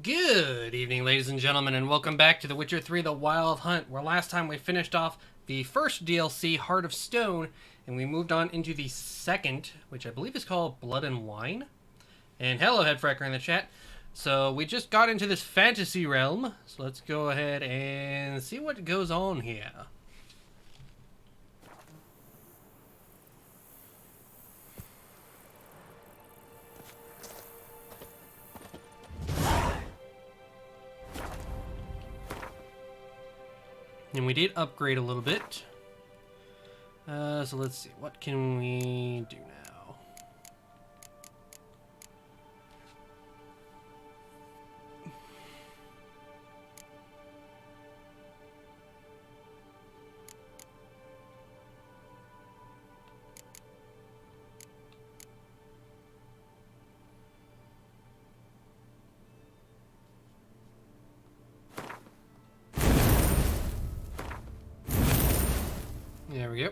Good evening, ladies and gentlemen, and welcome back to The Witcher 3 The Wild Hunt, where last time we finished off the first DLC, Heart of Stone, and we moved on into the second, which I believe is called Blood and Wine. And hello, Headfrecker in the chat. So we just got into this fantasy realm, so let's go ahead and see what goes on here. And we did upgrade a little bit. So let's see, what can we do now? There we go.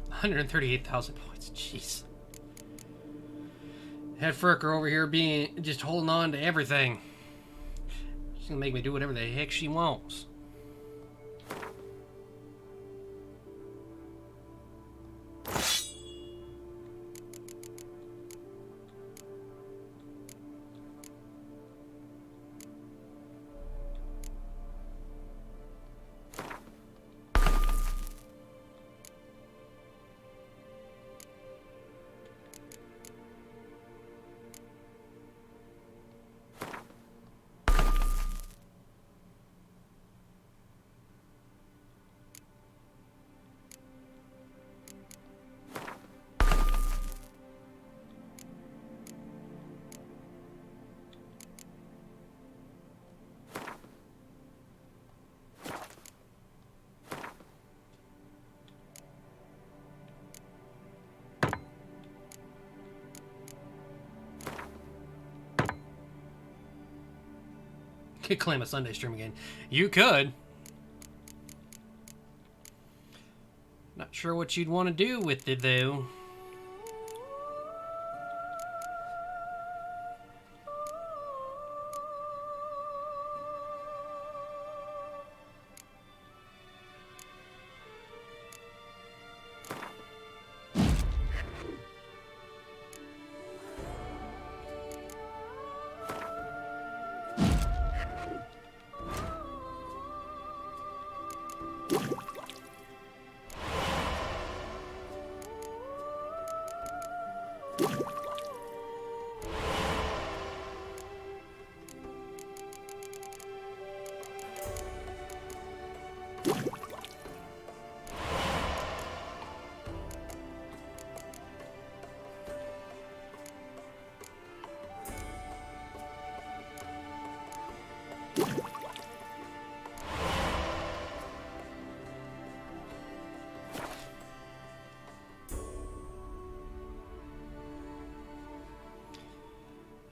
138,000 points. Jeez. Headfrecker over here being just holding on to everything. She's gonna make me do whatever the heck she wants. Could claim a Sunday stream again. You could. Not sure what you'd want to do with it, though.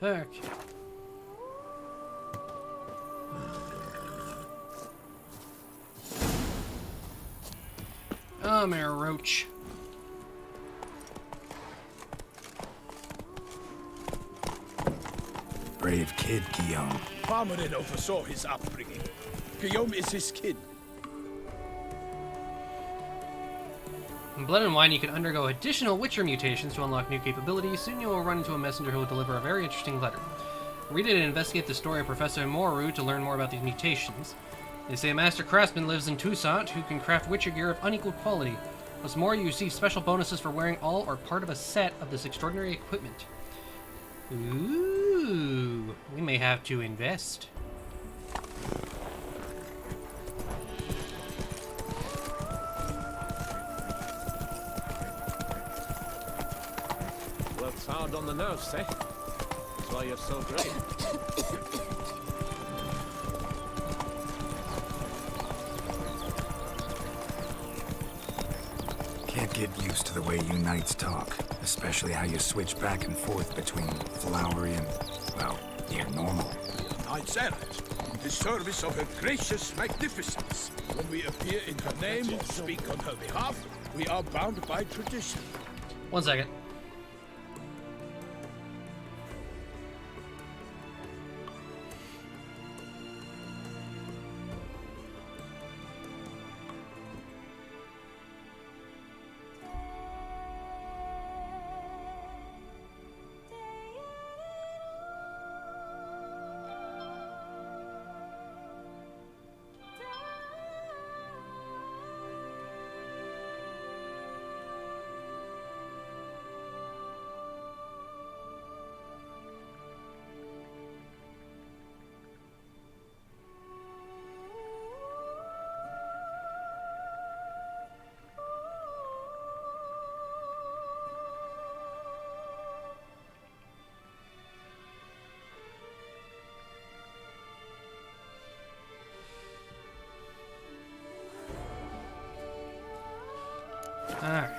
Okay. Oh, Mayor Roach. Brave kid, Guillaume. Parmarin oversaw his upbringing. Guillaume is his kid. In Blood and Wine, you can undergo additional Witcher mutations to unlock new capabilities. Soon you will run into a messenger who will deliver a very interesting letter. Read it and investigate the story of Professor Moreau to learn more about these mutations. They say a master craftsman lives in Toussaint who can craft Witcher gear of unequal quality. What's more, you receive special bonuses for wearing all or part of a set of this extraordinary equipment. Ooh, we may have to invest. Works hard on the nerves, eh? That's why you're so great. Can't get used to the way you knights talk, especially how you switch back and forth between flowery and, well, yeah, normal. Knights errant, in the service of her gracious magnificence. When we appear in her name, speak on her behalf, we are bound by tradition. 1 second. Alright.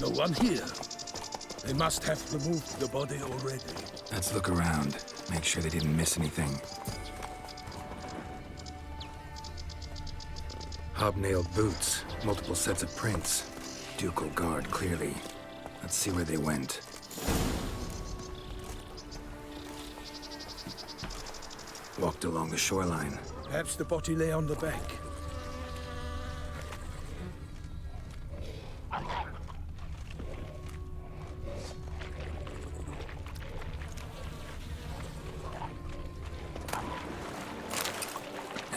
No one here. They must have removed the body already. Let's look around. Make sure they didn't miss anything. Hobnailed boots, multiple sets of prints. Ducal guard, clearly. Let's see where they went. Walked along the shoreline. Perhaps the body lay on the bank.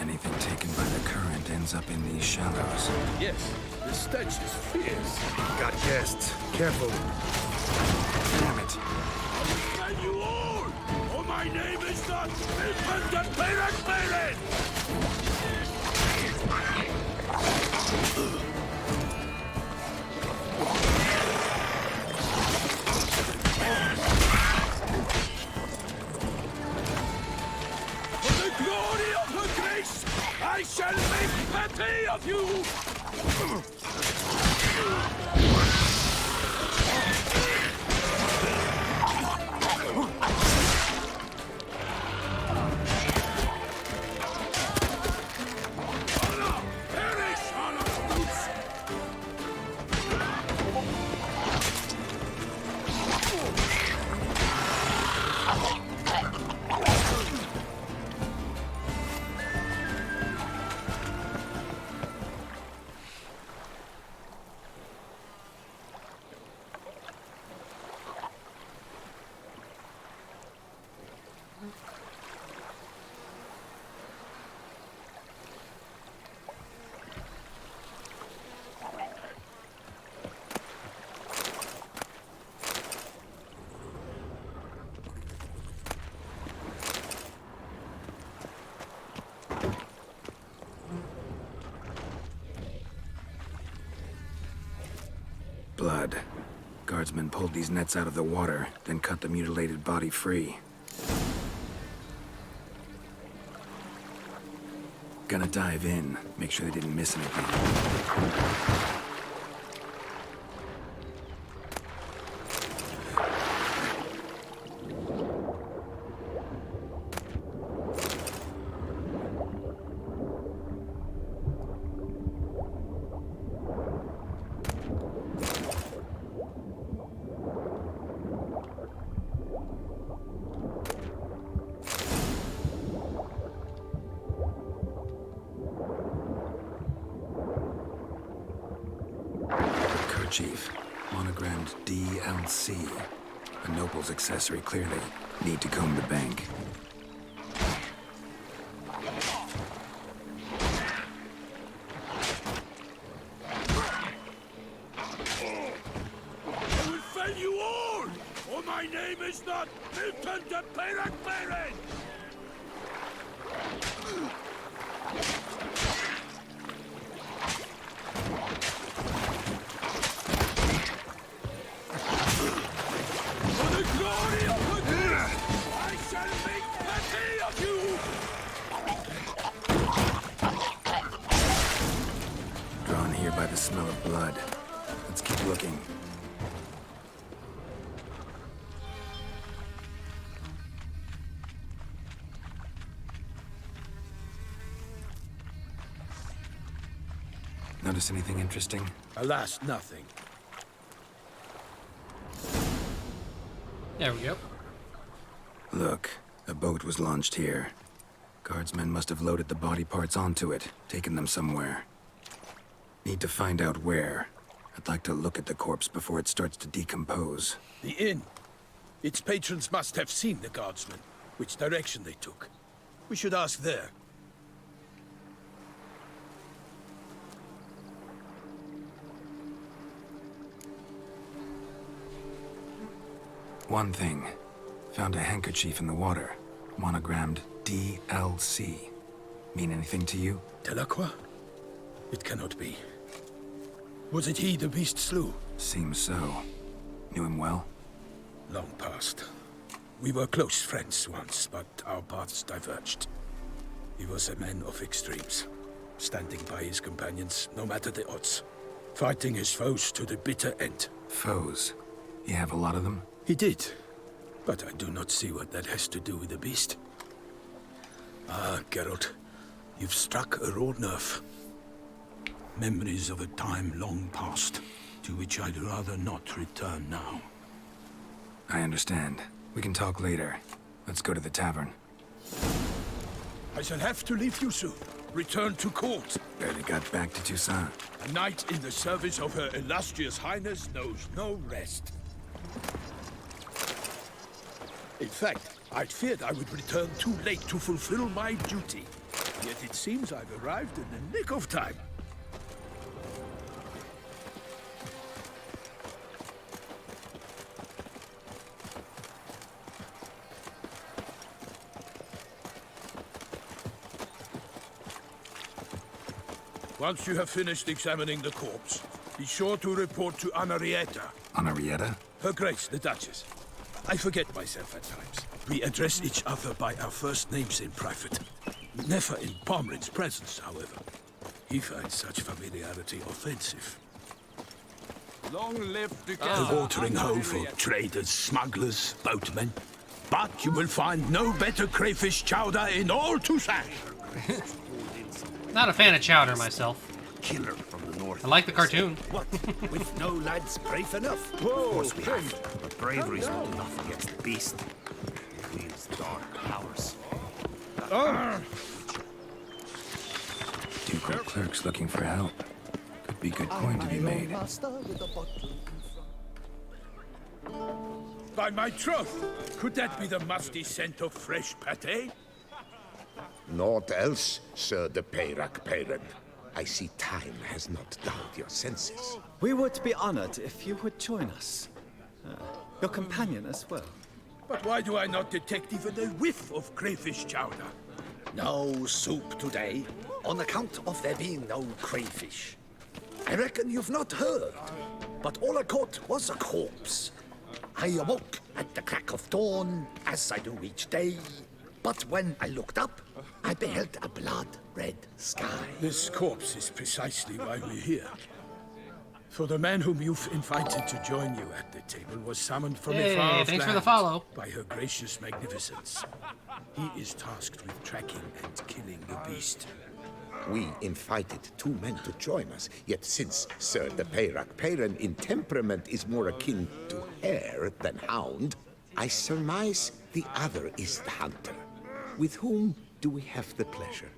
Anything taken by the current ends up in these shallows. Yes, the stench is fierce. Got guests. Careful. Damn it. And you all! Oh, my name is not Infant Pirate! For the glory of her grace, I shall make petty of you! Perish on our boots! Blood. Guardsmen pulled these nets out of the water, then cut the mutilated body free. Gonna dive in, make sure they didn't miss anything. Kerchief, monogrammed DLC. A noble's accessory, clearly. Need to comb the bank. I will fell you all! For my name is not Milton the Pirate! For the glory of her grace, I shall make petty of you! Drawn here by the smell of blood. Let's keep looking. Notice anything interesting? Alas, nothing. There we go. Look, a boat was launched here. Guardsmen must have loaded the body parts onto it, taken them somewhere. Need to find out where. I'd like to look at the corpse before it starts to decompose. The inn. Its patrons must have seen the guardsmen, which direction they took. We should ask there. One thing. Found a handkerchief in the water. Monogrammed DLC. Mean anything to you? Delacroix? It cannot be. Was it he the beast slew? Seems so. Knew him well? Long past. We were close friends once, but our paths diverged. He was a man of extremes, standing by his companions, no matter the odds. Fighting his foes to the bitter end. Foes? You have a lot of them? He did, but I do not see what that has to do with the beast. Ah, Geralt, you've struck a raw nerve. Memories of a time long past, to which I'd rather not return now. I understand. We can talk later. Let's go to the tavern. I shall have to leave you soon. Return to court. Barely got back to Toussaint. A knight in the service of Her Illustrious Highness knows no rest. In fact, I'd feared I would return too late to fulfill my duty. Yet it seems I've arrived in the nick of time. Once you have finished examining the corpse, be sure to report to Anarietta, Anarietta? Her Grace, the Duchess. I forget myself at times. We address each other by our first names in private. Never in Pomrin's presence, however. He finds such familiarity offensive. Long live A Duquesne. watering hole for traders, smugglers, boatmen. But you will find no better crayfish chowder in all Toussaint. Not a fan of chowder myself. Killer from the north. I like the cartoon. What? With no lads brave enough? Of course we have. But bravery's not enough against the beast. It wields dark powers. Ducal clerks looking for help. Could be good coin to be made. By my troth, could that be the musty scent of fresh pâté? Naught else, Sir de Peyrac Peyran. I see time has not dulled your senses. We would be honored if you would join us. Your companion as well. But why do I not detect even a whiff of crayfish chowder? No soup today, on account of there being no crayfish. I reckon you've not heard, but all I caught was a corpse. I awoke at the crack of dawn, as I do each day. But when I looked up, I beheld a blood-red sky. This corpse is precisely why we're here. For the man whom you've invited to join you at the table was summoned from a Hey, far thanks for the land follow. by her gracious magnificence. He is tasked with tracking and killing the beast. We invited two men to join us, yet since Sir de Peyrac Peyran in temperament is more akin to hare than hound, I surmise the other is the hunter. With whom do we have the pleasure?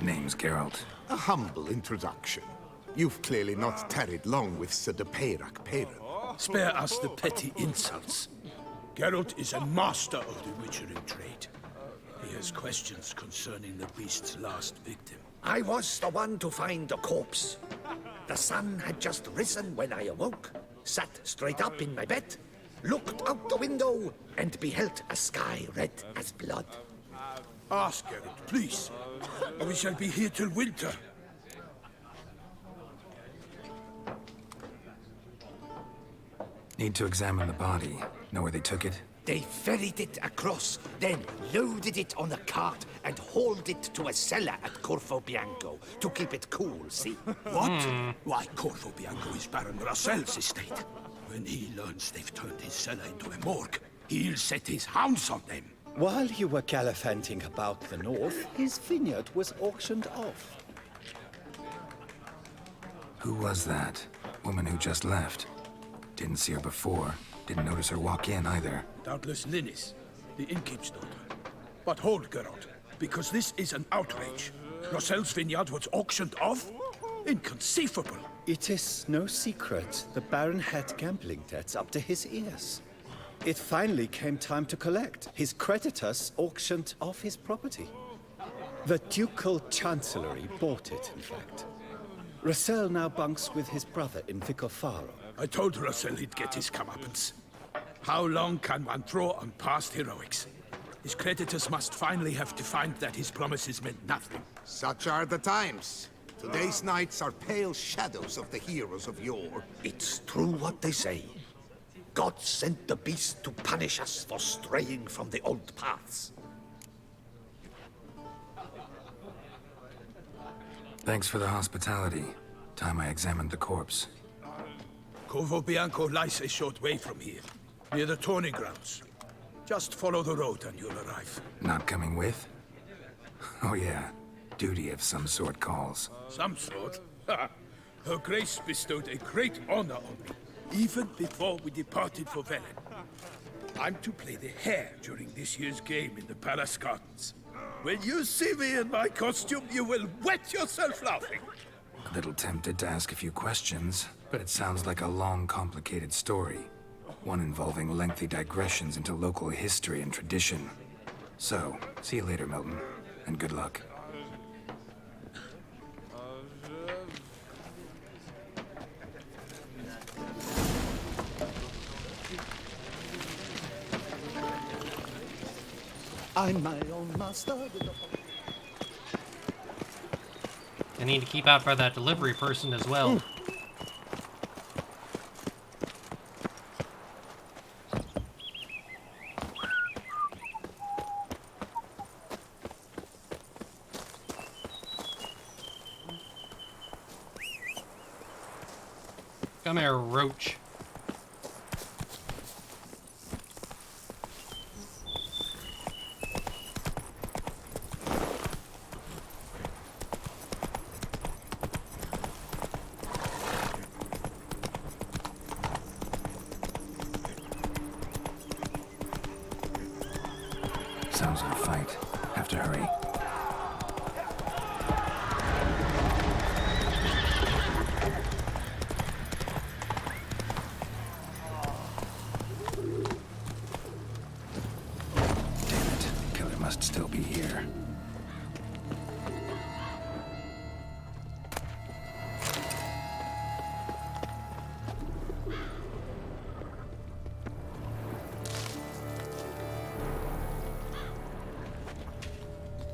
Name's Geralt. A humble introduction. You've clearly not tarried long with Sir de Peyrac Peyran. Spare us the petty insults. Geralt is a master of the witchering trade. He has questions concerning the beast's last victim. I was the one to find the corpse. The sun had just risen when I awoke, sat straight up in my bed, looked out the window, and beheld a sky red as blood. Ask Geralt, please. Or we shall be here till winter. Need to examine the body. Know where they took it? They ferried it across, then loaded it on a cart and hauled it to a cellar at Corvo Bianco to keep it cool, see? What? Why, Corvo Bianco is Baron Rossel's estate. When he learns they've turned his cellar into a morgue, he'll set his hounds on them. While you were gallivanting about the north, his vineyard was auctioned off. Who was that? Woman who just left. Didn't see her before. Didn't notice her walk in either. Doubtless Linnis, the innkeep's daughter. But hold, Geralt, because this is an outrage. Rossel's vineyard was auctioned off? Inconceivable. It is no secret the Baron had gambling debts up to his ears. It finally came time to collect. His creditors auctioned off his property. The Ducal Chancellery bought it, in fact. Rossel now bunks with his brother in Vicofaro. I told Rossel he'd get his comeuppance. How long can one draw on past heroics? His creditors must finally have to find that his promises meant nothing. Such are the times. Today's knights are pale shadows of the heroes of yore. It's true what they say. God sent the beast to punish us for straying from the old paths. Thanks for the hospitality. Time I examined the corpse. Corvo Bianco lies a short way from here, near the tourney grounds. Just follow the road and you'll arrive. Not coming with? Oh yeah, duty of some sort calls. Some sort? Her Grace bestowed a great honor on me, even before we departed for Velen. I'm to play the hare during this year's game in the Palace Gardens. When you see me in my costume, you will wet yourself laughing. A little tempted to ask a few questions, but it sounds like a long, complicated story. One involving lengthy digressions into local history and tradition. So, see you later, Milton, and good luck. I'm my own master. I need to keep out for that delivery person as well. Come here, roach. Sounds like a fight. Have to hurry. Damn it. Killer must still be here.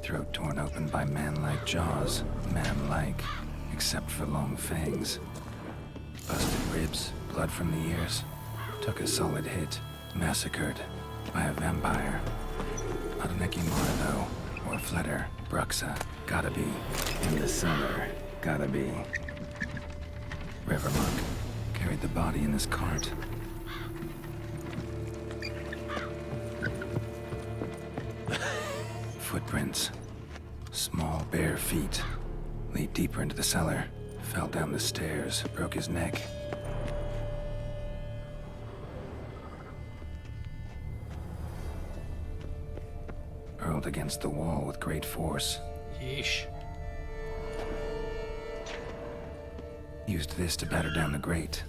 Throat torn open by man-like jaws. Man-like, except for long fangs. Busted ribs, blood from the ears. Took a solid hit. Massacred by a vampire. Not an Ekimara, though. Or Fletter. Bruxa. Gotta be. In the cellar. Gotta be. Rivermonk. Carried the body in his cart. Footprints. Small, bare feet. Lead deeper into the cellar. Fell down the stairs. Broke his neck. Hurled against the wall with great force. Yeesh. Used this to batter down the grate.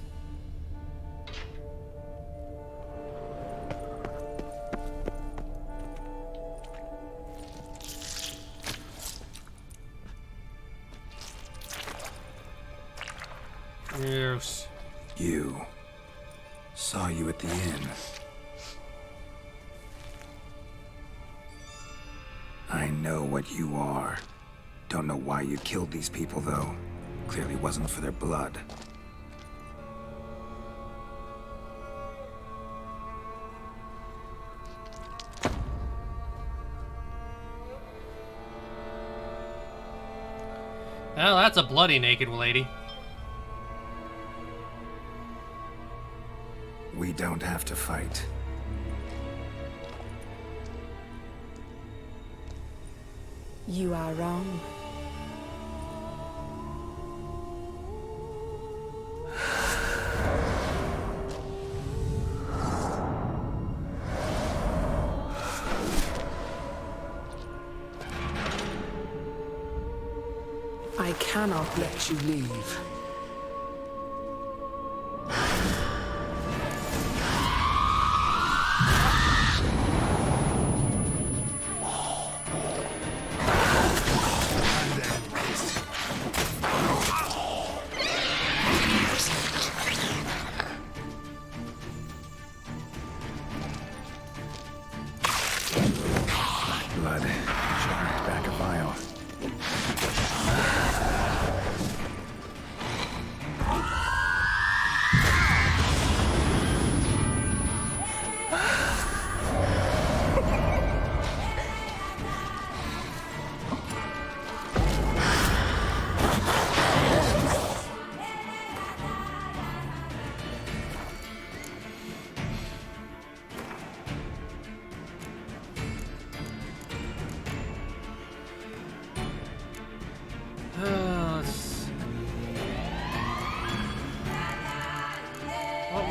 Yes. You. Saw you at the inn. I know what you are. Don't know why you killed these people, though. Clearly wasn't for their blood. Well, that's a bloody naked lady. We don't have to fight. You are wrong. I cannot let you leave.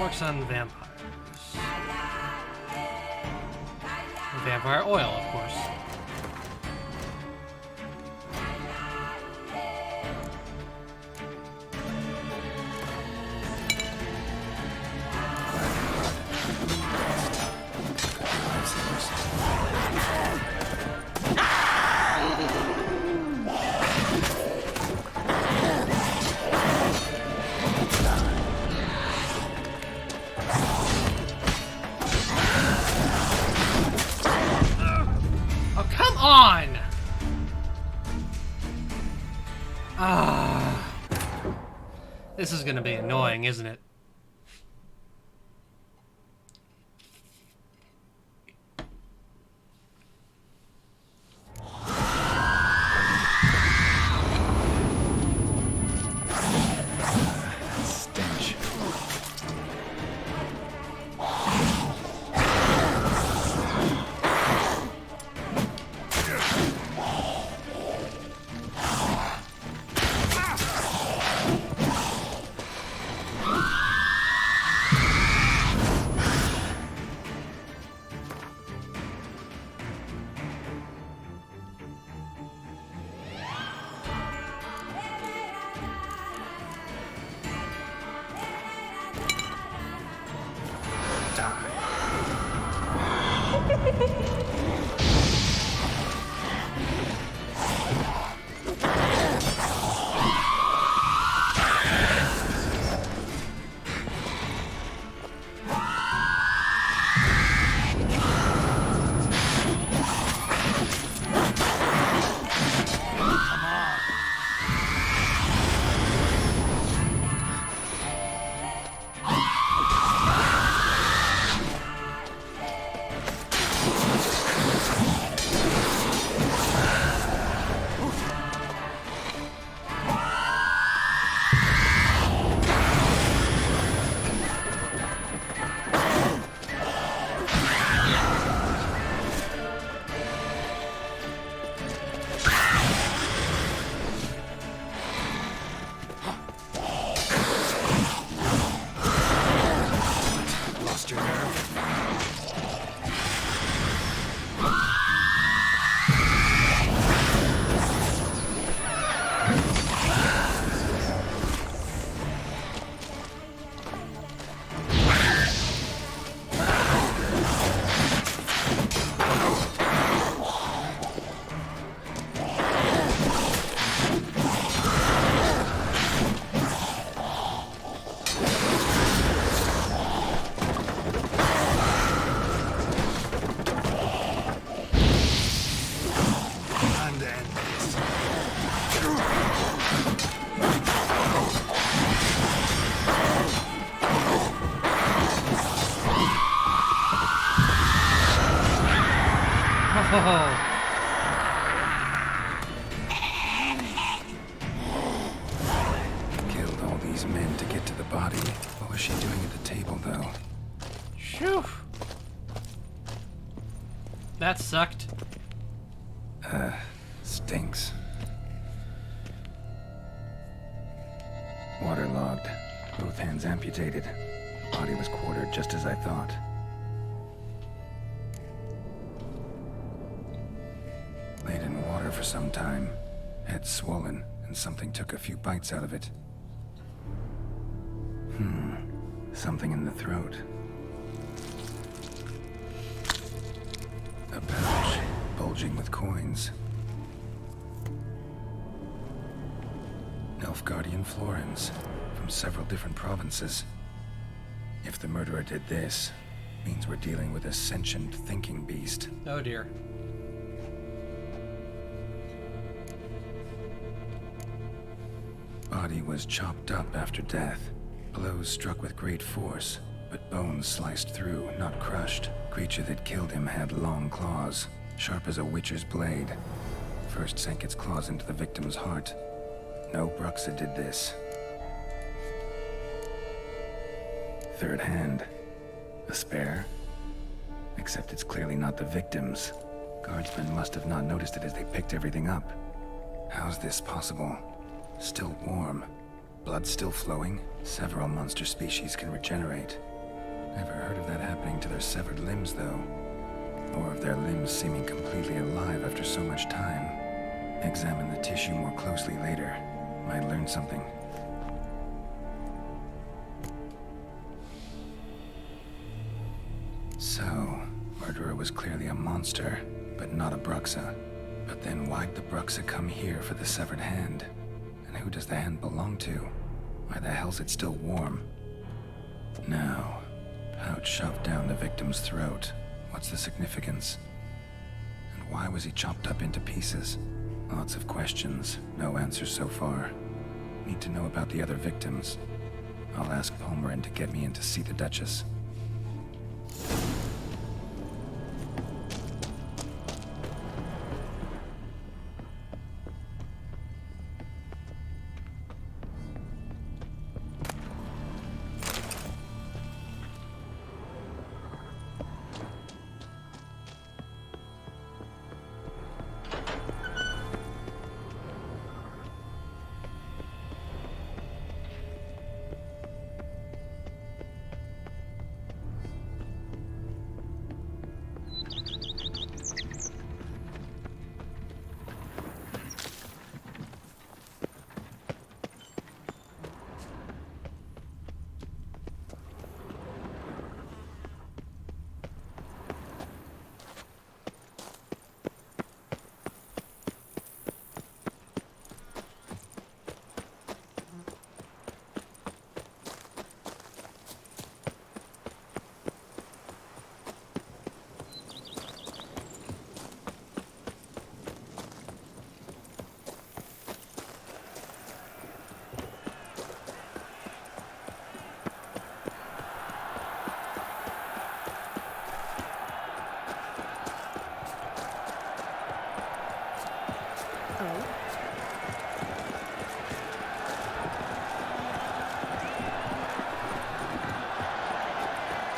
works on vampires. Vampire oil, of course. Oh, come on! Ah. This is gonna be annoying, isn't it? Stench. Lost your nerve? Time to end this. Oh. Killed all these men to get to the body. What was she doing at the table, though? Phew. That sucked. Stinks. Waterlogged. Both hands amputated. Body was quartered just as I thought. Laid in water for some time. Head swollen, and something took a few bites out of it. Something in the throat. A pouch, bulging with coins. Nilfgaardian florins, from several different provinces. If the murderer did this, means we're dealing with a sentient thinking beast. Oh dear. Body was chopped up after death. Blows struck with great force, but bones sliced through, not crushed. Creature that killed him had long claws, sharp as a witcher's blade. First sank its claws into the victim's heart. No Bruxa did this. Third hand. A spare? Except it's clearly not the victim's. Guardsmen must have not noticed it as they picked everything up. How's this possible? Still warm. Blood still flowing. Several monster species can regenerate. Never heard of that happening to their severed limbs, though. Or of their limbs seeming completely alive after so much time. Examine the tissue more closely later. Might learn something. So, murderer was clearly a monster, but not a Bruxa. But then why'd the Bruxa come here for the severed hand? And who does the hand belong to? Why the hell's it still warm? Now, pouch shoved down the victim's throat. What's the significance? And why was he chopped up into pieces? Lots of questions, no answers so far. Need to know about the other victims. I'll ask Palmerin to get me in to see the Duchess.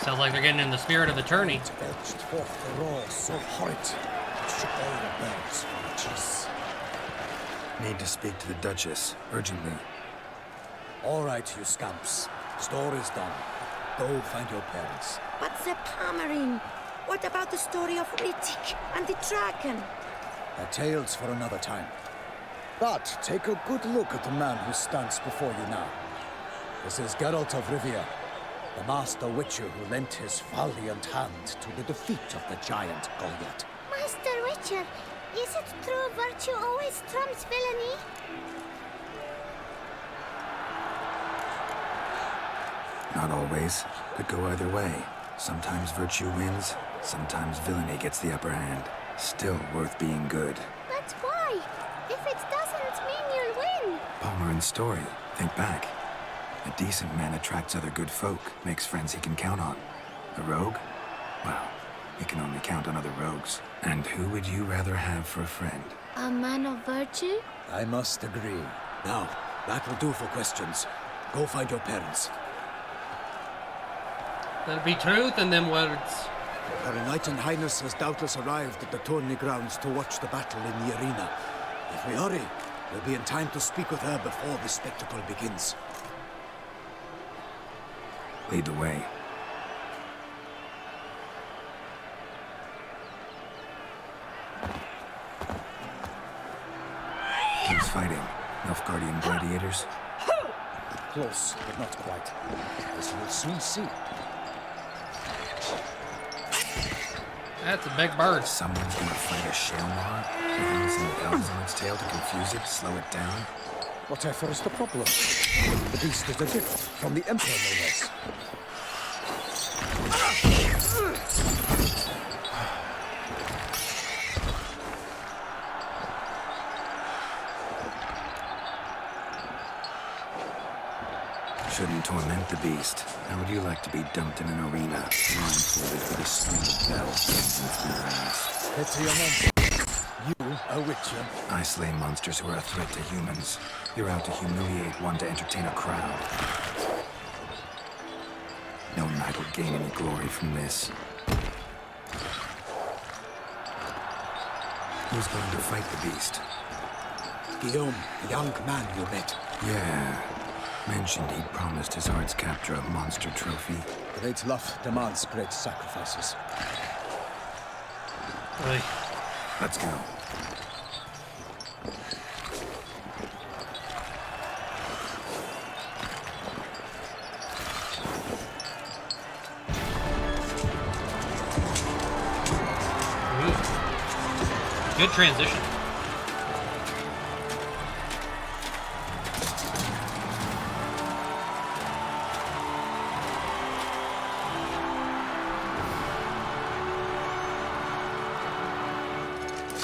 Sounds like they're getting in the spirit of the tourney. Belched forth the roar so horrid, it shook all the birds for the chase. Need to speak to the Duchess, urgently. All right, you scamps. Story's done. Go find your parents. But the Palmerin, what about the story of Riddick and the dragon? A tale's for another time. But take a good look at the man who stands before you now. This is Geralt of Rivia, the master witcher who lent his valiant hand to the defeat of the giant Goliath. Master Witcher, is it true virtue always trumps villainy? Not always. Could go either way. Sometimes virtue wins, sometimes villainy gets the upper hand. Still worth being good. But why? If it doesn't mean you'll win. Palmerin's story. Think back. A decent man attracts other good folk, makes friends he can count on. A rogue? Well, he can only count on other rogues. And who would you rather have for a friend? A man of virtue? I must agree. Now, that will do for questions. Go find your parents. That'd be truth in them words. Her Enlightened Highness has doubtless arrived at the tourney grounds to watch the battle in the arena. If we hurry, we'll be in time to speak with her before the spectacle begins. Lead the way. Who's fighting? Nilfgaardian gladiators? Close, but not quite. As we'll soon see. That's a big bird. Someone's gonna fight a Shalmar? Giving some bells on its tail to confuse it, slow it down? Whatever is the problem? The beast is a gift from the Emperor, no less. Shouldn't torment the beast. How would you like to be dumped in an arena, blindfolded with a string of bells dancing through your eyes? Pity a monster. You, a witcher. I slay monsters who are a threat to humans. You're out to humiliate one to entertain a crowd. No knight will gain any glory from this. Who's going to fight the beast? Guillaume, the young man you met. Yeah. Mentioned he'd promised his arts captor a monster trophy. Great love demands great sacrifices. Really? Let's go. Good transition.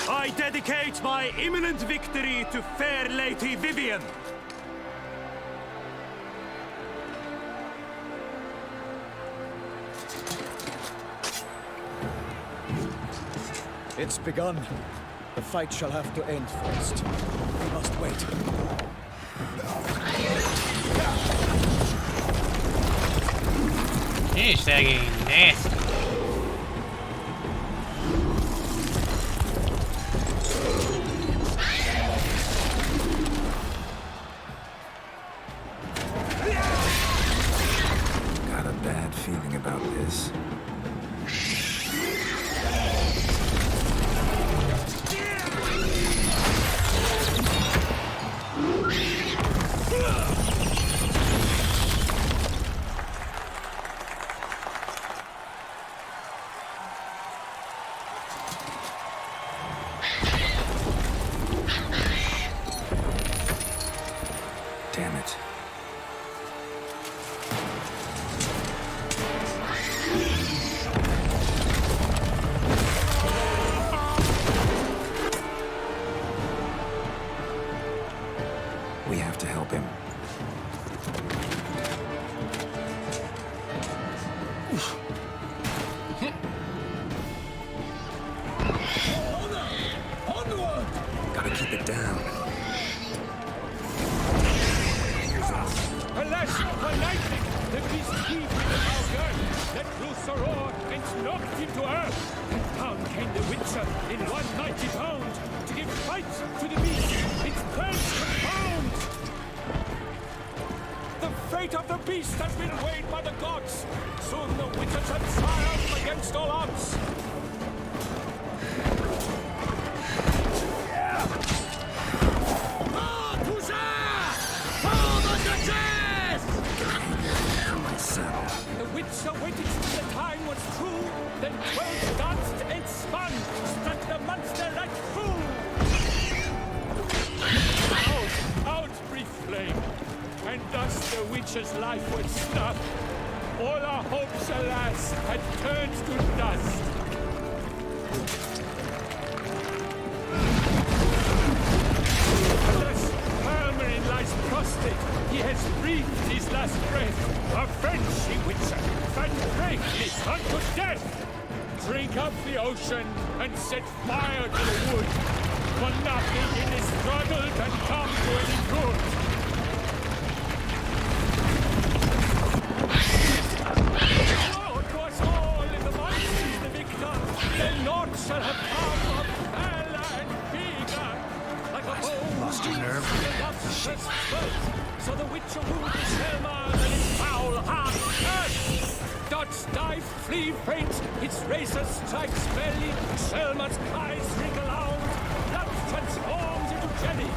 I dedicate my imminent victory to fair Lady Vivian. It's begun. The fight shall have to end first. We must wait. Hashtag nasty. Got a bad feeling about this. Damn it. We have to help him. Gotta keep it down. Alas, for lightning, the beast heaved with a gun, let loose a roar, and knocked him to earth. And down came the Witcher in 190 pounds to give fight to the beast. Its purse confound. The fate of the beast has been weighed by the gods. Soon the Witcher shall triumph against all odds. The Witcher waited till the time was true, then 12 danced and spun, struck the monster right through. Out, brief flame, and thus the Witcher's life was snuffed. All our hopes, alas, had turned to dust. Alas, Hermelin lies prostrate. He has breathed his last breath. Avenge, ye Witcher, and bravely unto death! Drink up the ocean and set fire to the wood, for nothing in this struggle can come to any good. Oh, 'twas all in the monsters the victor, then naught shall have come of valor and vigor. Like a bow, Lost your nerve? so the Witcher wounded Selma and its foul heart curse. Dodge, dive, flee, faint, its razor strikes belly. Selma's cries ring aloud. Blood transforms into jelly.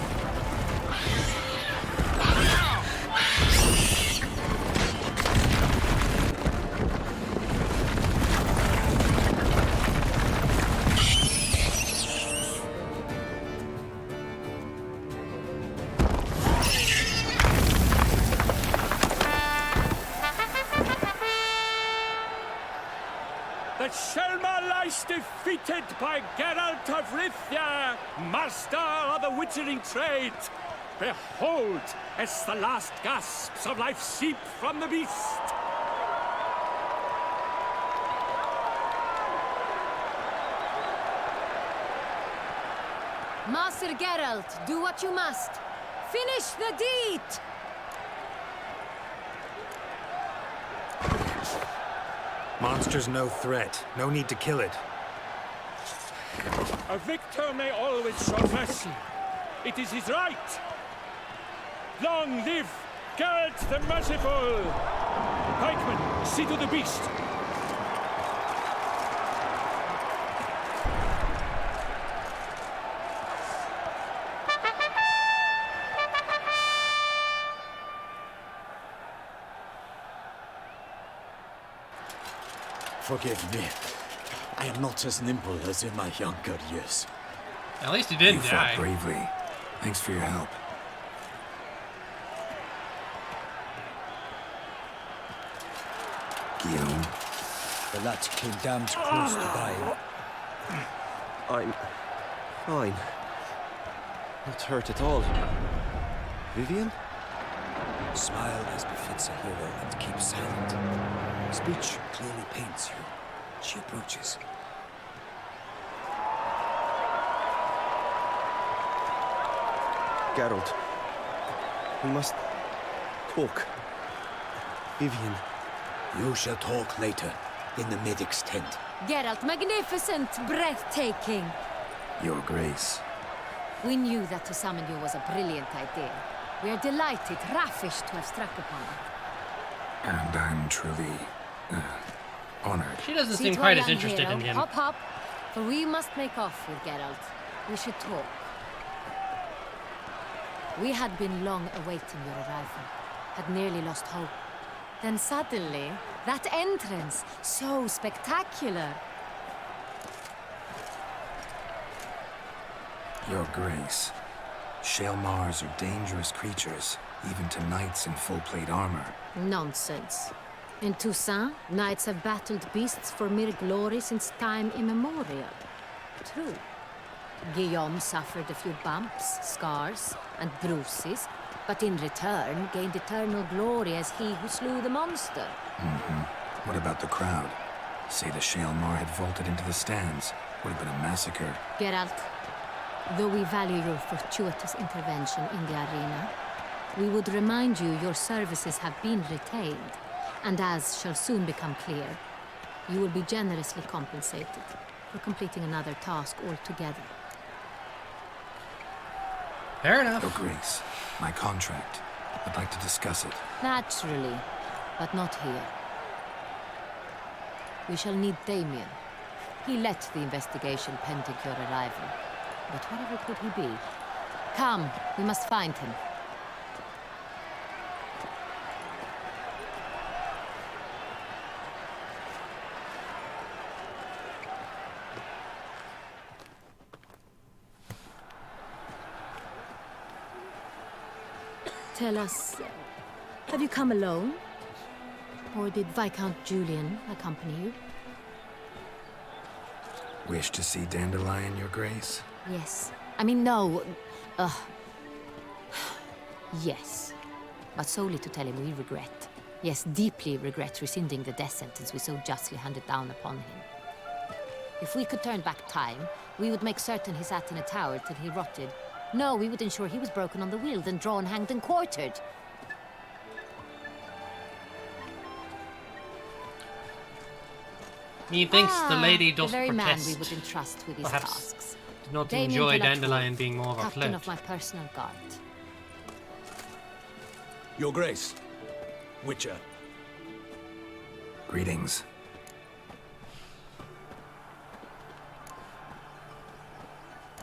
Selma lies defeated by Geralt of Rivia, master of the witchering trade. Behold, as the last gasps of life seep from the beast. Master Geralt, do what you must. Finish the deed! Monster's no threat. No need to kill it. A victor may always show mercy. It is his right. Long live Geralt the Merciful! Pikemen, see to the beast! Forgive me. I am not as nimble as in my younger years. At least he didn't You fought die. bravely. Thanks for your help. Guillaume, The lad came damned close to dying. I'm fine. Not hurt at all. Vivian? Smile as befits a hero and keep silent. Speech clearly paints you. She approaches. Geralt. We must talk. Vivian. You shall talk later, in the medic's tent. Geralt, magnificent, breathtaking. Your Grace. We knew that to summon you was a brilliant idea. We are delighted, ravished to have struck upon it. And I'm truly honored. She doesn't seem quite as Citoyen interested hero, in him. Hop, hop, for we must make off with Geralt. We should talk. We had been long awaiting your arrival, had nearly lost hope. Then suddenly, that entrance, so spectacular. Your Grace. Shaelmars are dangerous creatures, even to knights in full-plate armor. Nonsense. In Toussaint, knights have battled beasts for mere glory since time immemorial. True. Guillaume suffered a few bumps, scars, and bruises, but in return gained eternal glory as he who slew the monster. What about the crowd? Say the Shaelmar had vaulted into the stands. Would have been a massacre. Geralt, though we value your fortuitous intervention in the arena, we would remind you your services have been retained, and as shall soon become clear, you will be generously compensated for completing another task altogether. Fair enough. Your Grace, my contract. I'd like to discuss it. Naturally, but not here. We shall need Damien. He led the investigation pending your arrival. But whatever could he be? Come, we must find him. Tell us, have you come alone? Or did Viscount Julian accompany you? Wish to see Dandelion, Your Grace? Yes. I mean, no. Yes. But solely to tell him we regret. Yes, deeply regret rescinding the death sentence we so justly handed down upon him. If we could turn back time, we would make certain he sat in a tower till he rotted. No, we would ensure he was broken on the wheel, then drawn, hanged, and quartered. He thinks the lady does the very man protest. we would entrust with these Perhaps tasks. did not Damien enjoy de la Tour, Dandelion being more of a captain flirt. of my personal guard. Your Grace. Witcher. Greetings.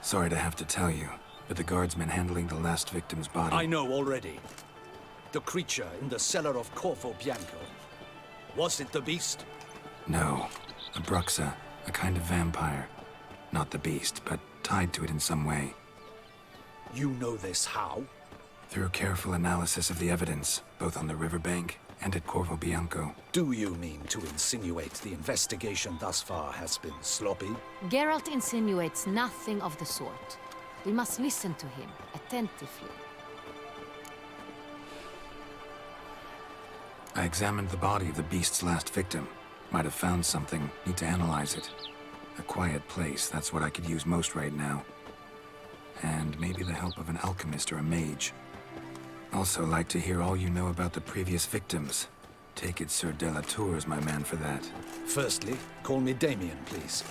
Sorry to have to tell you, but the guardsmen handling the last victim's body... I know already. The creature in the cellar of Corvo Bianco. Was it the beast? No. A Bruxa, a kind of vampire. Not the beast, but tied to it in some way. You know this how? Through careful analysis of the evidence, both on the riverbank and at Corvo Bianco. Do you mean to insinuate the investigation thus far has been sloppy? Geralt insinuates nothing of the sort. We must listen to him attentively. I examined the body of the beast's last victim. Might have found something. Need to analyze it. A quiet place, that's what I could use most right now. And maybe the help of an alchemist or a mage. Also like to hear all you know about the previous victims. Take it Sir de la Tour is my man for that. Firstly, call me Damien, please.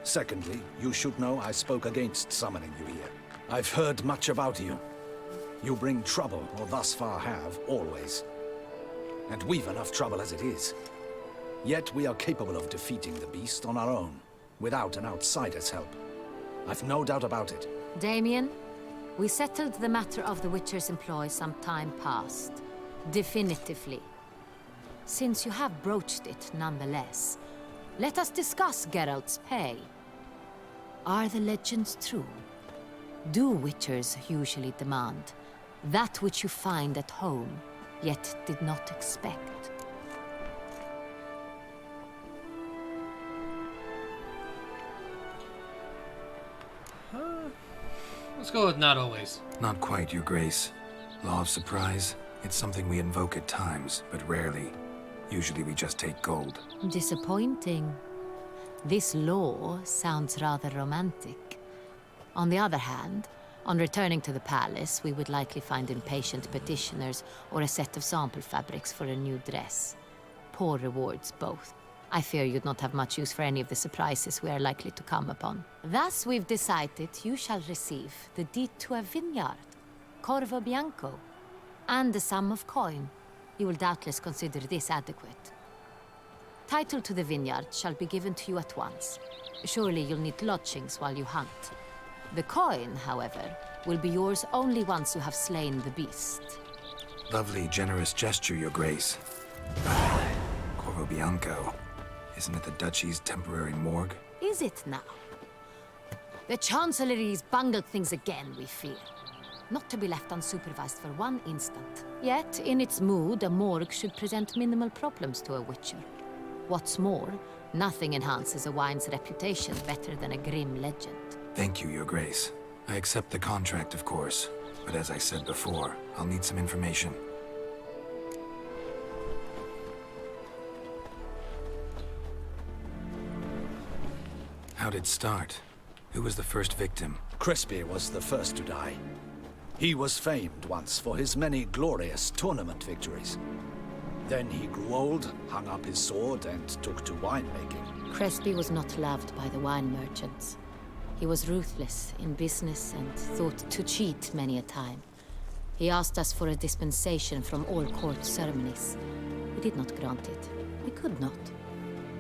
Secondly, you should know I spoke against summoning you here. I've heard much about you. You bring trouble, or thus far have, always. and we've enough trouble as it is. Yet we are capable of defeating the beast on our own, without an outsider's help. I've no doubt about it. Damien, we settled the matter of the Witcher's employ some time past. Definitively. Since you have broached it nonetheless, let us discuss Geralt's pay. Are the legends true? Do Witchers usually demand that which you find at home, yet did not expect? Let's go with not always. Not quite, Your Grace. Law of surprise, it's something we invoke at times, but rarely. Usually we just take gold. Disappointing. This law sounds rather romantic. On the other hand, on returning to the palace, we would likely find impatient petitioners or a set of sample fabrics for a new dress. Poor rewards, both. I fear you'd not have much use for any of the surprises we are likely to come upon. Thus, we've decided you shall receive the deed to a vineyard, Corvo Bianco, and a sum of coin. You will doubtless consider this adequate. Title to the vineyard shall be given to you at once. Surely you'll need lodgings while you hunt. The coin, however, will be yours only once you have slain the beast. Lovely, generous gesture, Your Grace. Corvo Bianco. Isn't it the Duchy's temporary morgue? Is it now? The Chancellery's bungled things again, we fear. Not to be left unsupervised for one instant. Yet, in its mood, a morgue should present minimal problems to a Witcher. What's more, nothing enhances a wine's reputation better than a grim legend. Thank you, Your Grace. I accept the contract, of course. But as I said before, I'll need some information. How'd it start? Who was the first victim? Crespi was the first to die. He was famed once for his many glorious tournament victories. Then he grew old, hung up his sword, and took to winemaking. Crespi was not loved by the wine merchants. He was ruthless in business and thought to cheat many a time. He asked us for a dispensation from all court ceremonies. We did not grant it. We could not.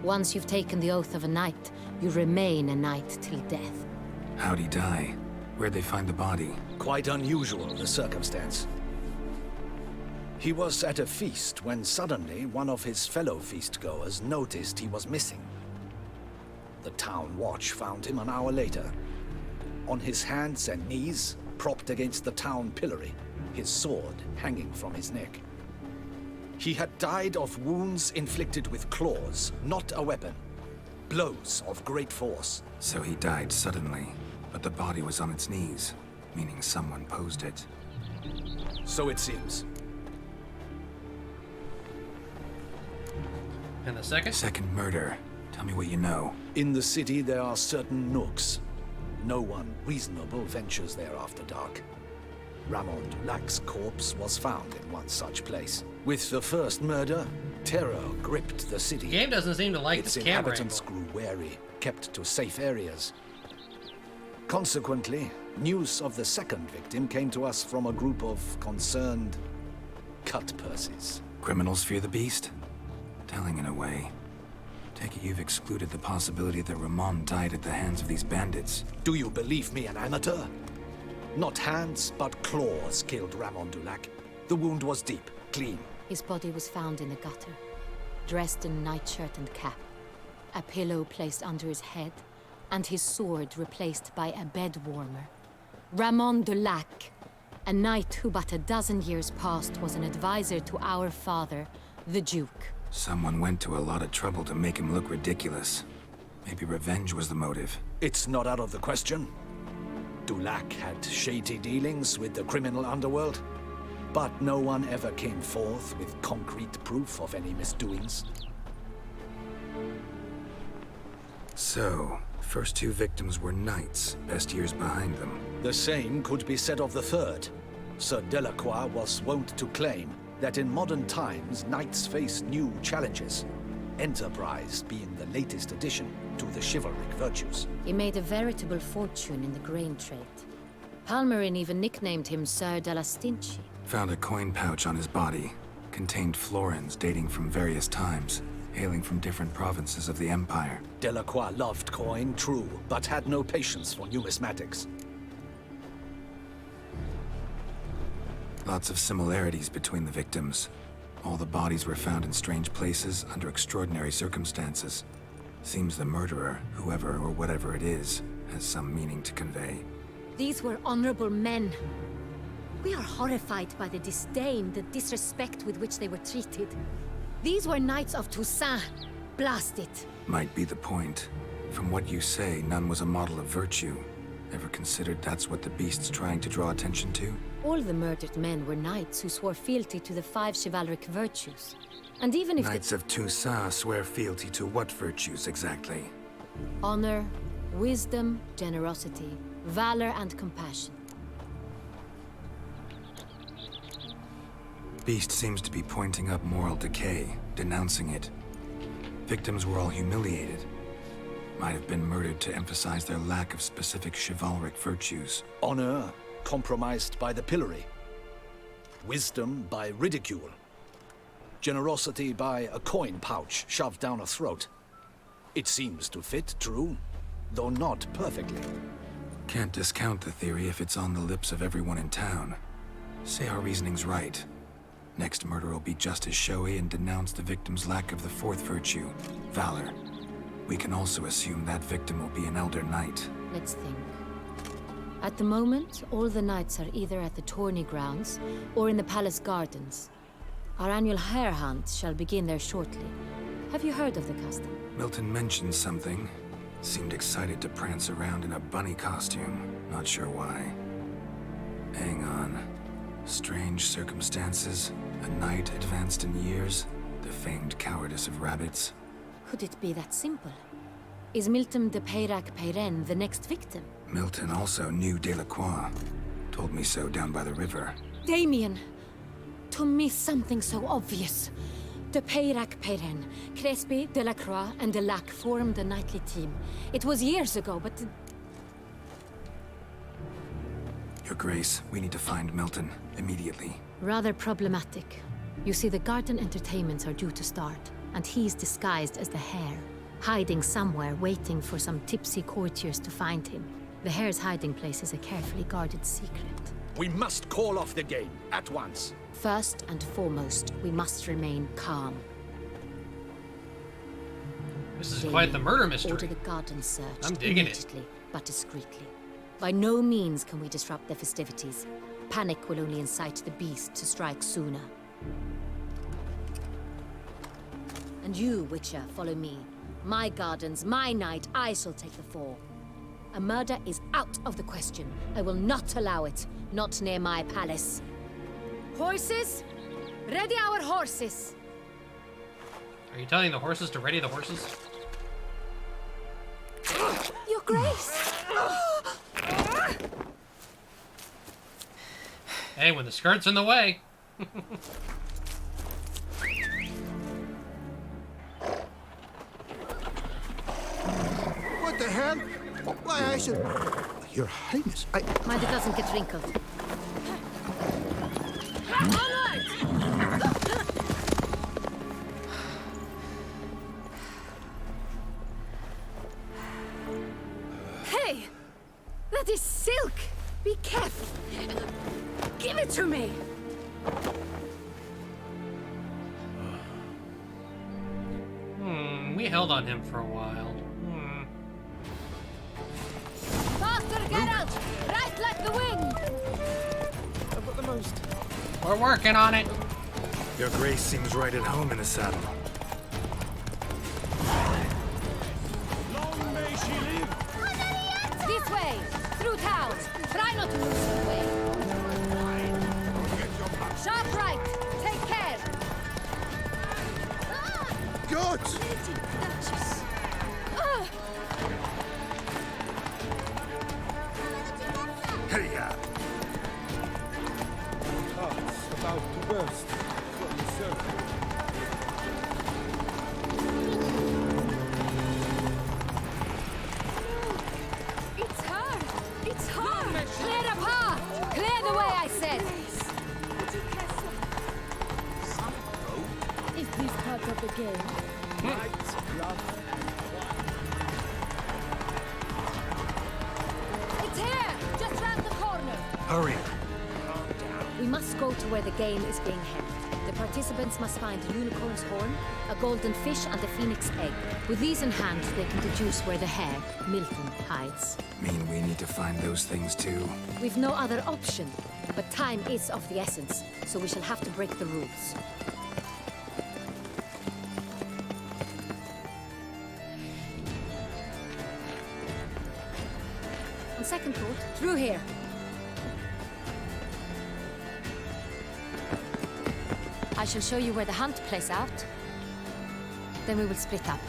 Once you've taken the oath of a knight, you remain a knight till death. How'd he die? Where'd they find the body? Quite unusual, the circumstance. He was at a feast when suddenly one of his fellow feastgoers noticed he was missing. The town watch found him an hour later. On his hands and knees, propped against the town pillory, his sword hanging from his neck. He had died of wounds inflicted with claws, not a weapon. Blows of great force. So he died suddenly, but the body was on its knees, meaning someone posed it. So it seems. And the second? Second murder. Tell me what you know. In the city, there are certain nooks. No one reasonable ventures there after dark. Ramon Dulac's corpse was found in one such place. With the first murder, terror gripped the city. The game doesn't seem to like its this camera inhabitants angle. grew wary, kept to safe areas. Consequently, news of the second victim came to us from a group of concerned cut-purses. Criminals fear the beast? Telling in a way. Take it you've excluded the possibility that Ramon died at the hands of these bandits. Do you believe me an amateur? Not hands, but claws killed Ramon Dulac. The wound was deep, clean. His body was found in a gutter, dressed in nightshirt and cap, a pillow placed under his head, and his sword replaced by a bed warmer. Ramon Dulac, a knight who but a dozen years past was an advisor to our father, the Duke. Someone went to a lot of trouble to make him look ridiculous. Maybe revenge was the motive. It's not out of the question. Dulac had shady dealings with the criminal underworld, but no one ever came forth with concrete proof of any misdoings. So, first two victims were knights, best years behind them. The same could be said of the third. Sir Delacroix was wont to claim that in modern times, knights face new challenges, enterprise being the latest addition to the chivalric virtues. He made a veritable fortune in the grain trade. Palmerin even nicknamed him Sir de la Stinchi. Found a coin pouch on his body. contained florins dating from various times, hailing from different provinces of the Empire. Delacroix loved coin, true, but had no patience for numismatics. Lots of similarities between the victims. All the bodies were found in strange places under extraordinary circumstances. Seems the murderer, whoever or whatever it is, has some meaning to convey. These were honorable men. We are horrified by the disdain, the disrespect with which they were treated. These were Knights of Toussaint. Blast it. Might be the point. From what you say, none was a model of virtue. Ever considered that's what the beast's trying to draw attention to? All the murdered men were knights who swore fealty to the 5 chivalric virtues. And even if Knights of Toussaint swear fealty to what virtues exactly? honor, wisdom, generosity, valor, and compassion. Beast seems to be pointing up moral decay, denouncing it. Victims were all humiliated. Might have been murdered to emphasize their lack of specific chivalric virtues. Honor compromised by the pillory. Wisdom by ridicule. Generosity by a coin pouch shoved down a throat. It seems to fit, true, though not perfectly. Can't discount the theory if it's on the lips of everyone in town. Say our reasoning's right. Next murder will be just as showy and denounce the victim's lack of the 4th virtue, valor. We can also assume that victim will be an elder knight. Let's think. At the moment, all the knights are either at the tourney grounds or in the palace gardens. Our annual hare hunt shall begin there shortly. Have you heard of the custom? Milton mentioned something. Seemed excited to prance around in a bunny costume. Not sure why. Hang on. Strange circumstances. A knight advanced in years. The famed cowardice of rabbits. Could it be that simple? Is Milton de Peyrac-Peyren the next victim? Milton also knew Delacroix. Told me so down by the river. Damien! To miss something so obvious. De Peyrac-Peyren, Crespi, Delacroix, and Delac formed a knightly team. It was years ago, but... Your Grace, we need to find Milton, immediately. Rather problematic. You see, the garden entertainments are due to start, and he's disguised as the hare, hiding somewhere, waiting for some tipsy courtiers to find him. The hare's hiding place is a carefully guarded secret. We must call off the game, at once. First and foremost, we must remain calm. This is quite the murder mystery. Order the garden searched I'm digging immediately, but discreetly. By no means can we disrupt the festivities. Panic will only incite the beast to strike sooner. And you, Witcher, follow me. My gardens, my night, I shall take the fall. A murder is out of the question. I will not allow it. Not near my palace. Horses? Ready our horses! Are you telling the horses to ready the horses? Your Grace! Hey, when the skirt's in the way. What the hell? Why, I should... Your Highness, Mind it doesn't get wrinkled. Hey! That is silk! Be careful! Give it to me! We held on him for a while. Faster, Geralt! Right like the wind! I've got the most. We're working on it. Your Grace seems right at home in the saddle. Long may she live. This way! Through town! Try not to lose your way. Sharp right! Take care! Good! Hey-ya! Heart's about to burst from the circle. It's her! It's her! Clear the path! Clear the way, I said! game. It's here! Just round the corner! Hurry. We must go to where the game is being held. The participants must find a unicorn's horn, a golden fish, and a phoenix egg. With these in hand, they can deduce where the hare, Milton, hides. Mean we need to find those things too? We've no other option. But time is of the essence, so we shall have to break the rules. On second thought, through here. I shall show you where the hunt plays out. Then we will split up.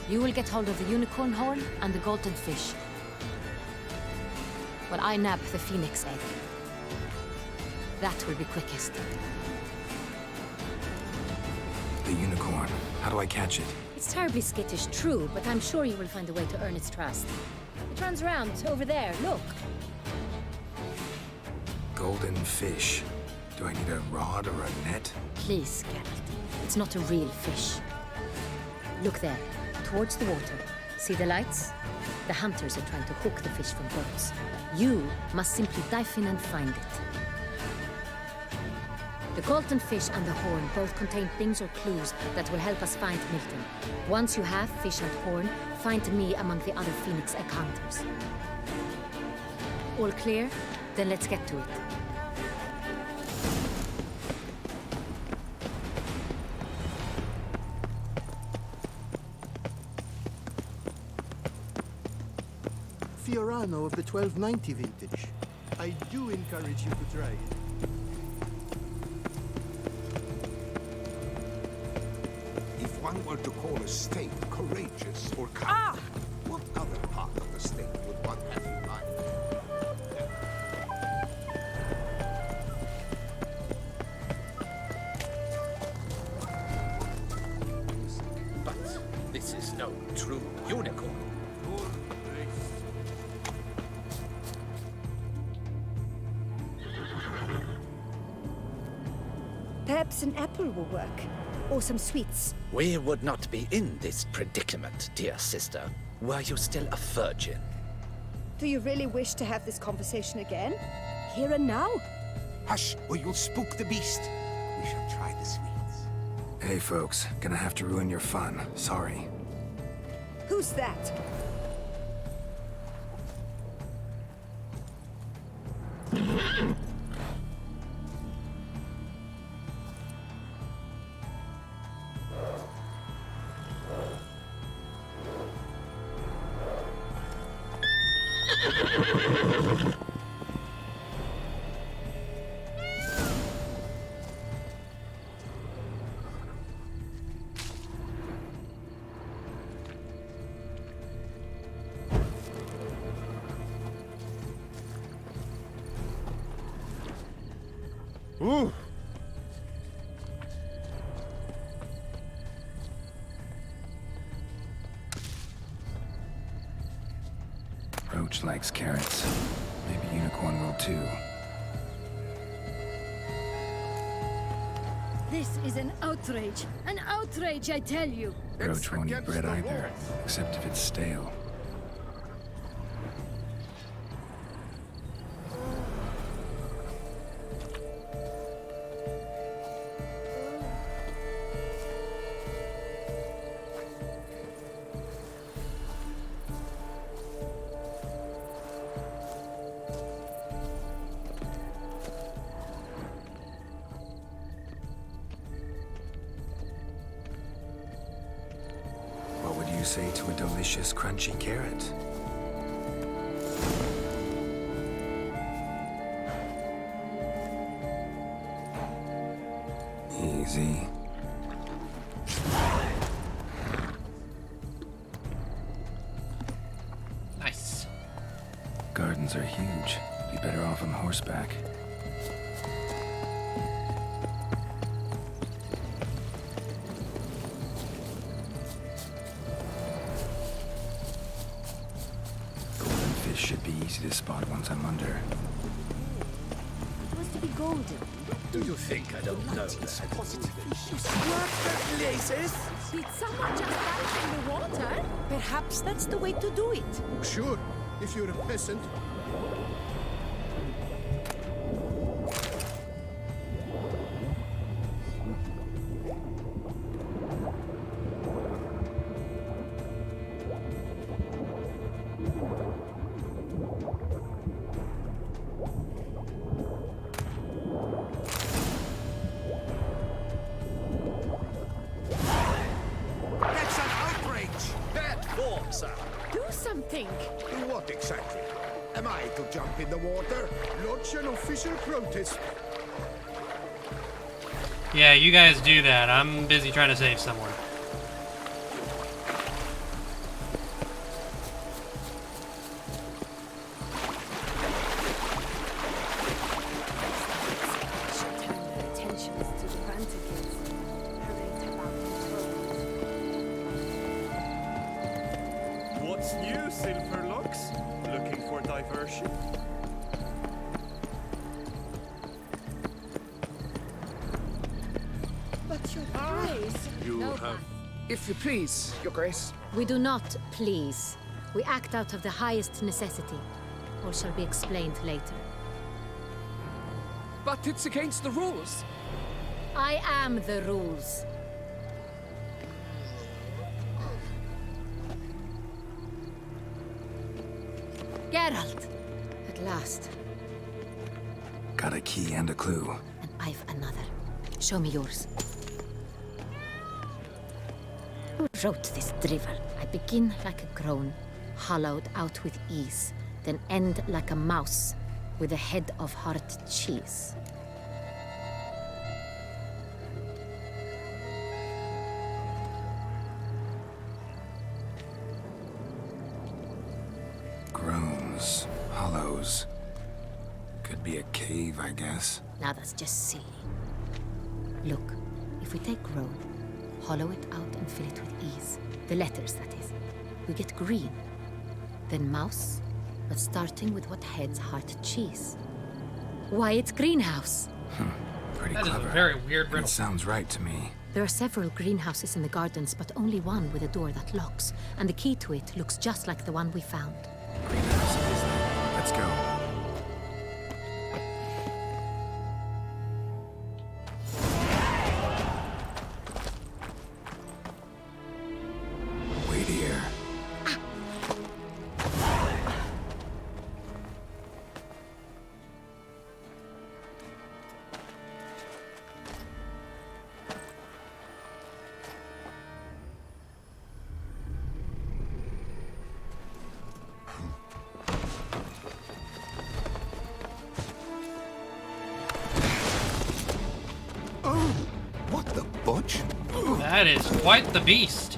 You will get hold of the unicorn horn and the golden fish, while I nab the phoenix egg. That will be quickest. The unicorn. How do I catch it? It's terribly skittish, true, but I'm sure you will find a way to earn its trust. It runs around over there, look. Golden fish. Do I need a rod or a net? Please, Geralt. It's not a real fish. Look there, towards the water. See the lights? The hunters are trying to hook the fish from boats. You must simply dive in and find it. The golden fish and the horn both contain things or clues that will help us find Milton. Once you have fish and horn, find me among the other phoenix egg hunters. All clear? Then let's get to it. Fiorano of the 1290 vintage. I do encourage you to try it. If one were to call a state courageous or kind, what other part of the state would one have in mind? But this is no true unicorn. Perhaps an apple will work. Or some sweets. We would not be in this predicament, dear sister, were you still a virgin. Do you really wish to have this conversation again? Here and now? Hush, or you'll spook the beast. We shall try the sweets. Hey folks, gonna have to ruin your fun. Sorry. Who's that? Ooh! Roach likes carrots. Maybe unicorn will too. This is an outrage. An outrage, I tell you. Roach won't eat bread either, except if it's stale. What would you say to a delicious, crunchy carrot? Easy. Nice. Gardens are huge. Be better off on horseback. Golden fish should be easy to spot once I'm under. It was to be golden. Do you think I don't know that? You squirt the places? Did someone just dive in the water? Perhaps that's the way to do it. Sure, if you're a peasant. That's an outrage! Bad form, sir. Do something! Do what exactly? Am I to jump in the water? Lodge an official protest. Yeah, you guys do that. I'm busy trying to save someone. Should turn their attentions to the Vantikins. Narrate about the What's new, Silverlocks? Looking for diversion? But your grace. No, have... If you please, your grace. We do not please. We act out of the highest necessity. All shall be explained later. But it's against the rules. I am the rules. Geralt! At last. Got a key and a clue. And I've another. Show me yours. Who wrote this drivel? I begin like a groan, hollowed out with ease, then end like a mouse, with a head of hard cheese. Groans, hollows. Could be a cave, I guess. Now that's just silly. Look, if we take groan, hollow it out and fill it with ease, the letters, that is, we get green. Then mouse, but starting with what heads hard cheese. Why, it's greenhouse. Pretty That is clever. a very weird And riddle. it sounds right to me. There are several greenhouses in the gardens, but only one with a door that locks, and the key to it looks just like the one we found. Greenhouse it is then. Let's go. Wait here. What the butch? That is quite the beast.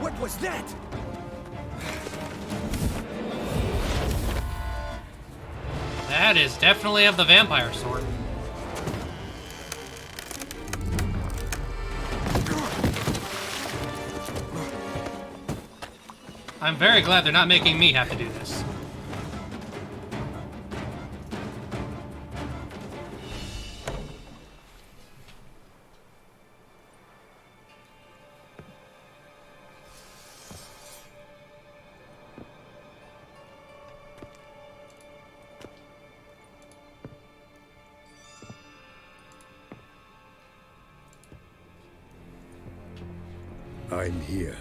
What was that? That is definitely of the vampire sort. I'm very glad they're not making me have to do this. I'm here.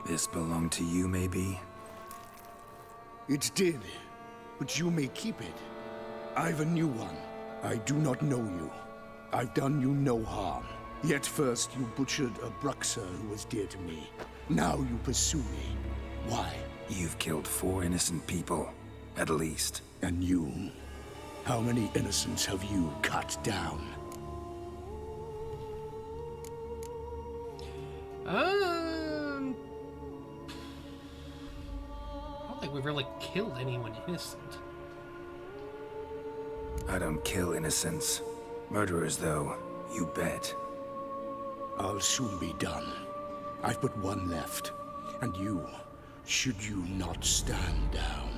This belonged to you, maybe? It did, but you may keep it. I've a new one. I do not know you. I've done you no harm. Yet first you butchered a Bruxer who was dear to me. Now you pursue me. Why? You've killed 4 innocent people, at least. And you? How many innocents have you cut down? I don't think we've really killed anyone innocent. I don't kill innocents. Murderers, though, you bet. I'll soon be done. I've but one left. And you, should you not stand down?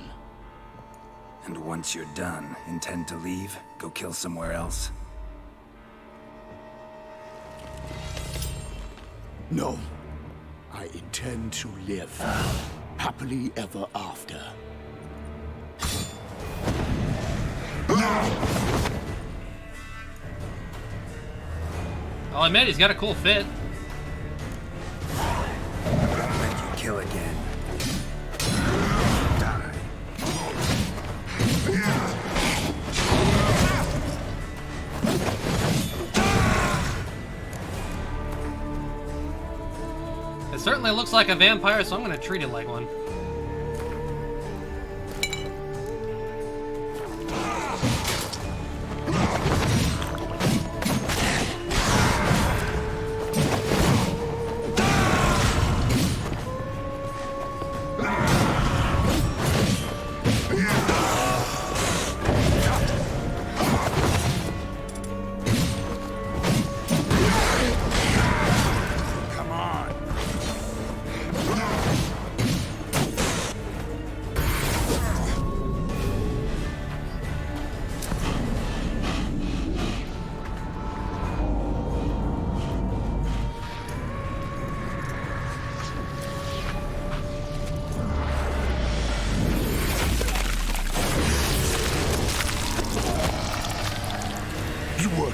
And once you're done, intend to leave? Go kill somewhere else? No. I intend to live. Happily ever after. I'll admit, he's got a cool fit. Make you kill again. Die. It certainly looks like a vampire, so I'm gonna treat it like one.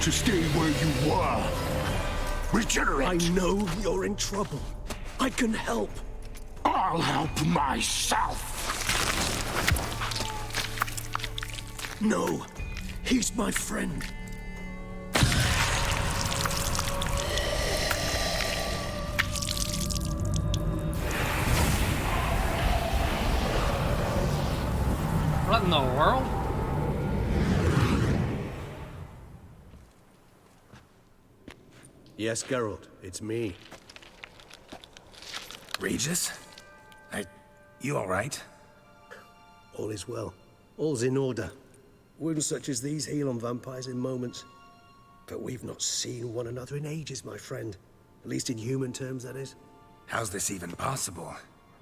To stay where you were. Regenerate. I know you're in trouble. I can help. I'll help myself. No, he's my friend. What in the world? Yes, Geralt, it's me. Regis? You alright? All is well. All's in order. Wounds such as these heal on vampires in moments. But we've not seen one another in ages, my friend. At least in human terms, that is. How's this even possible?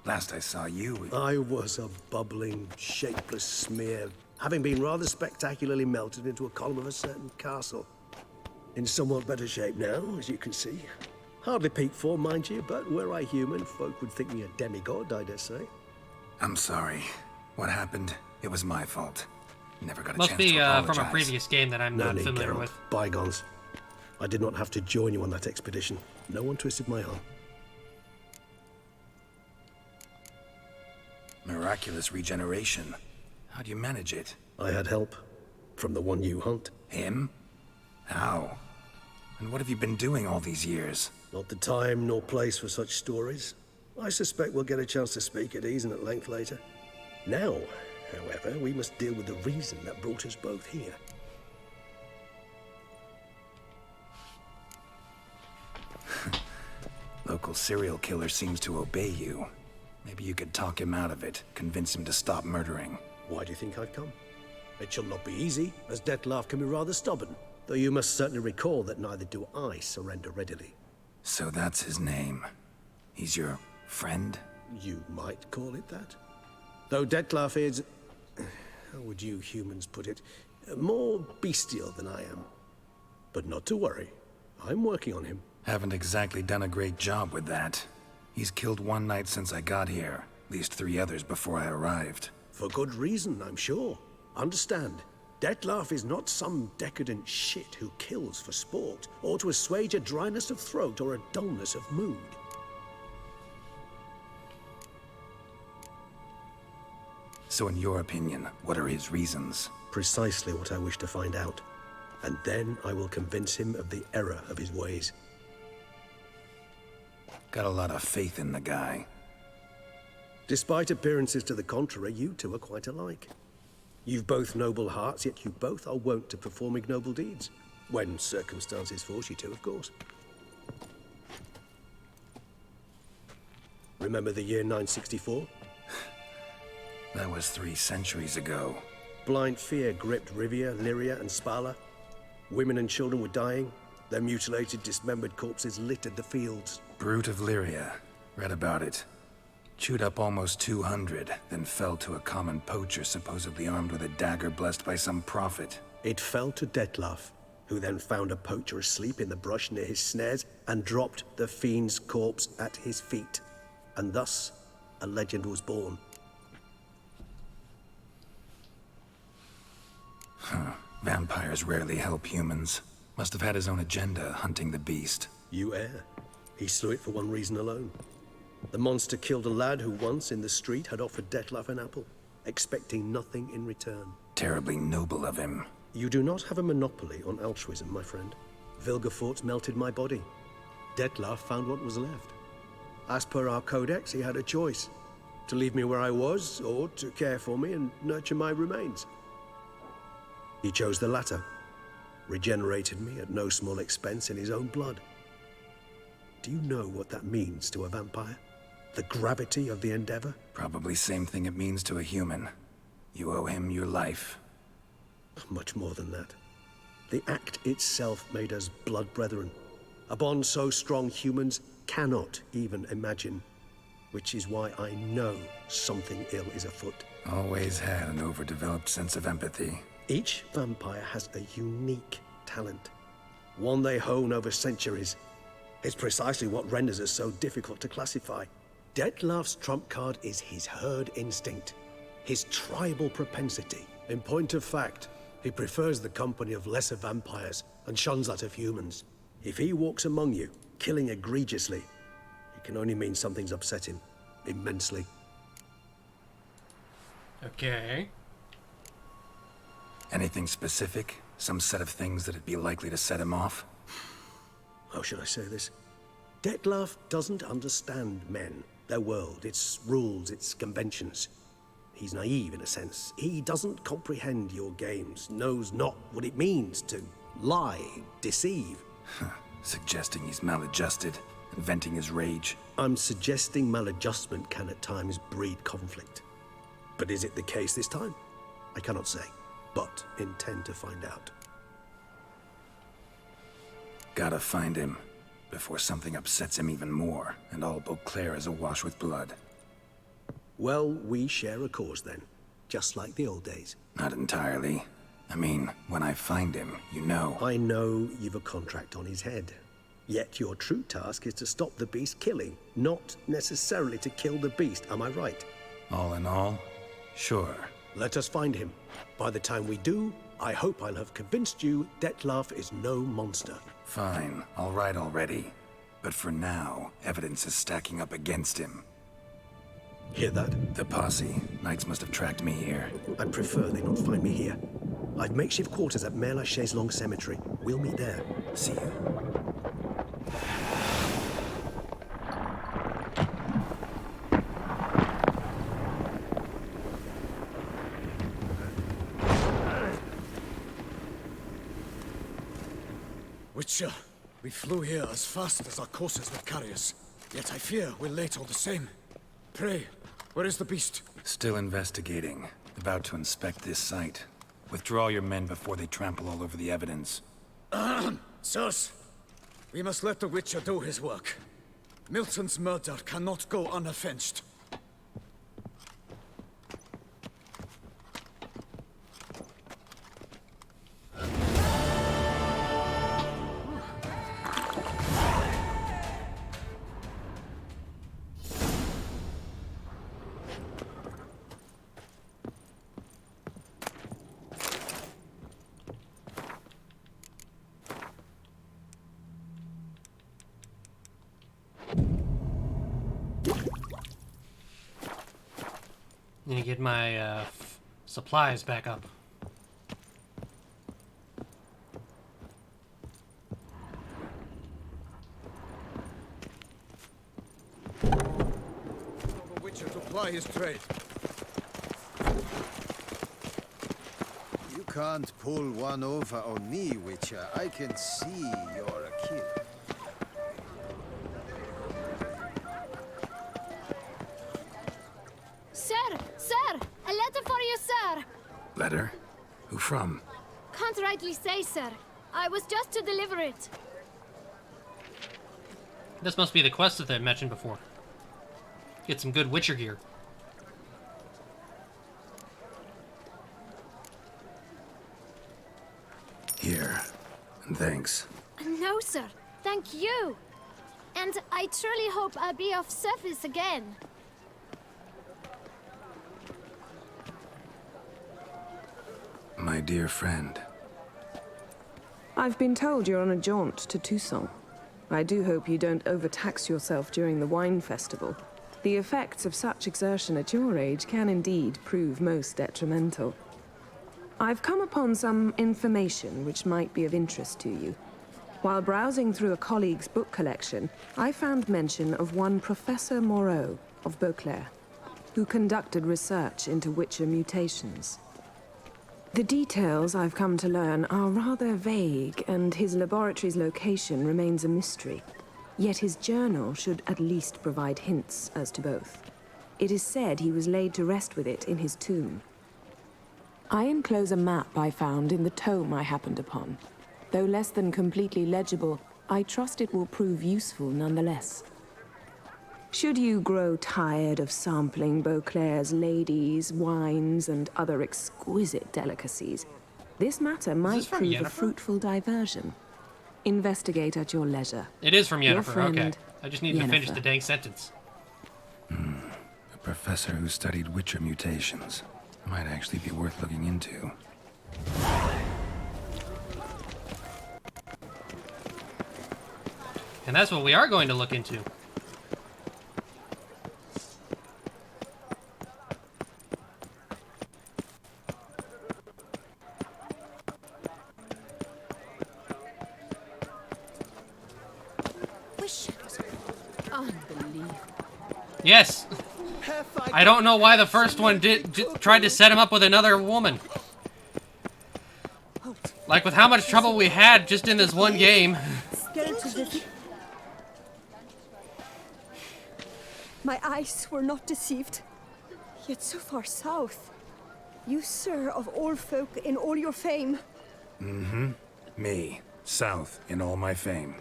Last I saw you... I was a bubbling, shapeless smear, having been rather spectacularly melted into a column of a certain castle. In somewhat better shape now, as you can see. Hardly peak form, mind you, but were I human, folk would think me a demigod, I dare say. I'm sorry. What happened? It was my fault. Never got a Must chance be to apologize. from a previous game that I'm No not need, familiar Geralt. with. Bygones. I did not have to join you on that expedition. No one twisted my arm. Miraculous regeneration. How'd you manage it? I had help. From the one you hunt. Him? How? And what have you been doing all these years? Not the time nor place for such stories. I suspect we'll get a chance to speak at ease and at length later. Now, however, we must deal with the reason that brought us both here. Local serial killer seems to obey you. Maybe you could talk him out of it, convince him to stop murdering. Why do you think I've come? It shall not be easy, as Dettlaff can be rather stubborn. Though you must certainly recall that neither do I surrender readily. So that's his name. He's your friend? You might call it that. Though Dettlaff is... how would you humans put it? More bestial than I am. But not to worry. I'm working on him. Haven't exactly done a great job with that. He's killed one night since I got here. At least 3 others before I arrived. For good reason, I'm sure. Understand, Dettlaff is not some decadent shit who kills for sport, or to assuage a dryness of throat or a dullness of mood. So in your opinion, what are his reasons? Precisely what I wish to find out. And then I will convince him of the error of his ways. Got a lot of faith in the guy. Despite appearances to the contrary, you two are quite alike. You've both noble hearts, yet you both are wont to perform ignoble deeds. When circumstances force you to, of course. Remember the year 964? That was 3 centuries ago. Blind fear gripped Rivia, Lyria, and Spala. Women and children were dying. Their mutilated, dismembered corpses littered the fields. Brute of Lyria. Read about it. Chewed up almost 200, then fell to a common poacher supposedly armed with a dagger blessed by some prophet. It fell to Dettlaff, who then found a poacher asleep in the brush near his snares and dropped the fiend's corpse at his feet. And thus, a legend was born. Huh. Vampires rarely help humans. Must have had his own agenda, hunting the beast. You err. He slew it for one reason alone. The monster killed a lad who once, in the street, had offered Dettlaff an apple, expecting nothing in return. Terribly noble of him. You do not have a monopoly on altruism, my friend. Vilgefortz melted my body. Dettlaff found what was left. As per our codex, he had a choice. To leave me where I was, or to care for me and nurture my remains. He chose the latter. Regenerated me at no small expense in his own blood. Do you know what that means to a vampire? The gravity of the endeavor? Probably same thing it means to a human. You owe him your life. Much more than that. The act itself made us blood brethren. A bond so strong humans cannot even imagine. Which is why I know something ill is afoot. Always had an overdeveloped sense of empathy. Each vampire has a unique talent. One they hone over centuries. It's precisely what renders us so difficult to classify. Dettlaff's trump card is his herd instinct. His tribal propensity. In point of fact, he prefers the company of lesser vampires and shuns that of humans. If he walks among you, killing egregiously, it can only mean something's upset him. Immensely. Okay. Anything specific? Some set of things that'd be likely to set him off? How should I say this? Dettlaff doesn't understand men, their world, its rules, its conventions. He's naive in a sense. He doesn't comprehend your games, knows not what it means to lie, deceive. Suggesting he's maladjusted and venting his rage. I'm suggesting maladjustment can at times breed conflict. But is it the case this time? I cannot say, but intend to find out. Gotta find him before something upsets him even more, and all Beauclair is awash with blood. Well, we share a cause then, just like the old days. Not entirely. I mean, when I find him, you know. I know you've a contract on his head. Yet your true task is to stop the beast killing, not necessarily to kill the beast, am I right? All in all, sure. Let us find him. By the time we do, I hope I'll have convinced you Dettlaff is no monster. Fine, all right already. But for now, evidence is stacking up against him. Hear that? The posse. Knights must have tracked me here. I'd prefer they not find me here. I've makeshift quarters at Mère Lachaise Long Cemetery. We'll meet there. See you. Witcher, we flew here as fast as our courses would carry us. Yet I fear we're late all the same. Pray, where is the beast? Still investigating. About to inspect this site. Withdraw your men before they trample all over the evidence. Sirs, we must let the Witcher do his work. Milton's murder cannot go unavenged. Need to get my supplies back up. Tell the Witcher to ply his trade. You can't pull one over on me, Witcher. I can see you're a kid. Sir! A letter for you, sir! Letter? Who from? Can't rightly say, sir. I was just to deliver it. This must be the quest that I mentioned before. Get some good Witcher gear. Here. And thanks. No, sir. Thank you. And I truly hope I'll be of service again. My dear friend. I've been told you're on a jaunt to Toussaint. I do hope you don't overtax yourself during the wine festival. The effects of such exertion at your age can indeed prove most detrimental. I've come upon some information which might be of interest to you. While browsing through a colleague's book collection, I found mention of one Professor Moreau of Beauclair, who conducted research into Witcher mutations. The details I've come to learn are rather vague, and his laboratory's location remains a mystery. Yet his journal should at least provide hints as to both. It is said he was laid to rest with it in his tomb. I enclose a map I found in the tome I happened upon. Though less than completely legible, I trust it will prove useful nonetheless. Should you grow tired of sampling Beauclair's ladies, wines, and other exquisite delicacies, this matter might prove a fruitful diversion. Investigate at your leisure. It is from Your Yennefer, friend, okay. I just need to finish Yennefer. the dang sentence. A professor who studied Witcher mutations. Might actually be worth looking into. And that's what we are going to look into. Unbelievable. Yes! I don't know why the first one tried to set him up with another woman. Like, with how much trouble we had just in this one game. My eyes were not deceived. Yet so far south. You, sir, of all folk in all your fame. Mm-hmm. Me. South, in all my fame.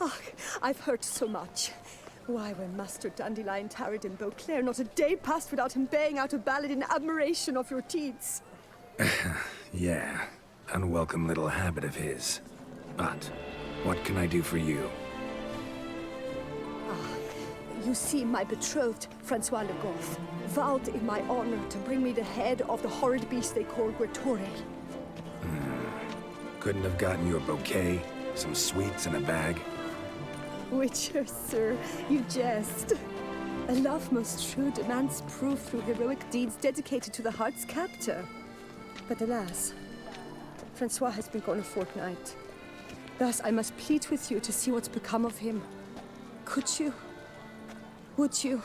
Ah, I've heard so much. Why, when Master Dandelion tarried in Beauclair, not a day passed without him baying out a ballad in admiration of your deeds. Yeah. Unwelcome little habit of his. But, what can I do for you? You see, my betrothed, Francois Le Goff, vowed in my honor to bring me the head of the horrid beast they call Guertore. Couldn't have gotten you a bouquet, some sweets in a bag? Witcher, sir, you jest. A love most true demands proof through heroic deeds dedicated to the heart's captor. But alas, Francois has been gone a fortnight. Thus, I must plead with you to see what's become of him. Could you? Would you?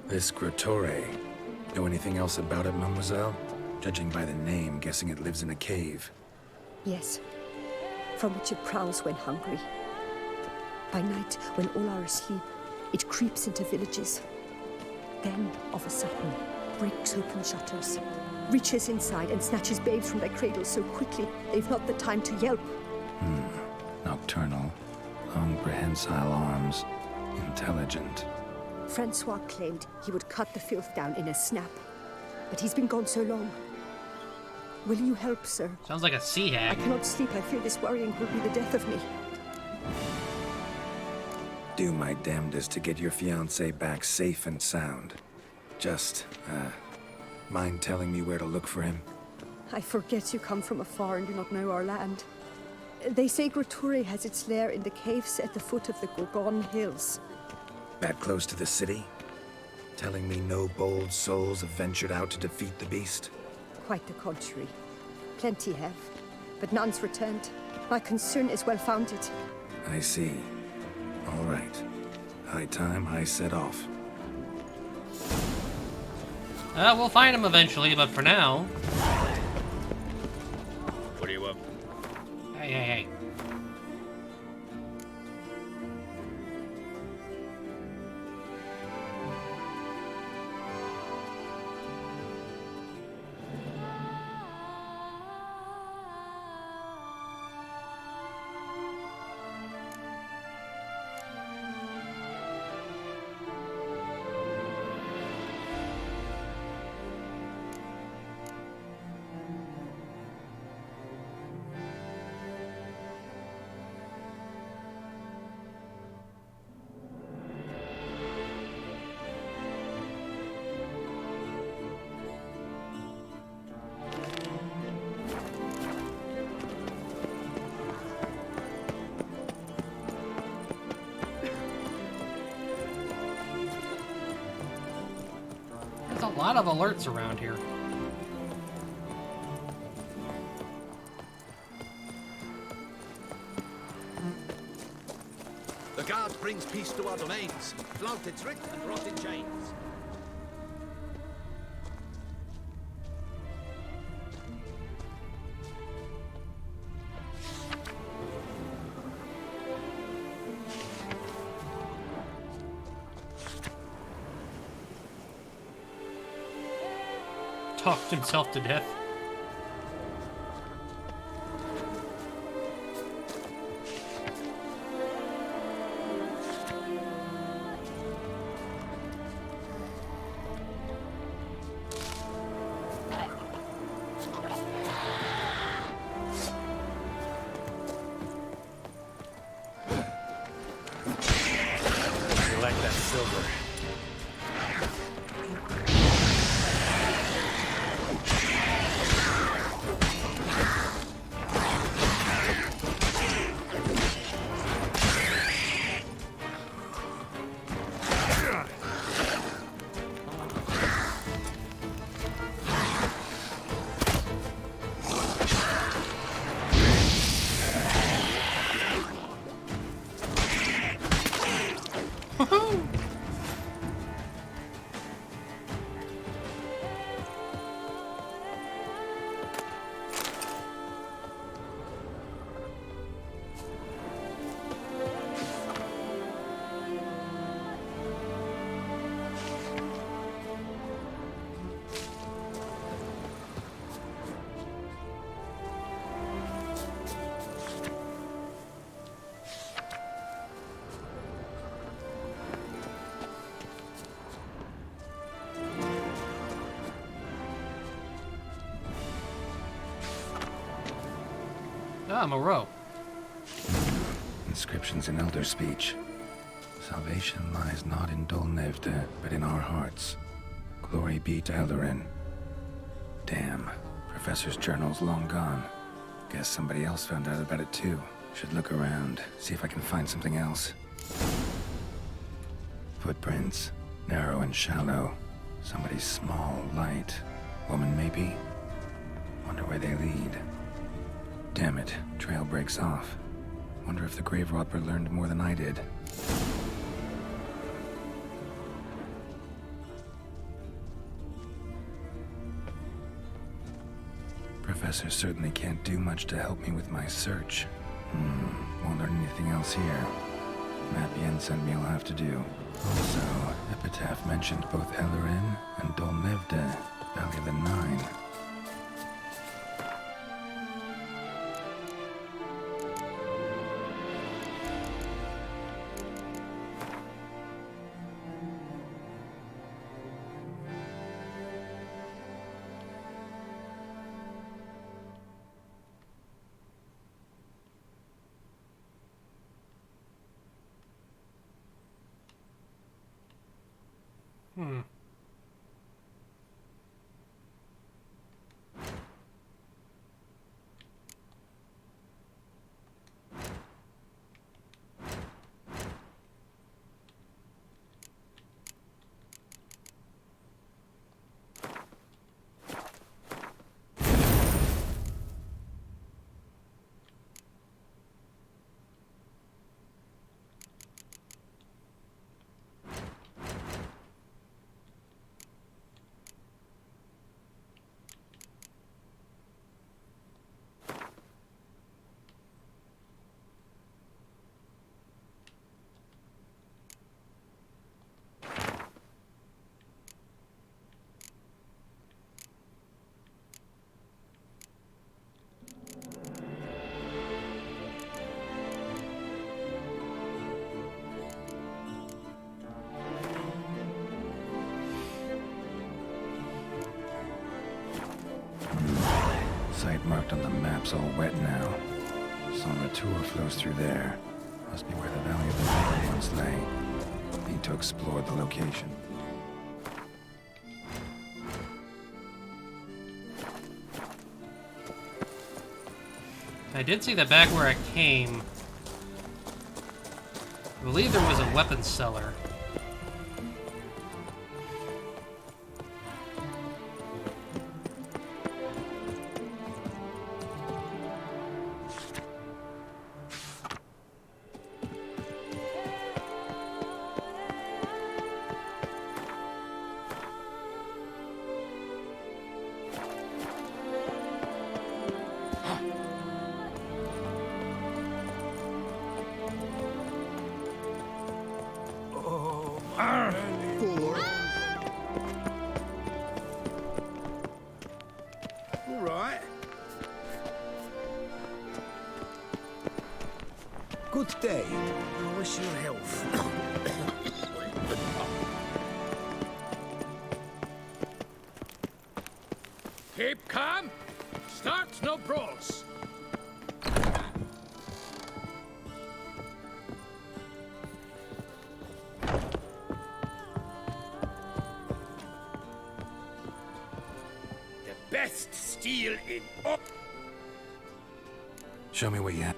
This Guertore. Know anything else about it, mademoiselle? Judging by the name, guessing it lives in a cave. Yes, from which it prowls when hungry. By night, when all are asleep, it creeps into villages. Then, of a sudden, breaks open shutters, reaches inside and snatches babes from their cradles so quickly they've not the time to yelp. Nocturnal. Long prehensile arms. Intelligent. Francois claimed he would cut the filth down in a snap. But he's been gone so long. Will you help, sir? Sounds like a sea hag. I cannot sleep. I fear this worrying will be the death of me. Do my damnedest to get your fiancé back safe and sound. Just, mind telling me where to look for him? I forget you come from afar and do not know our land. They say Guertore has its lair in the caves at the foot of the Gorgon Hills. That close to the city? Telling me no bold souls have ventured out to defeat the beast? Quite the contrary. Plenty have, but none's returned. My concern is well founded. I see. All right. High time I set off. We'll find him eventually, but for now... What do you want? Hey. lot of alerts around here. The guard brings peace to our domains. Flouted trick and brought in chains. Talked himself to death. You like that silver? Ah, Moreau. Inscriptions in Elder speech. Salvation lies not in Dol Nevde, but in our hearts. Glory be to Eldarin. Damn. Professor's journal's long gone. Guess somebody else found out about it too. Should look around, see if I can find something else. Footprints. Narrow and shallow. Somebody's small, light. Woman, maybe? Wonder where they lead. Damn it, trail breaks off. Wonder if the grave robber learned more than I did. Professor certainly can't do much to help me with my search. Won't learn anything else here. Map Yensen me'll have to do. Also, Epitaph mentioned both Eldarin and Dol Nevde, Valley of the Nine. Site marked on the map's all wet now. Sonratur flows through there. Must be where the Valley of the Nine once lay. Need to explore the location. I did see that back where I came. I believe there was a weapons cellar. All right. Good day. I wish you health. Keep calm. Start no brawls. The best steel in all. Show me what you have.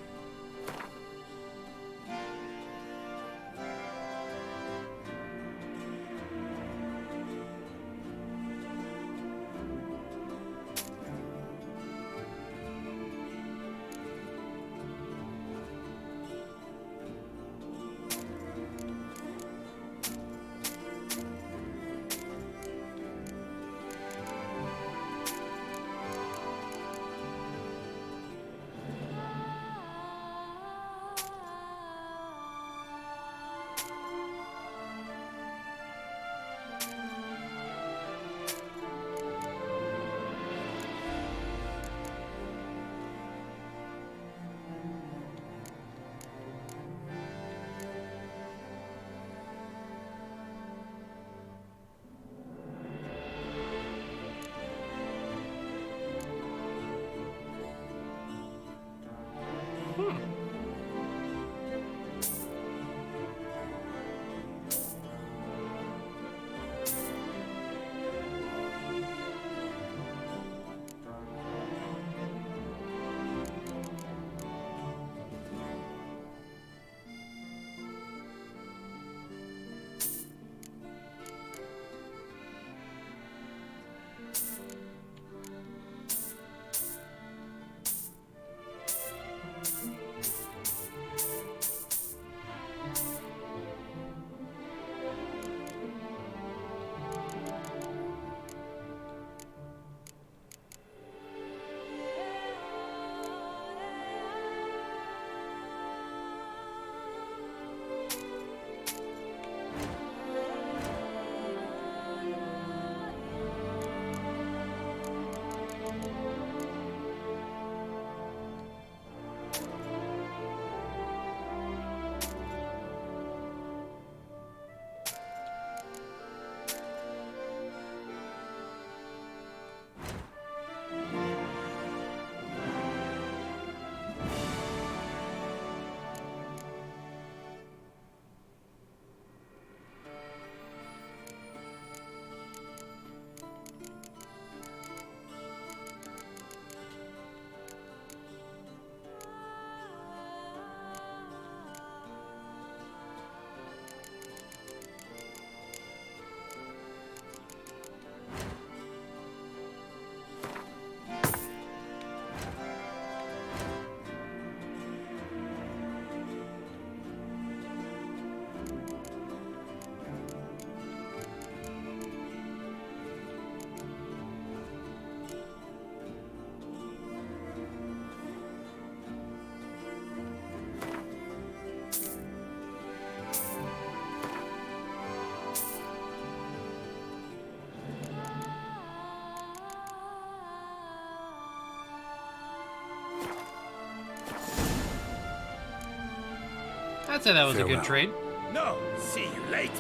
I'd say that was a Farewell. good trade. No, see you later.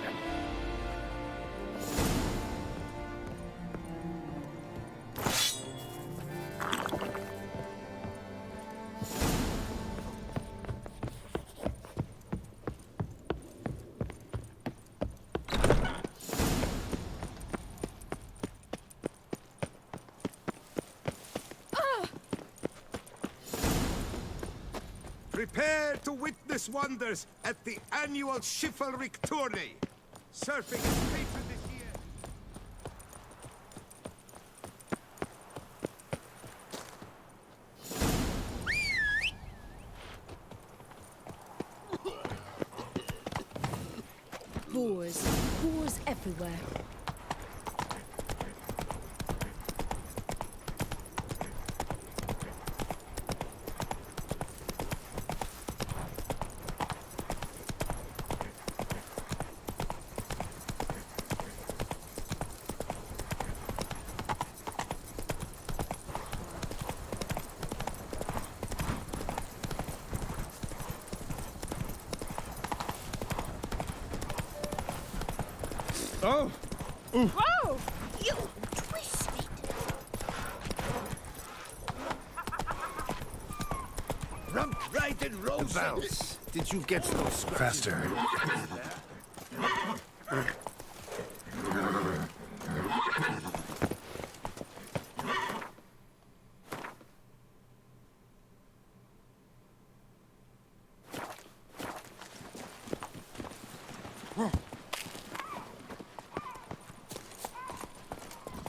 Prepare to witness wonders at the annual Chivalric Tourney. Surfing is patron this year. Boars everywhere. Oh! Whoa! You twisted! Rump right and roses. Bounce. Did you get those scratches? Faster.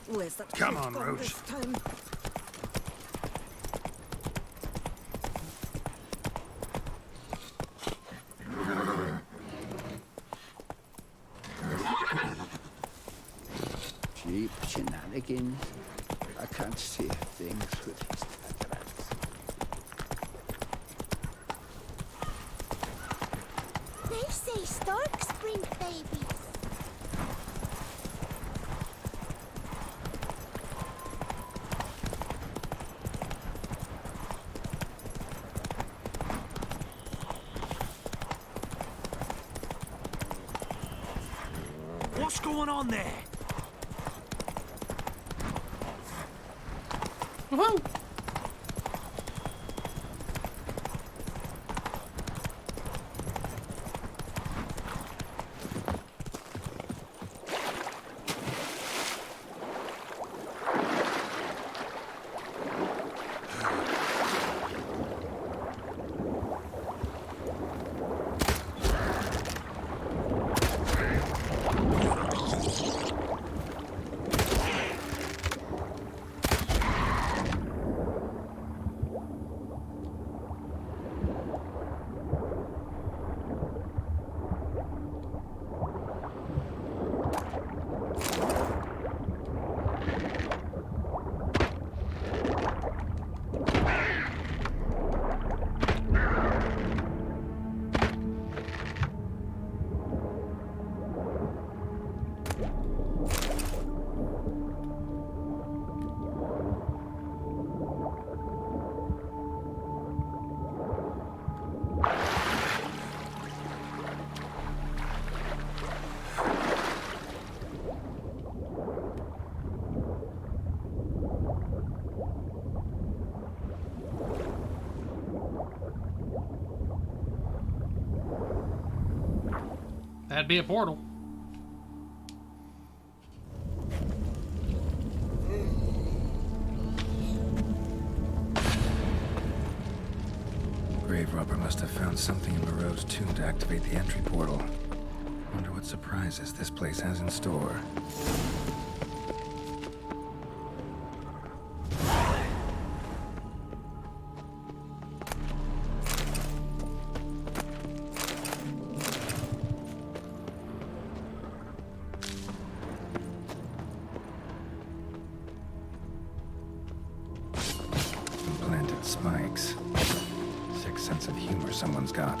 Where's that? Come on, gone Roach. this time? Cheap shenanigans. I can't see things with his cataracts. They say storks bring babies. What's going on there? Woohoo! That'd be a portal. Grave robber must have found something in Moreau's tomb to activate the entry portal. Wonder what surprises this place has in store. Implanted spikes. Sick sense of humor someone's got.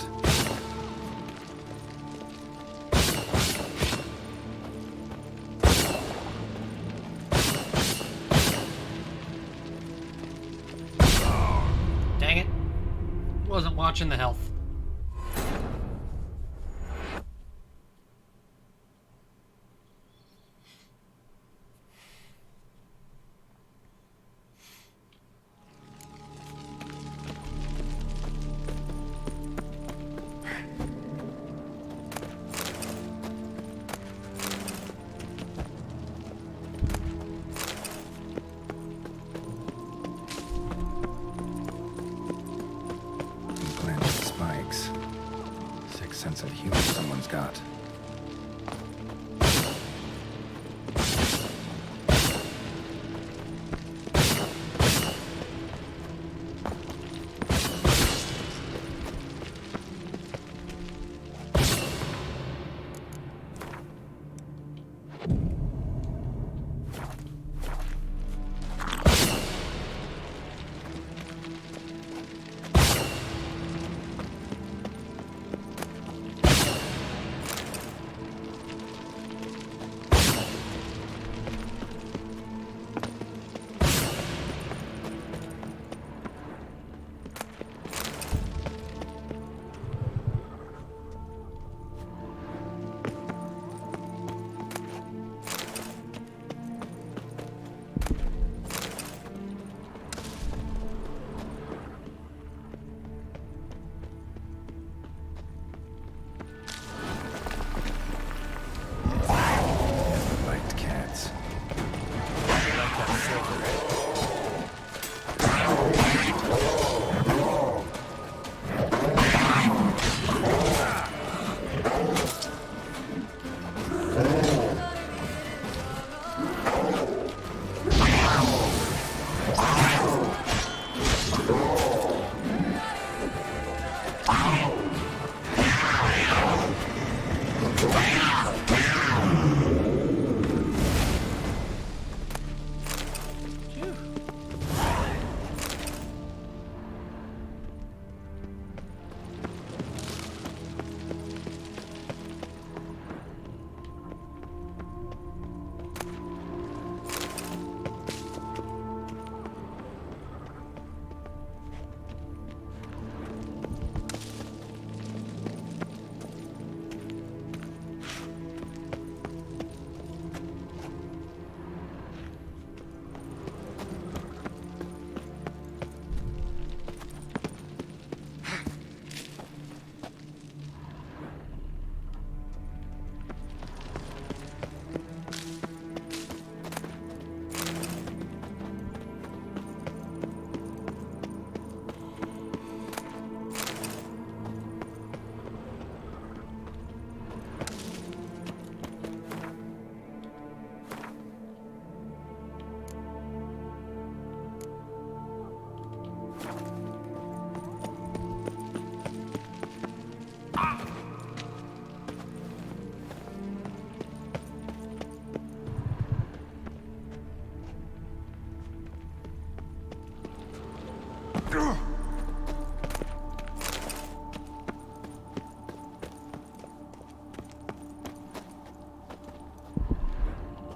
Dang it. Wasn't watching the health. Implanted spikes. Sick sense of humor someone's got.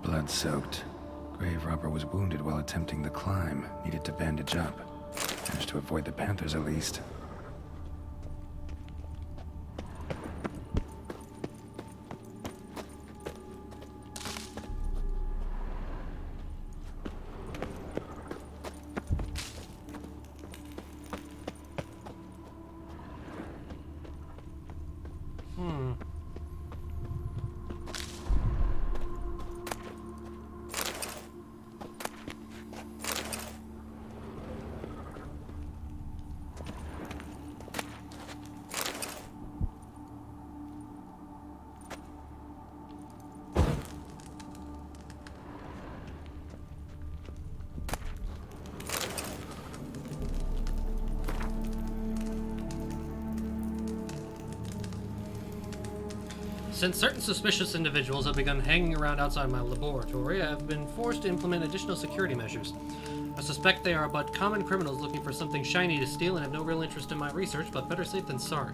Blood-soaked. Grave robber was wounded while attempting the climb. Needed to bandage up. Managed to avoid the Panthers at least. Since certain suspicious individuals have begun hanging around outside my laboratory, I have been forced to implement additional security measures. I suspect they are but common criminals looking for something shiny to steal and have no real interest in my research, but better safe than sorry.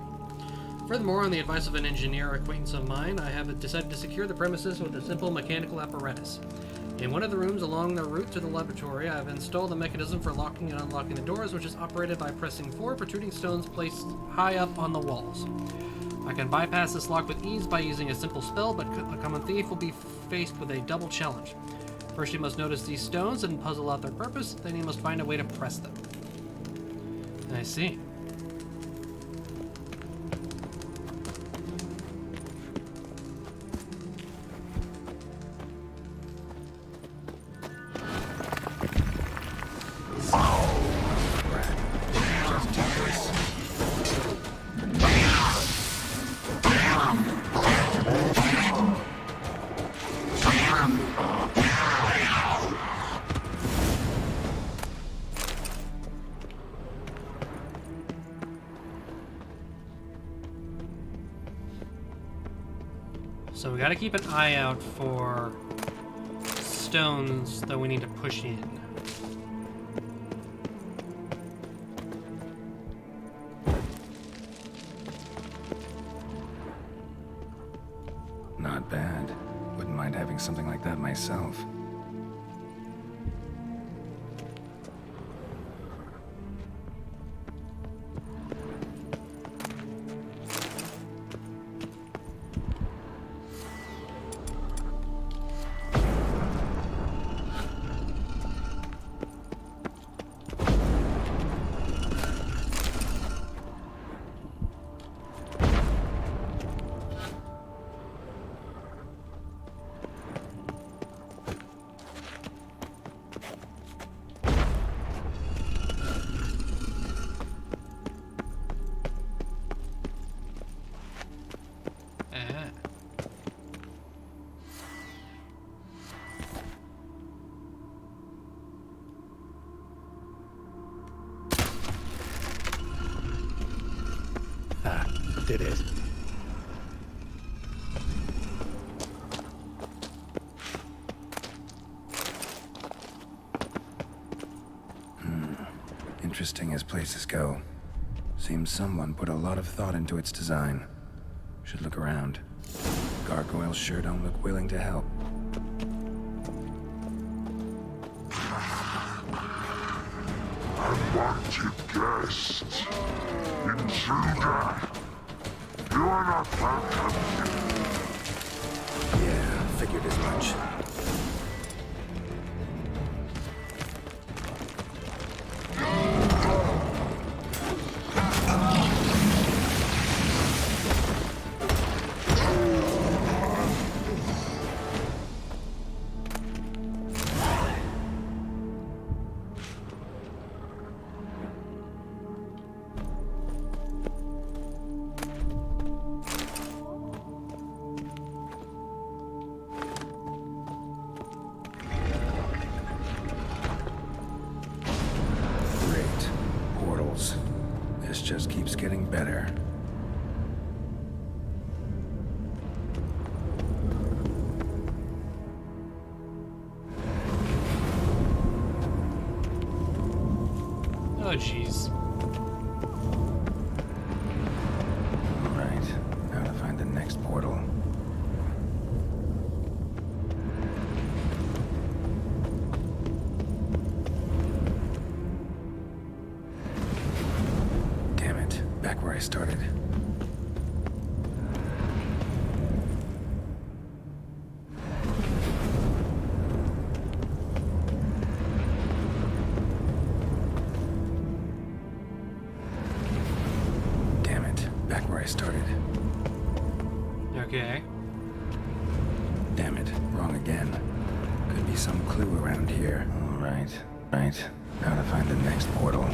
Furthermore, on the advice of an engineer acquaintance of mine, I have decided to secure the premises with a simple mechanical apparatus. In one of the rooms along the route to the laboratory, I have installed a mechanism for locking and unlocking the doors, which is operated by pressing 4 protruding stones placed high up on the walls. I can bypass this lock with ease by using a simple spell, but a common thief will be faced with a double challenge. First, he must notice these stones and puzzle out their purpose, then he must find a way to press them. I see. So we gotta keep an eye out for stones that we need to push in. Not bad. Wouldn't mind having something like that myself. Did it. Interesting as places go. Seems someone put a lot of thought into its design. Should look around. Gargoyles sure don't look willing to help. Unwanted guest. Intruder. You are not welcome. Yeah, figured as much. Just keeps getting better. Oh, jeez. Alright, now to find the next portal. Damn it, back where I started. Started. Okay. Damn it, wrong again. Could be some clue around here. Alright, right. Now to find the next portal.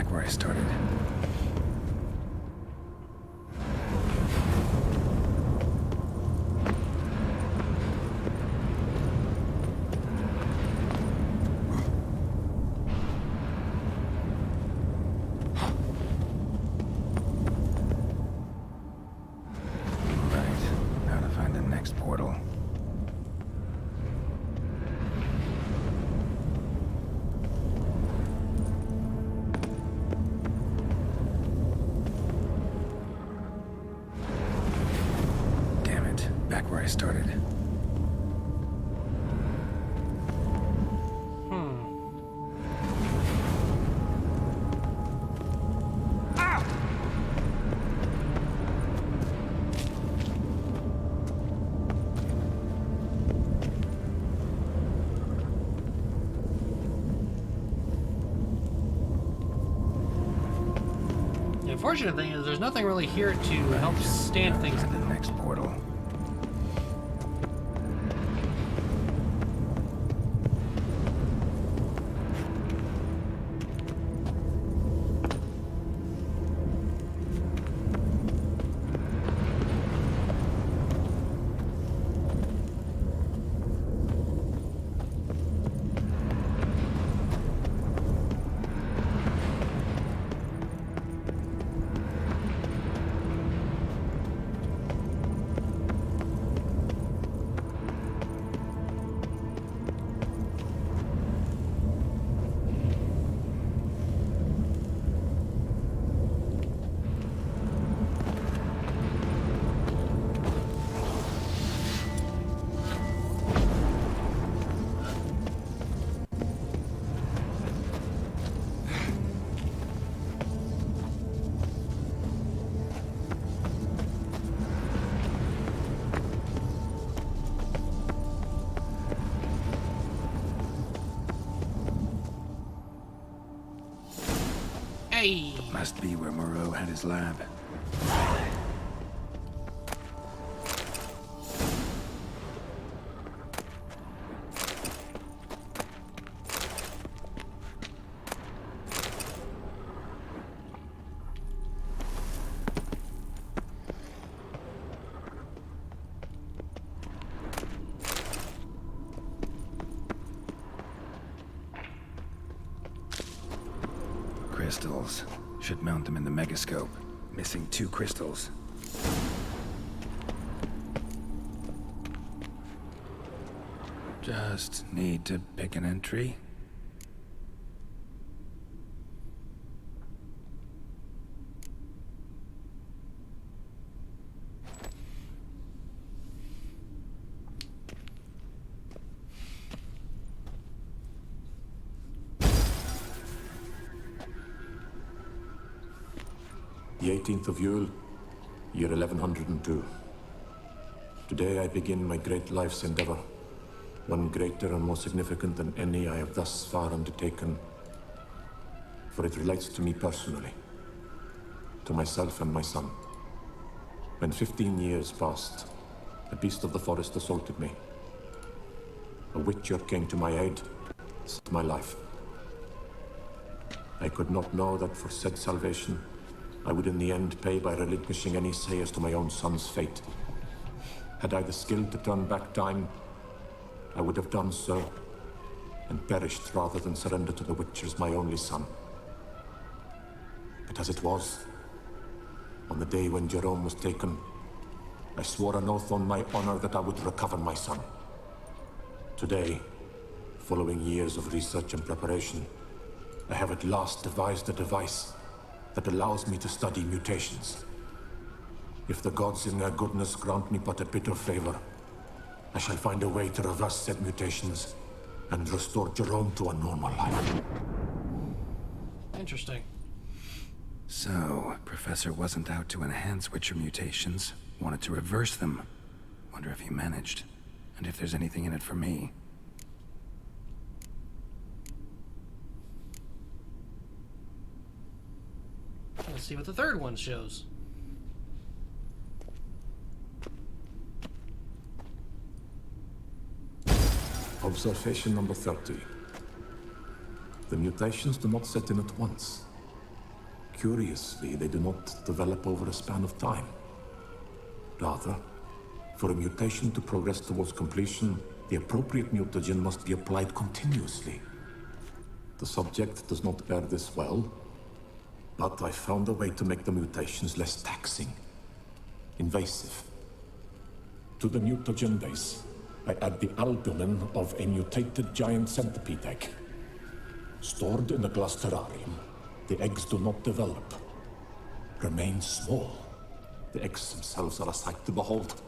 Where I started. Right, now to find the next portal. Where I started. The unfortunate thing is there's nothing really here to help stand things in the next portal. Hey! Must be where Moreau had his lab. Crystals. Should mount them in the megascope. Missing 2 crystals. Just need to pick an entry. The 18th of Yule, year 1102. Today I begin my great life's endeavor, One greater and more significant than any I have thus far undertaken, for it relates to me personally, to myself and my son. When 15 years passed, a beast of the forest assaulted me. A witcher came to my aid, saved my life. I could not know that for said salvation, I would in the end pay by relinquishing any say as to my own son's fate. Had I the skill to turn back time, I would have done so, and perished rather than surrender to the Witchers my only son. But as it was, on the day when Jerome was taken, I swore an oath on my honor that I would recover my son. Today, following years of research and preparation, I have at last devised a device that allows me to study mutations. If the gods in their goodness grant me but a bit of favor, I shall find a way to reverse said mutations and restore Jerome to a normal life. Interesting. So, Professor wasn't out to enhance Witcher mutations, wanted to reverse them. Wonder if he managed, and if there's anything in it for me. Let's see what the third one shows. Observation number 30. The mutations do not set in at once. Curiously, they do not develop over a span of time. Rather, for a mutation to progress towards completion, the appropriate mutagen must be applied continuously. The subject does not bear this well, but I found a way to make the mutations less taxing, invasive. To the mutagen base, I add the albumin of a mutated giant centipede egg. Stored in a glass terrarium, the eggs do not develop, remain small. The eggs themselves are a sight to behold.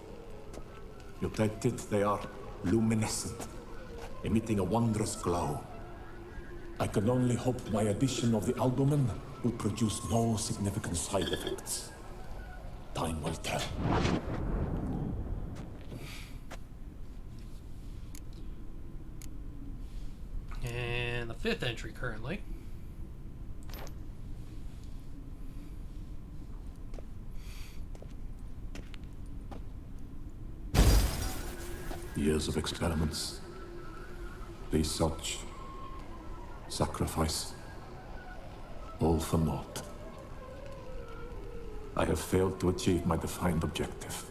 Mutated, they are luminescent, emitting a wondrous glow. I can only hope my addition of the albumin will produce no significant side effects. Time will tell. And the fifth entry currently. Years of experiments, research, sacrifice, all for naught. I have failed to achieve my defined objective.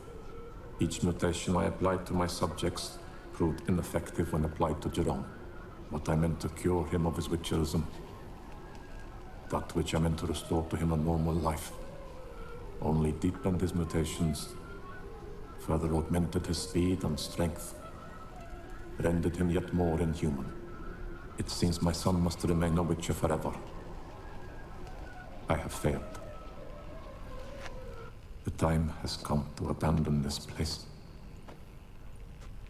Each mutation I applied to my subjects proved ineffective when applied to Jerome. What I meant to cure him of his witcherism, that which I meant to restore to him a normal life, only deepened his mutations, further augmented his speed and strength, rendered him yet more inhuman. It seems my son must remain a witcher forever. I have failed. The time has come to abandon this place.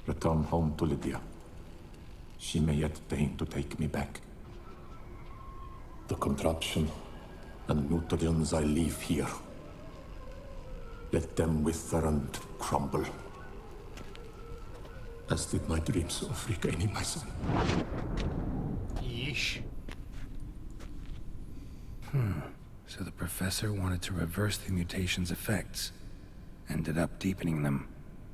Return home to Lydia. She may yet deign to take me back. The contraption and mutagens I leave here, let them wither and crumble, as did my dreams of regaining my son. Yeesh. So the professor wanted to reverse the mutation's effects. Ended up deepening them.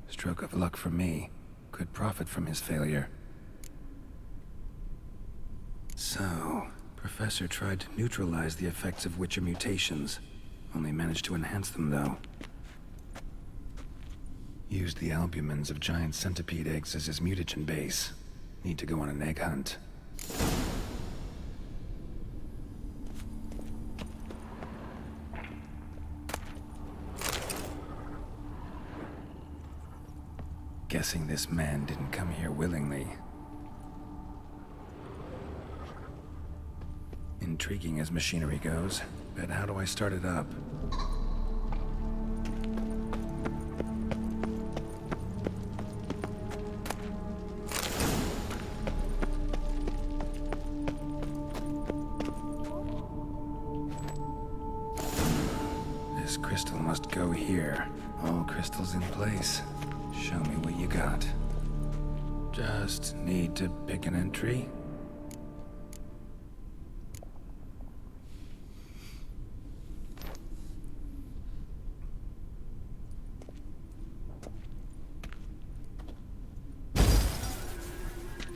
Stroke of luck for me. Could profit from his failure. So, Professor tried to neutralize the effects of Witcher mutations. Only managed to enhance them, though. Used the albumins of giant centipede eggs as his mutagen base. Need to go on an egg hunt. Guessing this man didn't come here willingly. Intriguing as machinery goes, but how do I start it up? This crystal must go here. All crystals in place. Show me what you got. Just need to pick an entry.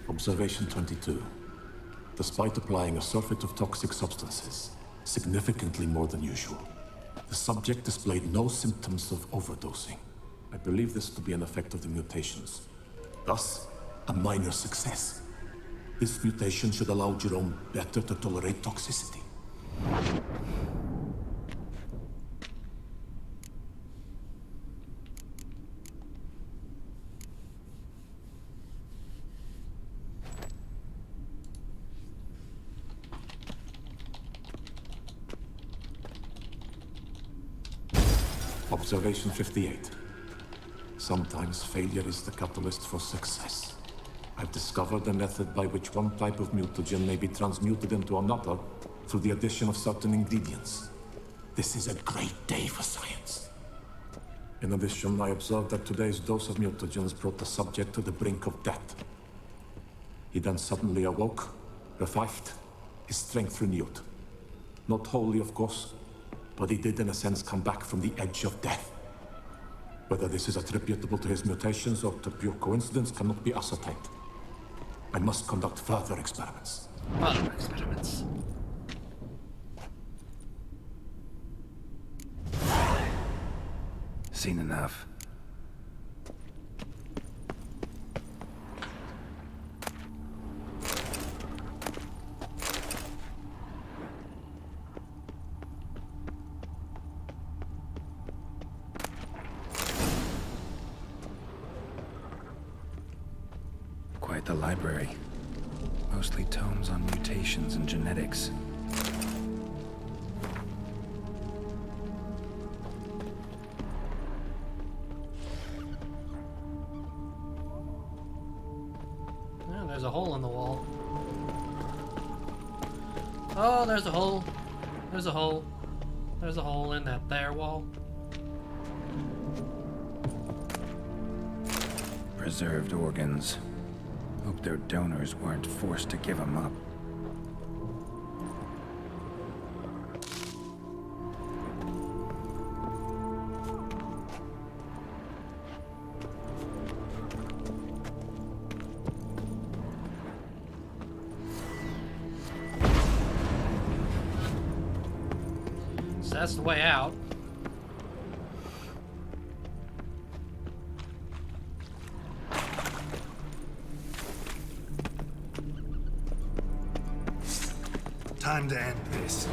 Observation 22. Despite applying a surfeit of toxic substances, significantly more than usual, the subject displayed no symptoms of overdosing. I believe this to be an effect of the mutations. Thus, a minor success. This mutation should allow Jerome better to tolerate toxicity. Observation 58. Sometimes failure is the catalyst for success. I've discovered a method by which one type of mutagen may be transmuted into another through the addition of certain ingredients. This is a great day for science. In addition, I observed that today's dose of mutagens brought the subject to the brink of death. He then suddenly awoke, revived, his strength renewed. Not wholly, of course, but he did in a sense come back from the edge of death. Whether this is attributable to his mutations or to pure coincidence cannot be ascertained. I must conduct further experiments. Further experiments. Seen enough. Quite the library. Mostly tomes on mutations and genetics. Oh, there's a hole in the wall. Oh, there's a hole. There's a hole. There's a hole in that there wall. Preserved organs. Hope their donors weren't forced to give them up. So that's the way out. Time to end this.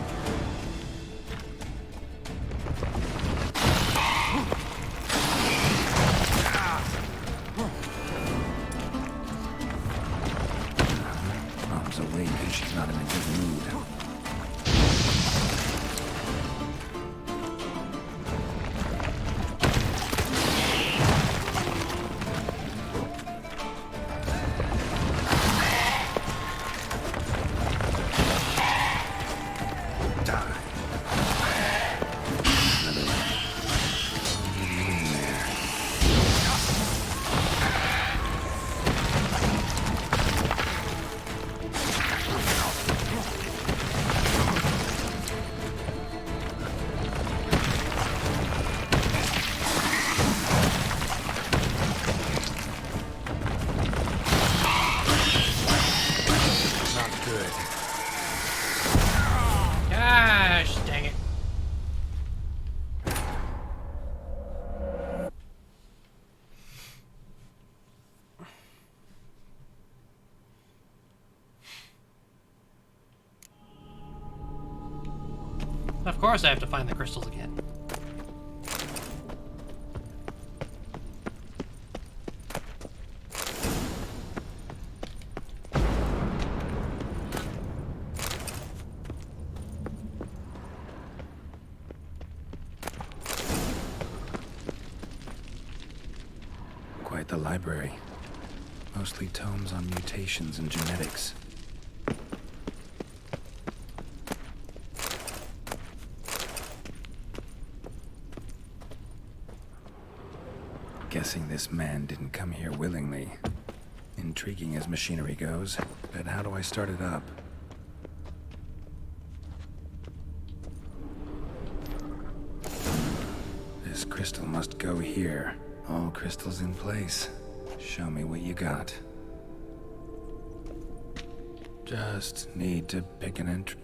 Mom's awake and she's not in a good mood. Gosh, dang it. Of course I have to find the crystals again. Quite the library. Mostly tomes on mutations and genetics. Guessing this man didn't come here willingly. Intriguing as machinery goes, but how do I start it up? This crystal must go here. All crystals in place. Show me what you got. Just need to pick an entry.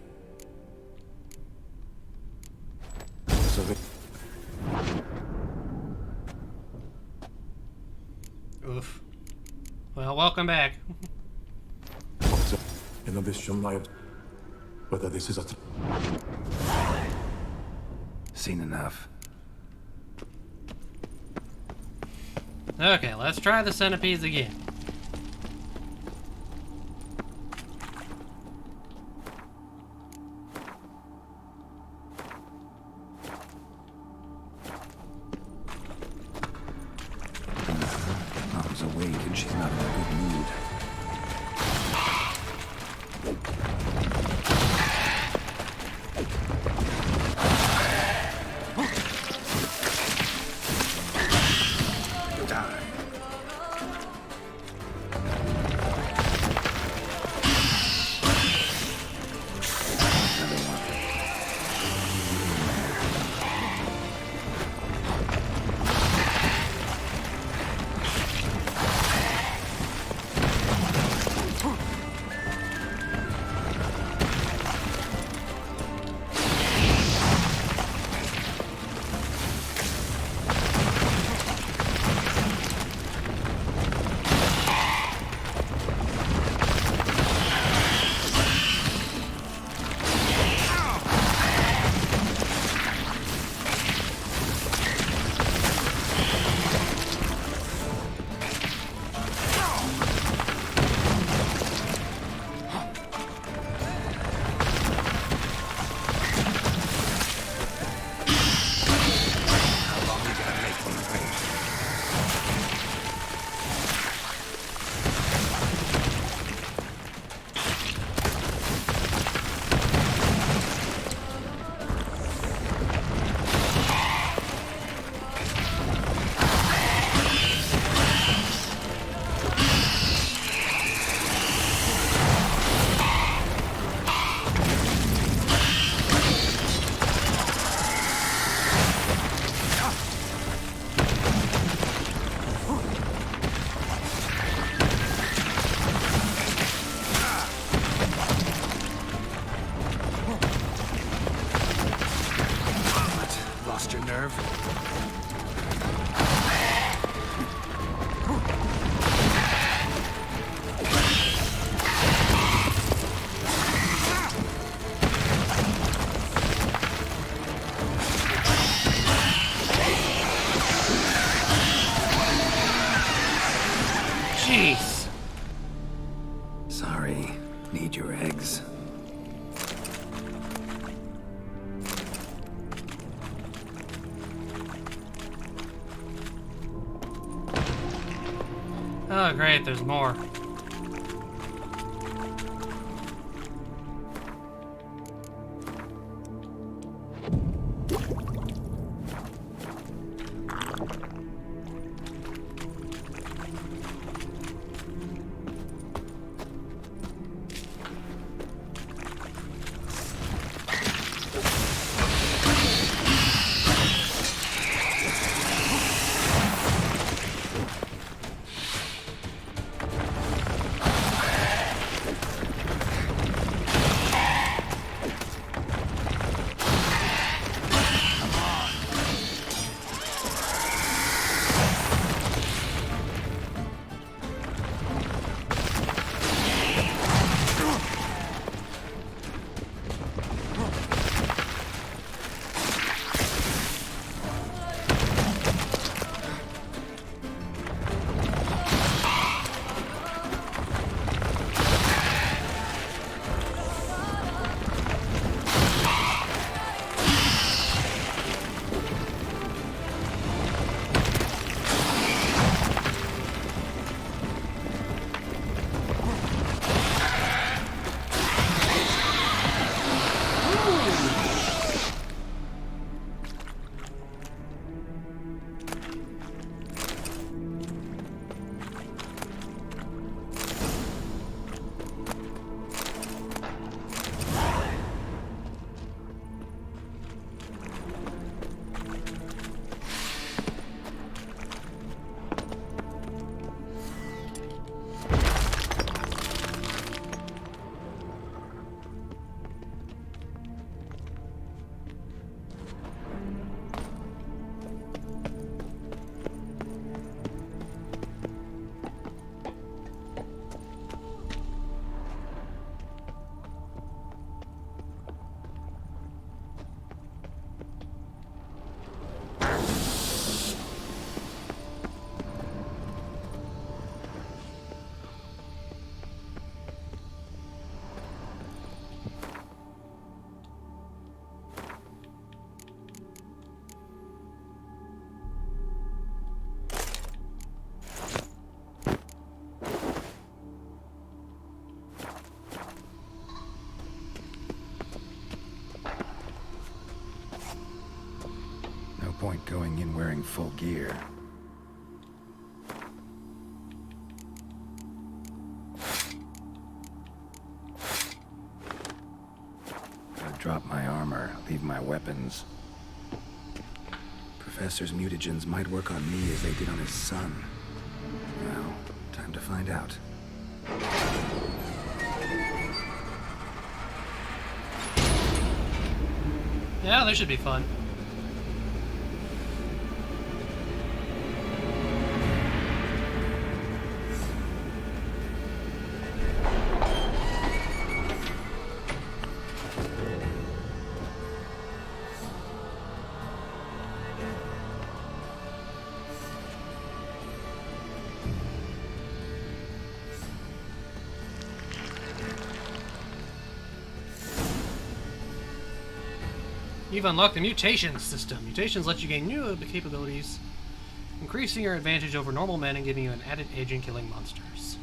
Oof. Well, welcome back. In addition, I have... Whether this is a... Seen enough. Okay, let's try the centipedes again. Mom's awake and she's not in a good mood. Jeez. Sorry. Need your eggs. Oh, great, there's more. wearing full gear. I'll drop my armor, leave my weapons. Professor's mutagens might work on me as they did on his son. Well, time to find out. Yeah, this should be fun. You've unlocked the mutation system. Mutations let you gain new capabilities, increasing your advantage over normal men and giving you an added edge in killing monsters.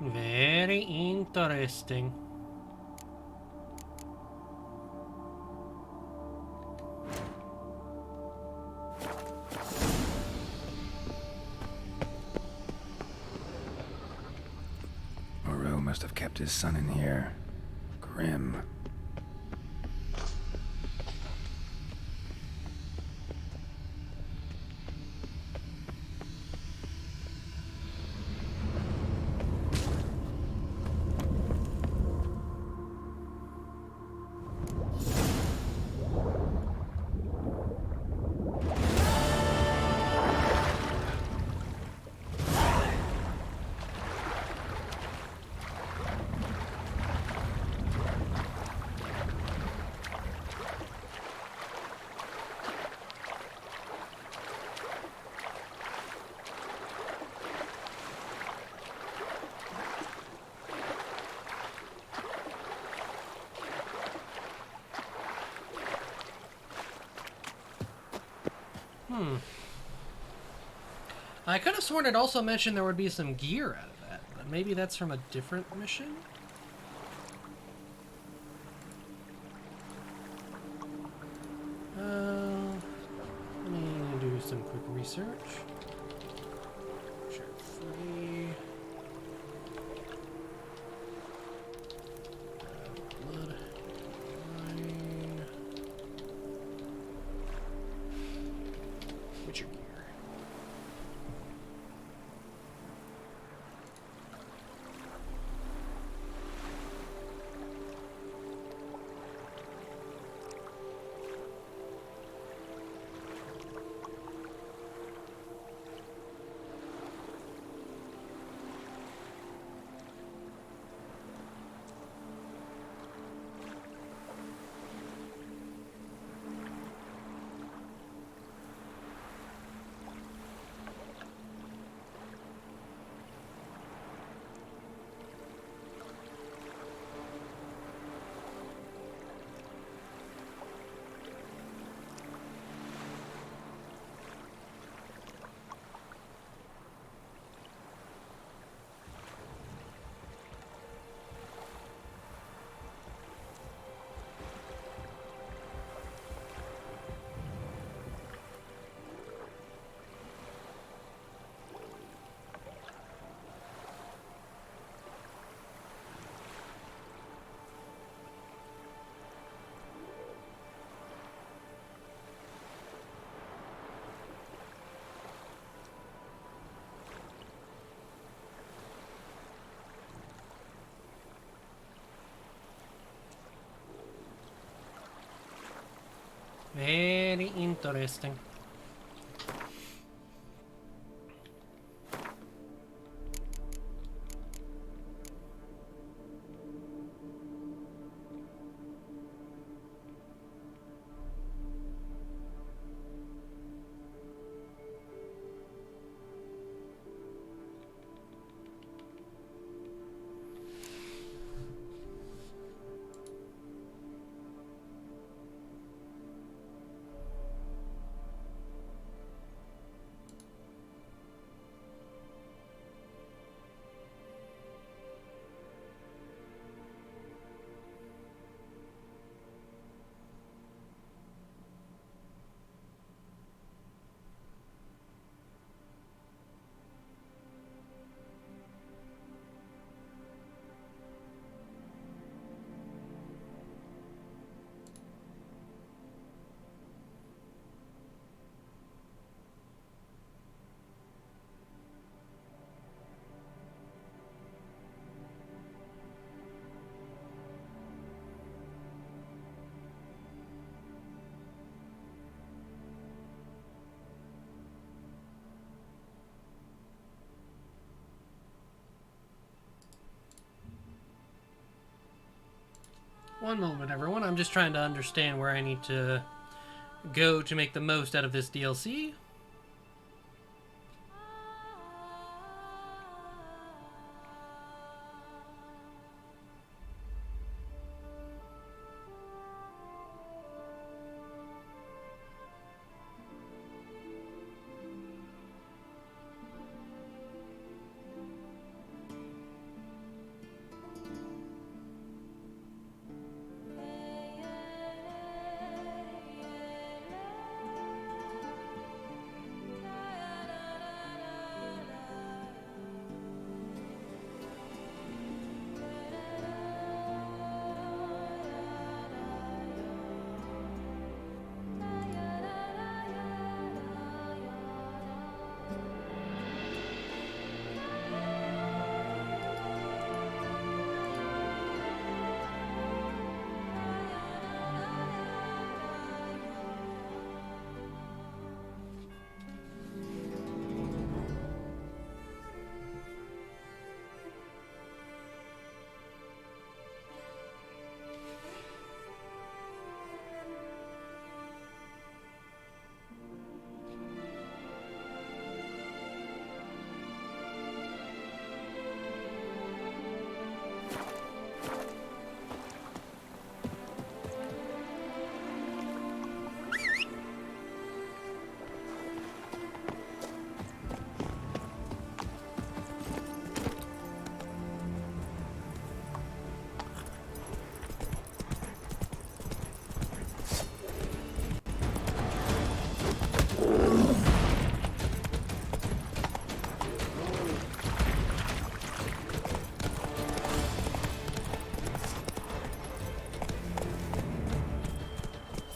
Very interesting. Moreau must have kept his son in here. Grim. I could have sworn it also mentioned there would be some gear out of that, but maybe that's from a different mission? Let me do some quick research. Share free. Blood. Wine. Witcher gear. Very interesting. One moment, everyone. I'm just trying to understand where I need to go to make the most out of this DLC.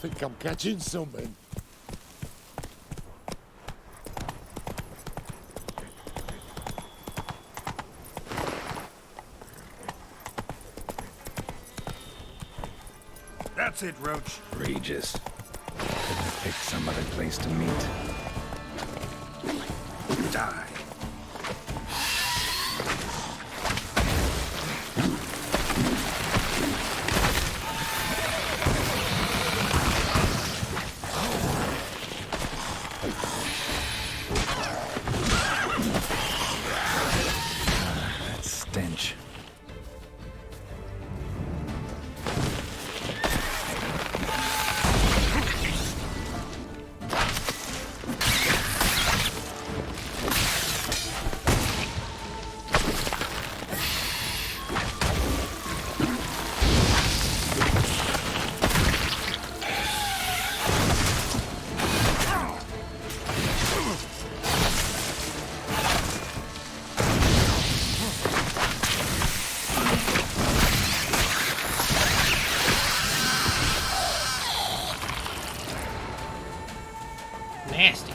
Think I'm catching something. That's it, Roach. Regis. Couldn't have picked some other place to meet. Die. That stench. Nasty.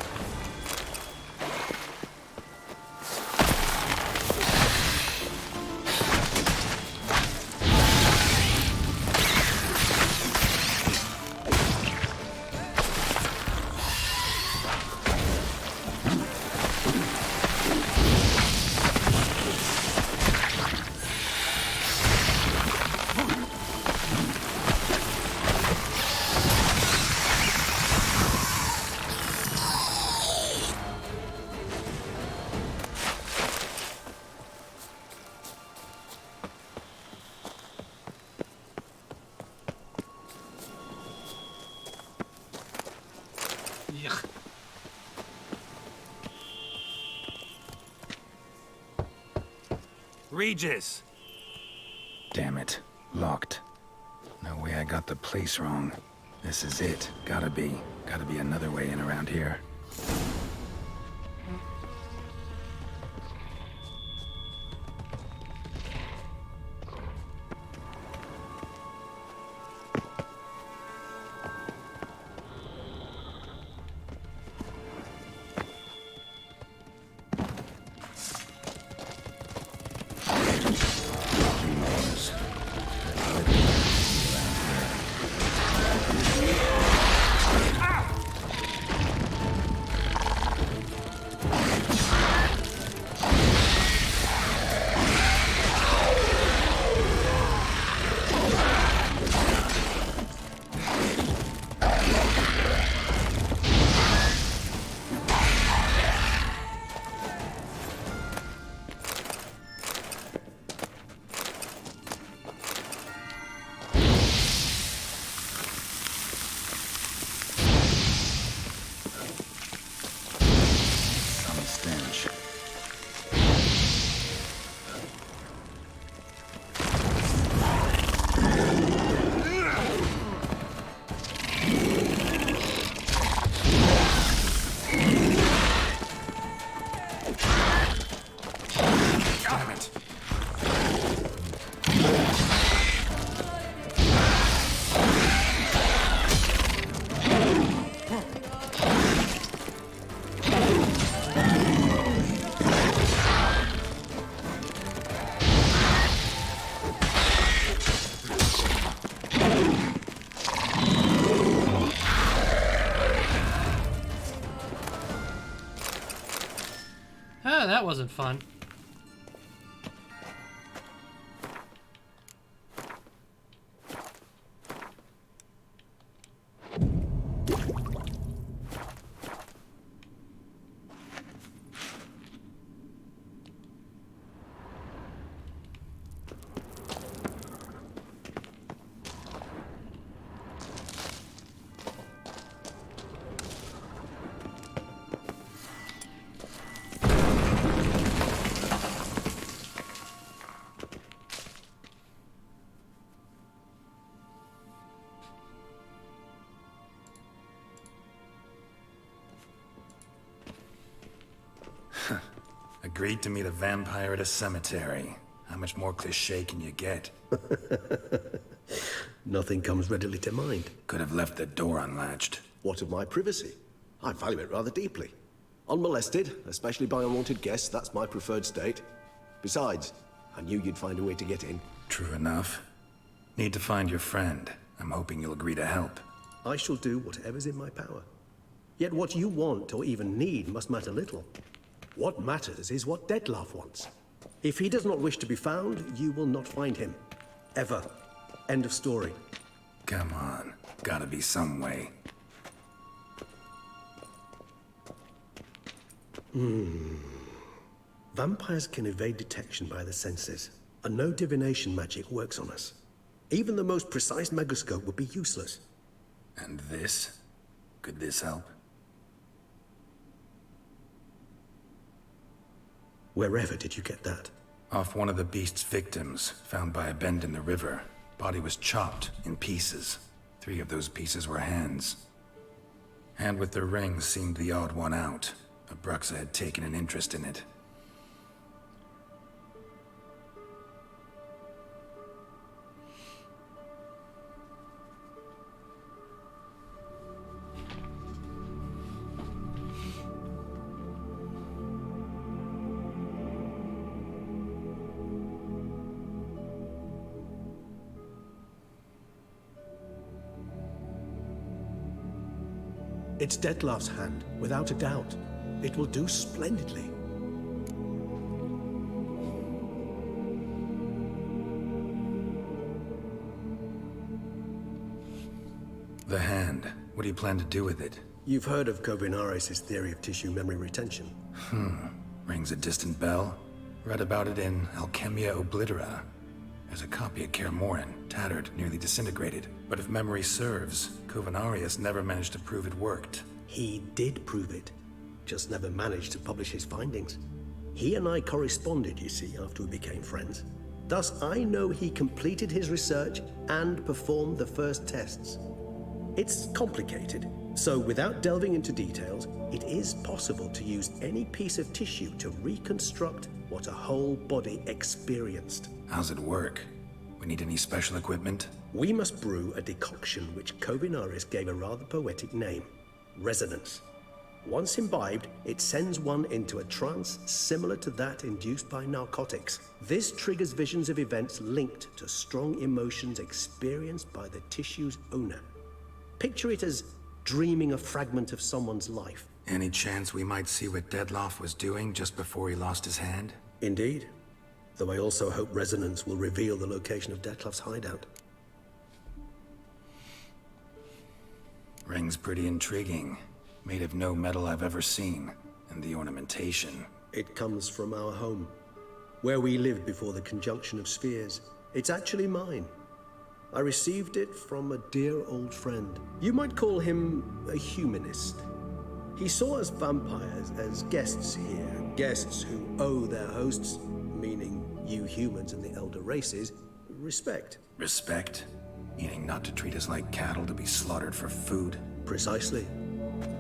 Ugh. Regis! Damn it. Locked. No way I got the place wrong. This is it. Gotta be. Gotta be another way in around here. That wasn't fun. Agreed to meet a vampire at a cemetery. How much more cliché can you get? Nothing comes readily to mind. Could have left the door unlatched. What of my privacy? I value it rather deeply. Unmolested, especially by unwanted guests, that's my preferred state. Besides, I knew you'd find a way to get in. True enough. Need to find your friend. I'm hoping you'll agree to help. I shall do whatever's in my power. Yet what you want or even need must matter little. What matters is what Dettlaff wants. If he does not wish to be found, you will not find him. Ever. End of story. Come on. Gotta be some way. Vampires can evade detection by the senses, and no divination magic works on us. Even the most precise megascope would be useless. And this? Could this help? Wherever did you get that? Off one of the beast's victims, found by a bend in the river. Body was chopped in pieces. 3 of those pieces were hands. Hand with the ring seemed the odd one out. Abruxa had taken an interest in it. It's Dettlaff's hand, without a doubt. It will do splendidly. The hand. What do you plan to do with it? You've heard of Kovinaris' theory of tissue memory retention. Rings a distant bell. Read about it in Alchemia Oblitera. There's a copy at Kaer Morhen, tattered, nearly disintegrated. But if memory serves, Kovinaris never managed to prove it worked. He did prove it, just never managed to publish his findings. He and I corresponded, you see, after we became friends. Thus, I know he completed his research and performed the first tests. It's complicated, so without delving into details, it is possible to use any piece of tissue to reconstruct what a whole body experienced. How's it work? We need any special equipment? We must brew a decoction which Kovinaris gave a rather poetic name, resonance. Once imbibed, it sends one into a trance similar to that induced by narcotics. This triggers visions of events linked to strong emotions experienced by the tissue's owner. Picture it as dreaming a fragment of someone's life. Any chance we might see what Dettlaff was doing just before he lost his hand? Indeed. Though I also hope resonance will reveal the location of Dettlaff's hideout. Ring's pretty intriguing. Made of no metal I've ever seen. And the ornamentation. It comes from our home, where we lived before the conjunction of spheres. It's actually mine. I received it from a dear old friend. You might call him a humanist. He saw us vampires as guests here, guests who owe their hosts, meaning you humans and the elder races, respect. Respect? Meaning not to treat us like cattle to be slaughtered for food? Precisely.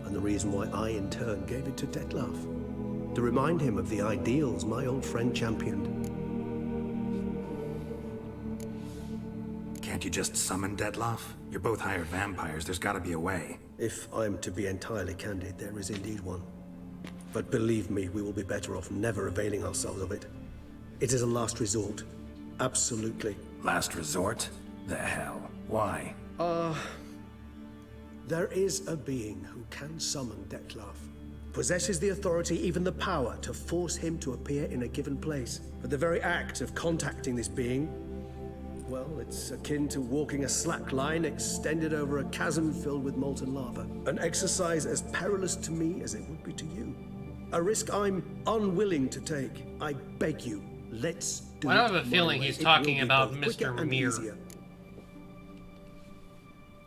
And the reason why I, in turn, gave it to Dettlaff. To remind him of the ideals my old friend championed. Can't you just summon Dettlaff? You're both hired vampires, there's gotta be a way. If I'm to be entirely candid, there is indeed one. But believe me, we will be better off never availing ourselves of it. It is a last resort. Absolutely. Last resort? The hell? Why? There is a being who can summon Dettlaff. Possesses the authority, even the power, to force him to appear in a given place. But the very act of contacting this being, well, it's akin to walking a slack line extended over a chasm filled with molten lava. An exercise as perilous to me as it would be to you. A risk I'm unwilling to take. I beg you, let's do it. I have a feeling he's talking about Mr. Mimir.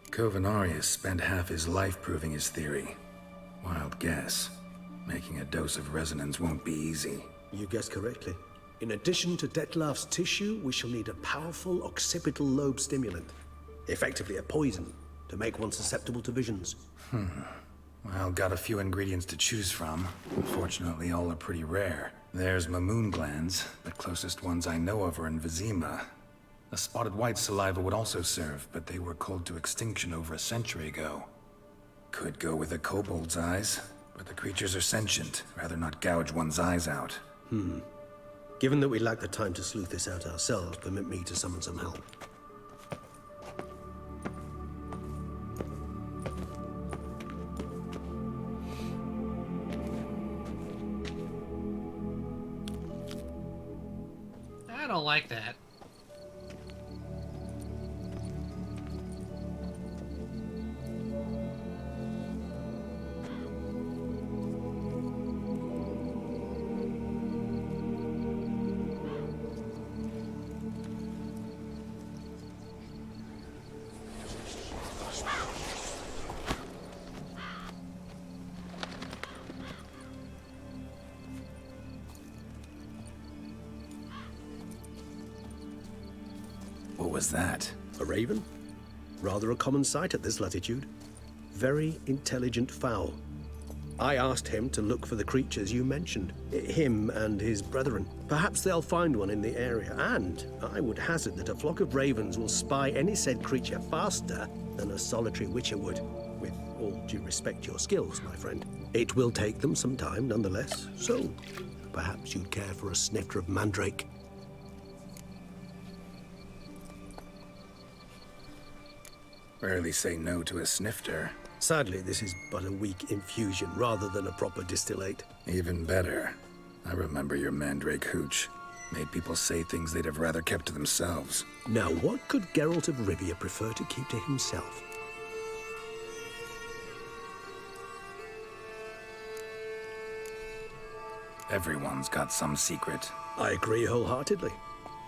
Kovinaris spent half his life proving his theory. Wild guess. Making a dose of resonance won't be easy. You guessed correctly. In addition to Dettlaff's tissue, we shall need a powerful occipital lobe stimulant. Effectively a poison, to make one susceptible to visions. Well, got a few ingredients to choose from. Unfortunately, all are pretty rare. There's Mamoon glands. The closest ones I know of are in Vizima. A spotted white saliva would also serve, but they were cold to extinction over a century ago. Could go with a kobold's eyes, but the creatures are sentient. Rather not gouge one's eyes out. Given that we lack the time to sleuth this out ourselves, permit me to summon some help. I don't like that. What was that? A raven? Rather a common sight at this latitude. Very intelligent fowl. I asked him to look for the creatures you mentioned. Him and his brethren. Perhaps they'll find one in the area, and I would hazard that a flock of ravens will spy any said creature faster than a solitary witcher would. With all due respect to your skills, my friend. It will take them some time, nonetheless. So, perhaps you'd care for a snifter of mandrake. Rarely say no to a snifter. Sadly, this is but a weak infusion rather than a proper distillate. Even better. I remember your mandrake hooch. Made people say things they'd have rather kept to themselves. Now, what could Geralt of Rivia prefer to keep to himself? Everyone's got some secret. I agree wholeheartedly.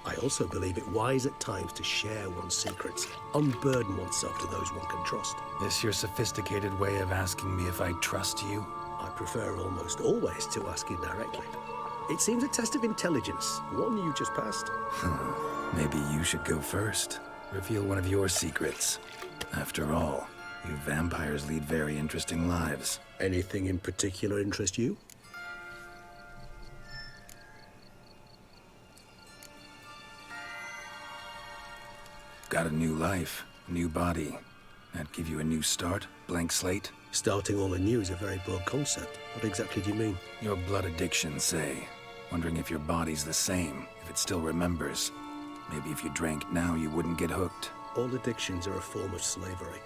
I also believe it wise at times to share one's secrets, unburden oneself to those one can trust. This your sophisticated way of asking me if I trust you? I prefer almost always to ask indirectly. It seems a test of intelligence, one you just passed. Maybe you should go first. Reveal one of your secrets. After all, you vampires lead very interesting lives. Anything in particular interest you? Got a new life, new body. That give you a new start? Blank slate? Starting all anew is a very broad concept. What exactly do you mean? Your blood addiction, say. Wondering if your body's the same, if it still remembers. Maybe if you drank now, you wouldn't get hooked. All addictions are a form of slavery.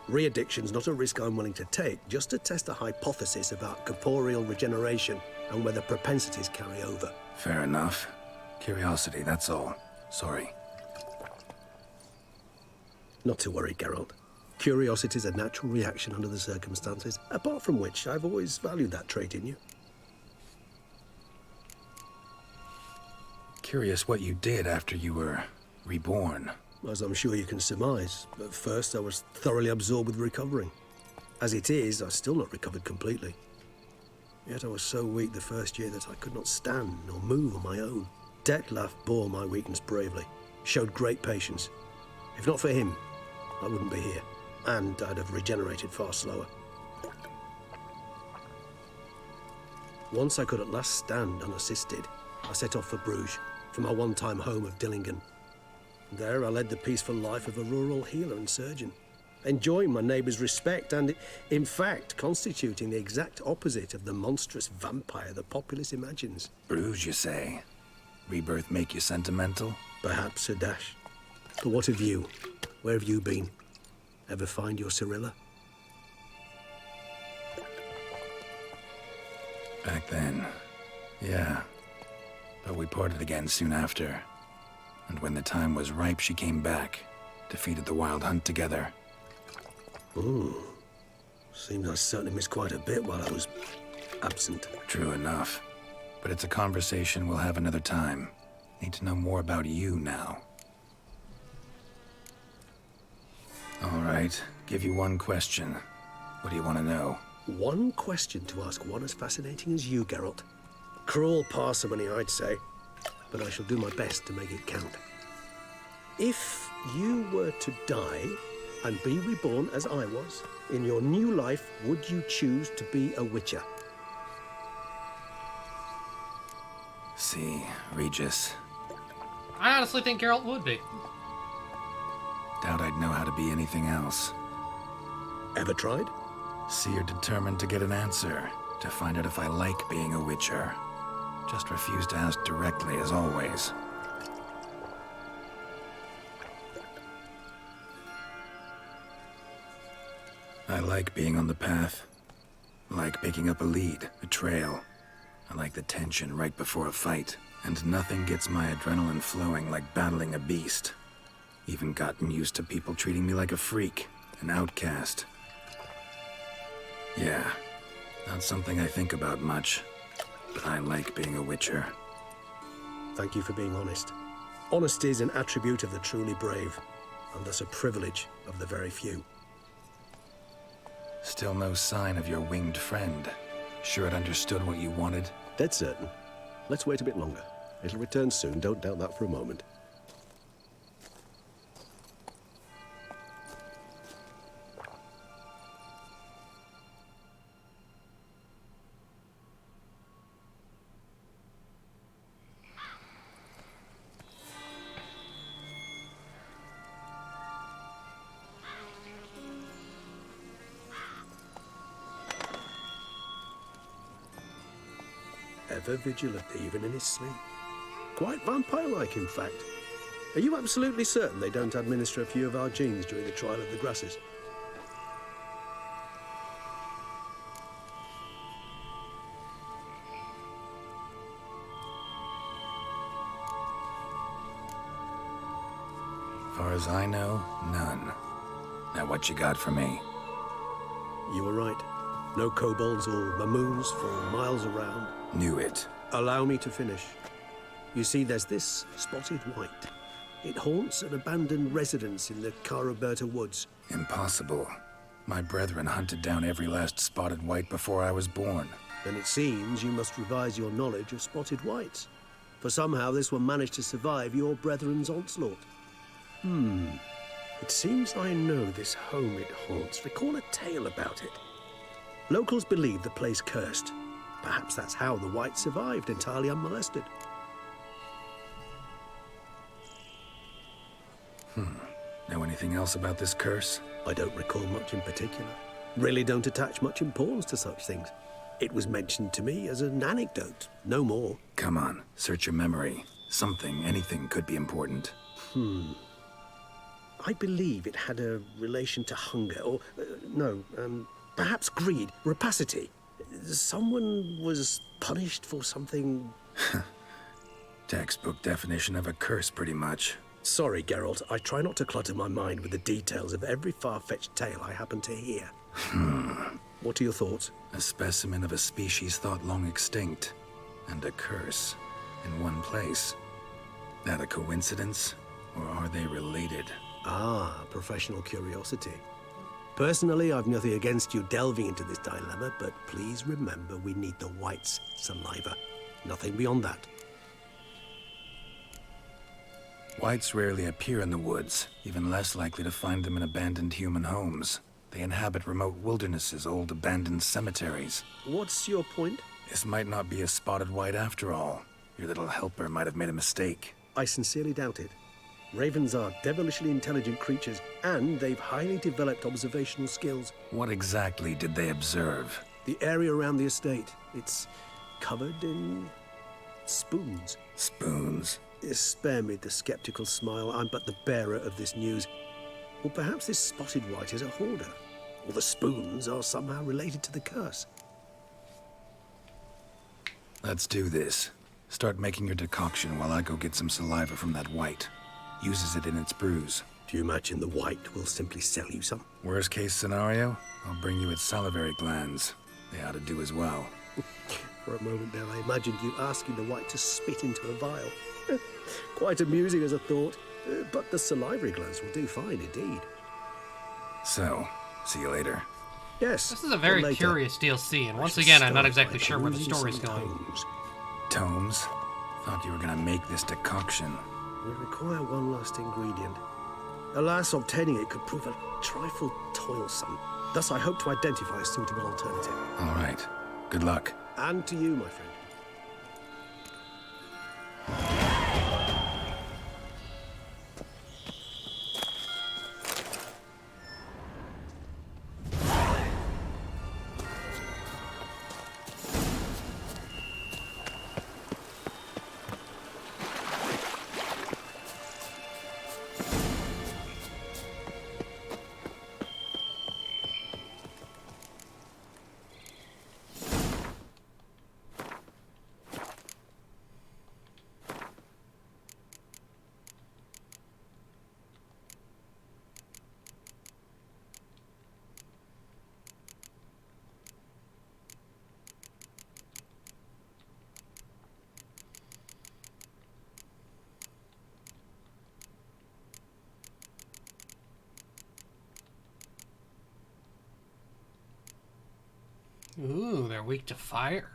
Re-addiction's not a risk I'm willing to take, just to test a hypothesis about corporeal regeneration and whether propensities carry over. Fair enough. Curiosity, that's all. Sorry. Not to worry, Geralt. Curiosity's a natural reaction under the circumstances, apart from which I've always valued that trait in you. Curious what you did after you were reborn. As I'm sure you can surmise, at first I was thoroughly absorbed with recovering. As it is, I've still not recovered completely. Yet I was so weak the first year that I could not stand nor move on my own. Detlef bore my weakness bravely, showed great patience. If not for him, I wouldn't be here, and I'd have regenerated far slower. Once I could at last stand unassisted, I set off for Bruges, for my one-time home of Dillingen. There I led the peaceful life of a rural healer and surgeon, enjoying my neighbours' respect and, in fact, constituting the exact opposite of the monstrous vampire the populace imagines. Bruges, you say? Rebirth make you sentimental? Perhaps a dash. But what of you? Where have you been? Ever find your Cirilla? Back then, yeah. But we parted again soon after. And when the time was ripe, she came back. Defeated the Wild Hunt together. Ooh. Seems I certainly missed quite a bit while I was absent. True enough. But it's a conversation we'll have another time. Need to know more about you now. All right. Give you one question. What do you want to know? One question to ask one as fascinating as you, Geralt. Cruel parsimony, I'd say. But I shall do my best to make it count. If you were to die and be reborn as I was, in your new life, would you choose to be a Witcher? See, Regis. I honestly think Geralt would be. Doubt I'd know how to be anything else. Ever tried? See, you're determined to get an answer. To find out if I like being a Witcher. Just refuse to ask directly, as always. I like being on the path. I like picking up a lead, a trail. I like the tension right before a fight. And nothing gets my adrenaline flowing like battling a beast. Even gotten used to people treating me like a freak, an outcast. Yeah, not something I think about much. But I like being a Witcher. Thank you for being honest. Honesty is an attribute of the truly brave, and thus a privilege of the very few. Still no sign of your winged friend. Sure it understood what you wanted? Dead certain. Let's wait a bit longer. It'll return soon, don't doubt that for a moment. Ever vigilant, even in his sleep. Quite vampire-like, in fact. Are you absolutely certain they don't administer a few of our genes during the trial of the grasses? Far as I know, none. Now what you got for me? You were right. No kobolds or mamoons for miles around. Knew it. Allow me to finish. You see, there's this spotted white. It haunts an abandoned residence in the Caraberta woods. Impossible. My brethren hunted down every last spotted white before I was born. Then it seems you must revise your knowledge of spotted whites. For somehow this one managed to survive your brethren's onslaught. It seems I know this home it haunts. Recall a tale about it. Locals believe the place cursed. Perhaps that's how the white survived entirely unmolested. Know anything else about this curse? I don't recall much in particular. Really don't attach much importance to such things. It was mentioned to me as an anecdote, no more. Come on, search your memory. Something, anything could be important. I believe it had a relation to hunger, or, perhaps greed, rapacity. Someone was punished for something... Textbook definition of a curse, pretty much. Sorry, Geralt. I try not to clutter my mind with the details of every far-fetched tale I happen to hear. What are your thoughts? A specimen of a species thought long extinct, and a curse in one place. That a coincidence, or are they related? Ah, professional curiosity. Personally, I've nothing against you delving into this dilemma, but please remember we need the white's saliva. Nothing beyond that. Whites rarely appear in the woods, even less likely to find them in abandoned human homes. They inhabit remote wildernesses, old abandoned cemeteries. What's your point? This might not be a spotted white after all. Your little helper might have made a mistake. I sincerely doubt it. Ravens are devilishly intelligent creatures, and they've highly developed observational skills. What exactly did they observe? The area around the estate. It's covered in spoons. Spoons? Spare me the skeptical smile. I'm but the bearer of this news. Or perhaps this spotted white is a hoarder. Or the spoons are somehow related to the curse. Let's do this. Start making your decoction while I go get some saliva from that white. Uses it in its brews. Do you imagine the white will simply sell you some? Worst case scenario, I'll bring you its salivary glands. They ought to do as well. For a moment there, I imagined you asking the white to spit into a vial. Quite amusing as a thought, but the salivary glands will do fine indeed. So, see you later. Yes. This is a very curious DLC, and once again, I'm not exactly sure where the story's going. Tomes? Thought you were gonna make this decoction. We require one last ingredient. Alas, obtaining it could prove a trifle toilsome. Thus, I hope to identify a suitable alternative. All right. Good luck. And to you, my friend. Ooh, they're weak to fire.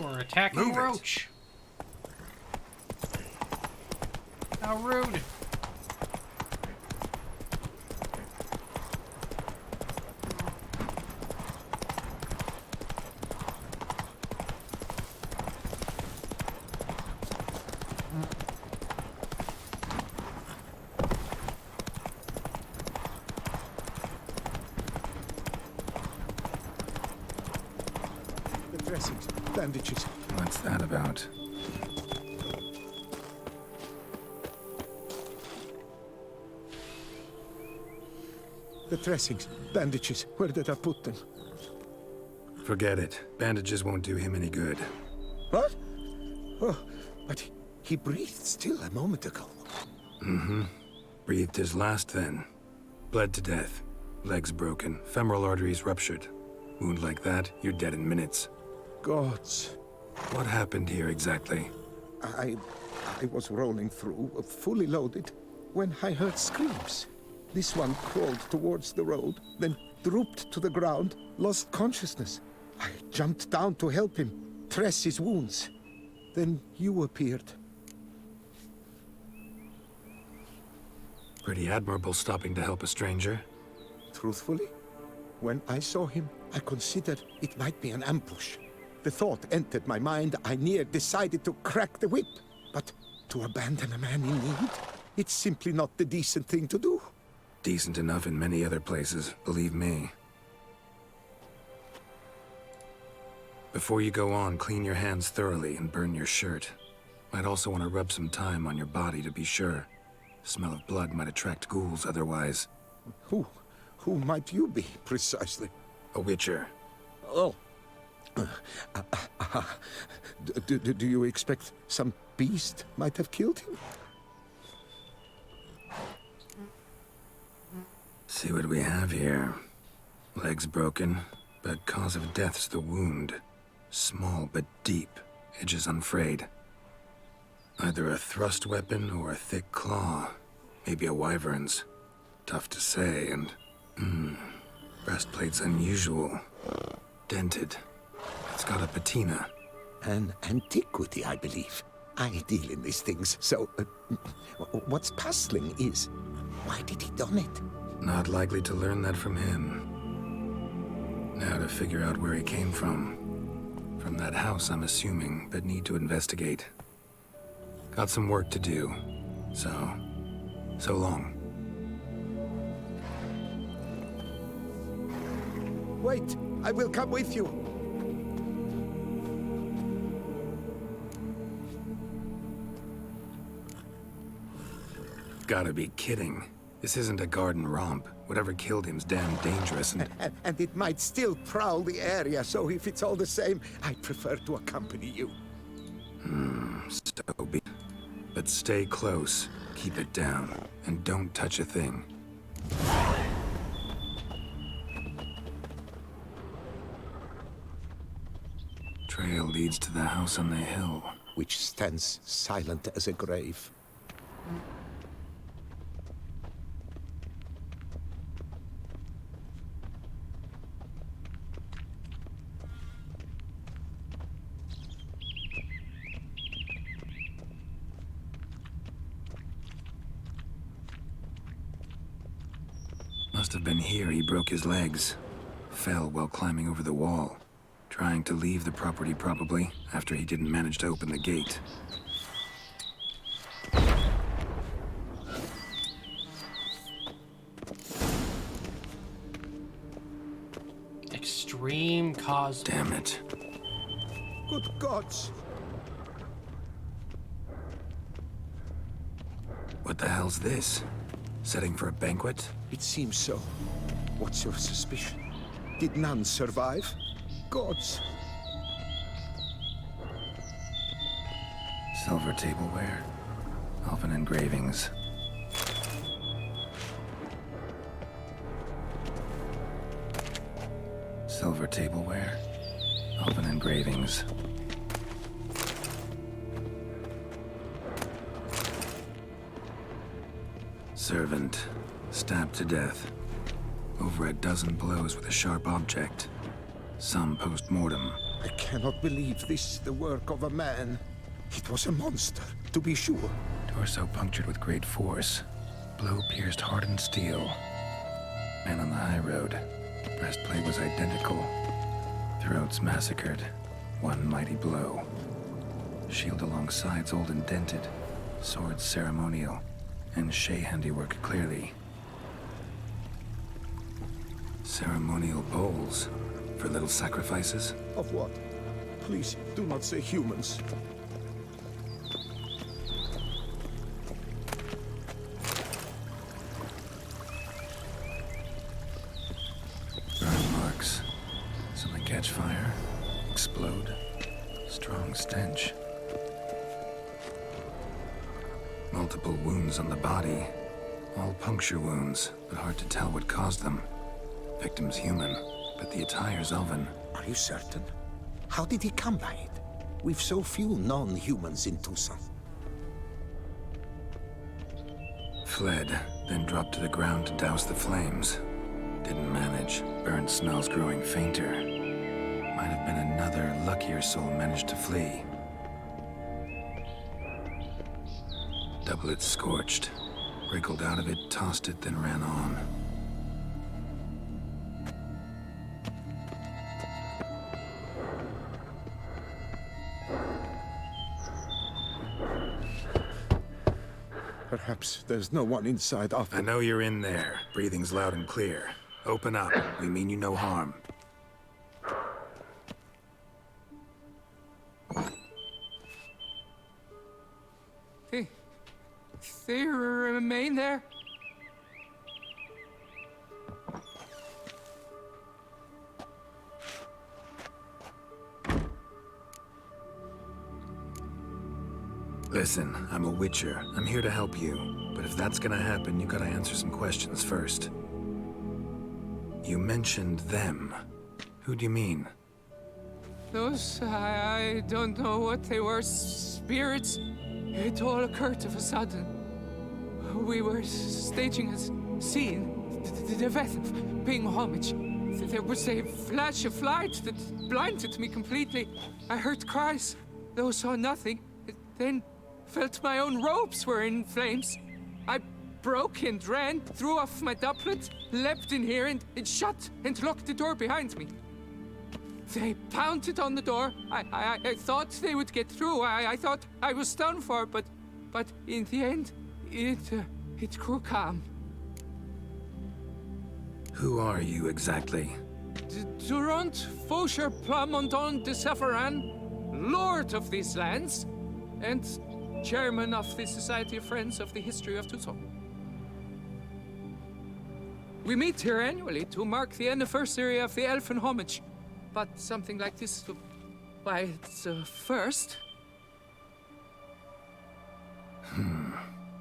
we're attacking Roach. How rude. The dressings, bandages. What's that about? The dressings, bandages. Where did I put them? Forget it. Bandages won't do him any good. What? Oh, but he breathed still a moment ago. Mm-hmm. Breathed his last then. Bled to death. Legs broken. Femoral arteries ruptured. Wound like that, you're dead in minutes. Gods. What happened here exactly? I was rolling through, fully loaded, when I heard screams. This one crawled towards the road, then drooped to the ground, lost consciousness. I jumped down to help him, dress his wounds. Then you appeared. Pretty admirable stopping to help a stranger. Truthfully, when I saw him, I considered it might be an ambush. The thought entered my mind, I near decided to crack the whip. But to abandon a man in need, it's simply not the decent thing to do. Decent enough in many other places, believe me. Before you go on, clean your hands thoroughly and burn your shirt. Might also want to rub some thyme on your body to be sure. Smell of blood might attract ghouls otherwise. Who might you be, precisely? A witcher. Oh. Do you expect some beast might have killed him? See what we have here. Legs broken, but cause of death's the wound. Small but deep, edges unfrayed. Either a thrust weapon or a thick claw. Maybe a wyvern's. Tough to say, and... breastplate's unusual. Dented. It's got a patina. An antiquity, I believe. I deal in these things, so... what's puzzling is... why did he don it? Not likely to learn that from him. Now to figure out where he came from. From that house, I'm assuming, but need to investigate. Got some work to do. So long. Wait, I will come with you. Gotta be kidding. This isn't a garden romp. Whatever killed him's damn dangerous and it might still prowl the area, so if it's all the same, I'd prefer to accompany you. So be it. But stay close, keep it down, and don't touch a thing. Trail leads to the house on the hill. Which stands silent as a grave. Must have been here he broke his legs. Fell while climbing over the wall. Trying to leave the property, probably, after he didn't manage to open the gate. Extreme cause. Damn it. Good gods! What the hell's this? Setting for a banquet? It seems so. What's your suspicion? Did none survive? Gods! Silver tableware. Elven engravings. Silver tableware. Elven engravings. Servant. Stabbed to death. Over a dozen blows with a sharp object. Some post-mortem. I cannot believe this the work of a man. It was a monster, to be sure. Torso punctured with great force. Blow pierced hardened steel. Man on the high road. Breastplate was identical. Throats massacred. One mighty blow. Shield along sides old and dented. Swords ceremonial. And Shay handiwork clearly. Ceremonial bowls. For little sacrifices? Of what? Please, do not say humans. Burn marks. Something catch fire. Explode. Strong stench. Multiple wounds on the body. All puncture wounds, but hard to tell what caused them. Victim's human, but the attire's elven. Are you certain? How did he come by it? We've so few non-humans in Tucson. Fled, then dropped to the ground to douse the flames. Didn't manage. Burnt smells growing fainter. Might have been another luckier soul managed to flee. Doublet scorched. Wriggled out of it, tossed it, then ran on. Perhaps there's no one inside after... I know you're in there. Breathing's loud and clear. Open up. We mean you no harm. They remain there? Listen, I'm a witcher. I'm here to help you. But if that's gonna happen, you gotta answer some questions first. You mentioned them. Who do you mean? Those, I don't know what they were. Spirits. It all occurred of a sudden. We were staging a scene. The death of paying homage. There was a flash of light that blinded me completely. I heard cries, though saw nothing. Then felt my own robes were in flames. I broke and ran, threw off my doublet, leapt in here and shut and locked the door behind me. They pounded on the door. I thought they would get through. I thought I was done for, but in the end, it grew calm. Who are you exactly? Durant Faucher Plamondon de Safaran, Lord of these lands, and Chairman of the Society of Friends of the History of Tucson. We meet here annually to mark the anniversary of the Elfin Homage, but something like this, why, it's a first.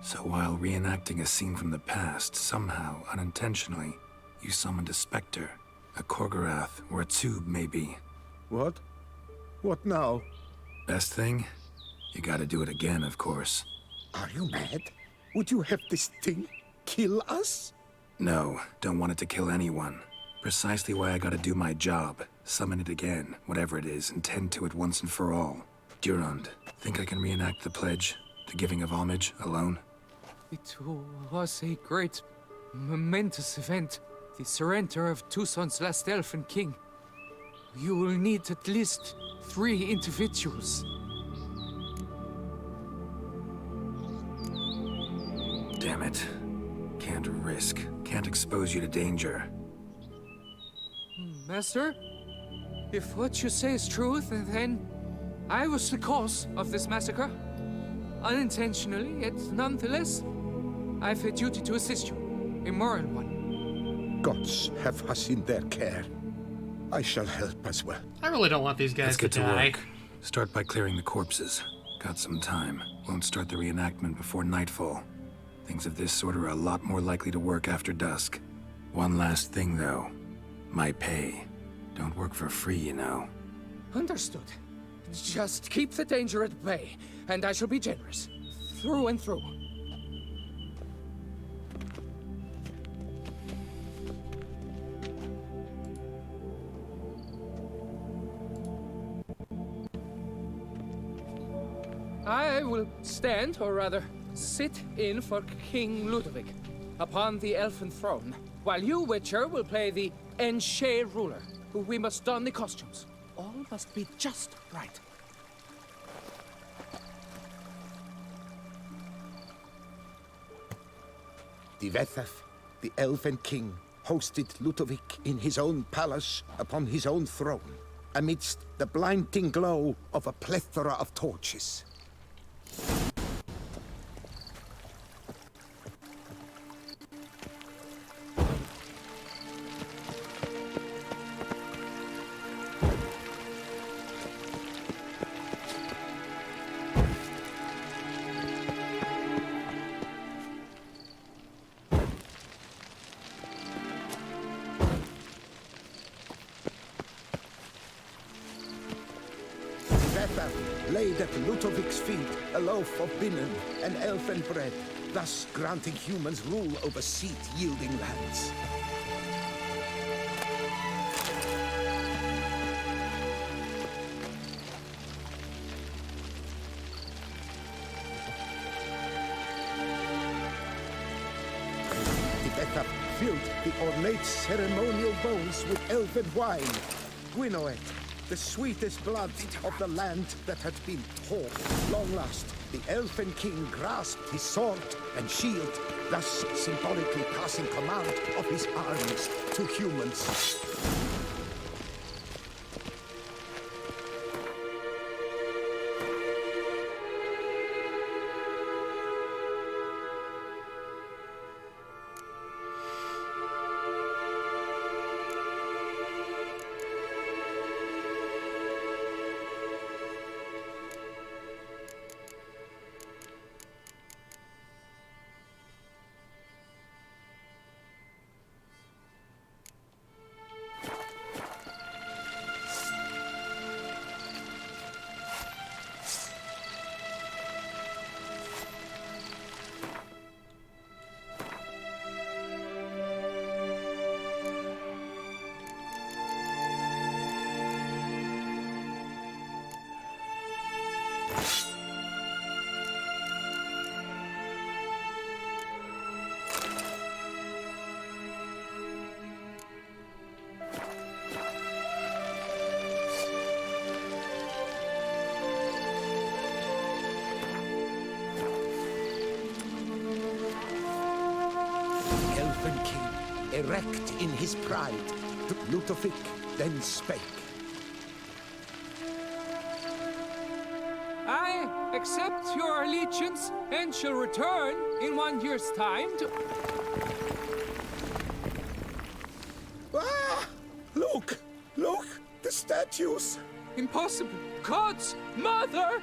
So while reenacting a scene from the past, somehow, unintentionally, you summoned a specter, a Korgorath, or a tube, maybe. What? What now? Best thing? You gotta do it again, of course. Are you mad? Would you have this thing kill us? No, don't want it to kill anyone. Precisely why I gotta do my job. Summon it again, whatever it is, and tend to it once and for all. Durand, think I can reenact the pledge? The giving of homage, alone? It was a great, momentous event. The surrender of Tucson's last elfin king. You will need at least 3 individuals. Damn it. Can't risk. Can't expose you to danger. Master, if what you say is true, then I was the cause of this massacre. Unintentionally, yet nonetheless, I have a duty to assist you, a moral one. Gods have us in their care. I shall help as well. I really don't want these guys Let's get to die. work. Start by clearing the corpses. Got some time. Won't start the reenactment before nightfall. Things of this sort are a lot more likely to work after dusk. One last thing, though. My pay. Don't work for free, you know. Understood. Just keep the danger at bay, and I shall be generous. Through and through. I will stand, or rather, sit in for King Ludovic upon the elfin throne, while you, Witcher, will play the Enche ruler. We must don the costumes. All must be just right. Divethaf, the elven king, hosted Ludovic in his own palace upon his own throne, amidst the blinding glow of a plethora of torches. Laid at Ludovic's feet a loaf of binnen and elfin bread, thus granting humans rule over seed-yielding lands. Divethaf filled the ornate ceremonial bowls with elfin wine, Gwinoet, the sweetest blood of the land that had been torn. Long last, the elfin king grasped his sword and shield, thus symbolically passing command of his armies to humans. Erect in his pride, Ludovic then spake. I accept your allegiance and shall return in 1 year's time to... Ah! Look! Look! The statues! Impossible! God's mother!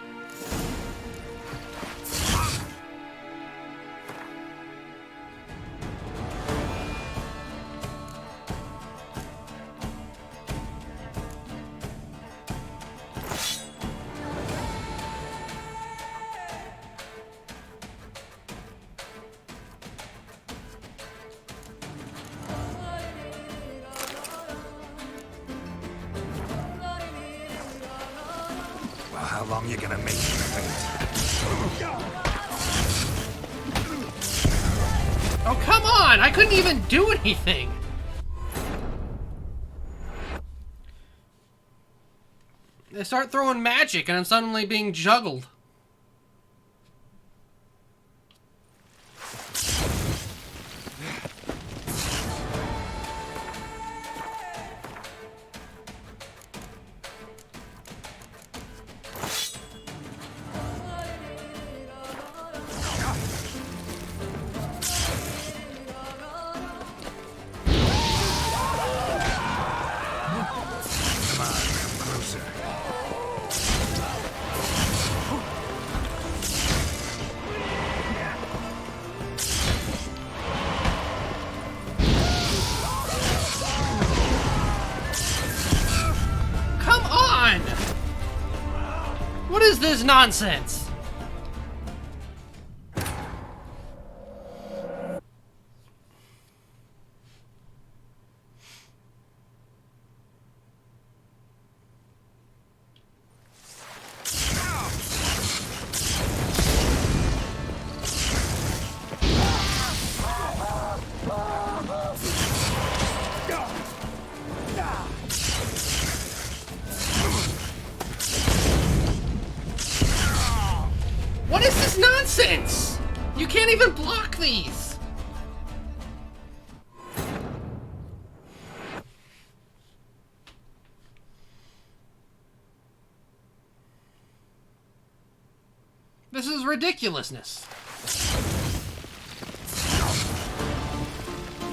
How long you gonna make me wait? Oh, come on! I couldn't even do anything! They start throwing magic and I'm suddenly being juggled. What is this nonsense? nonsense! You can't even block these! This is ridiculousness.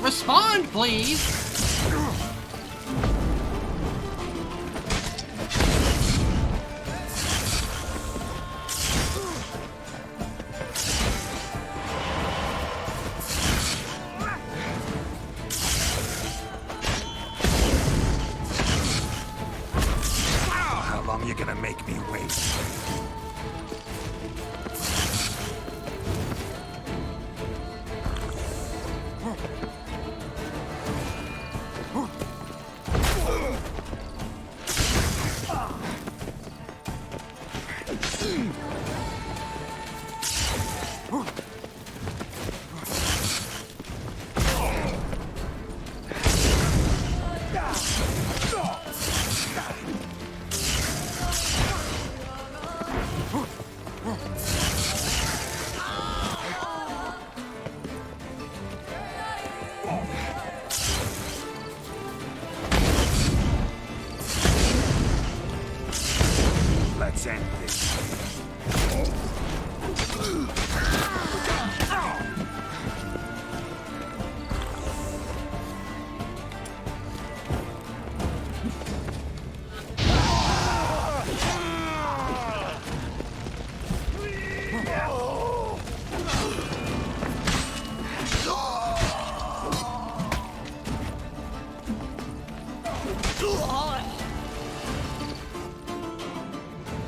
Respond, please! How long are you gonna make me wait? Let's end this.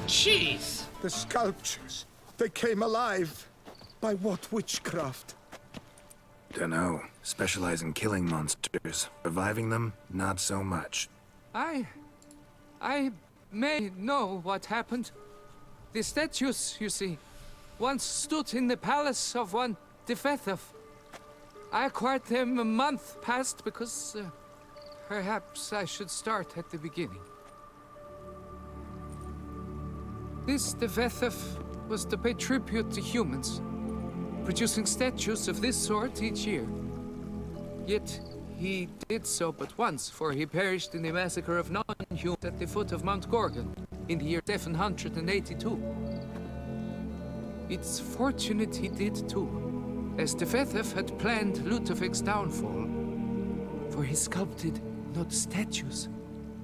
Jeez! The sculptures, they came alive. By what witchcraft? Dunno. Specialize in killing monsters. Reviving them, not so much. I may know what happened. The statues, you see, once stood in the palace of one Defethov. I acquired them a month past because perhaps I should start at the beginning. This Defethov was to pay tribute to humans, producing statues of this sort each year. Yet he did so but once, for he perished in the massacre of non-humans at the foot of Mount Gorgon in the year 782. It's fortunate he did too, as Defethov had planned Ludovic's downfall, for he sculpted not statues,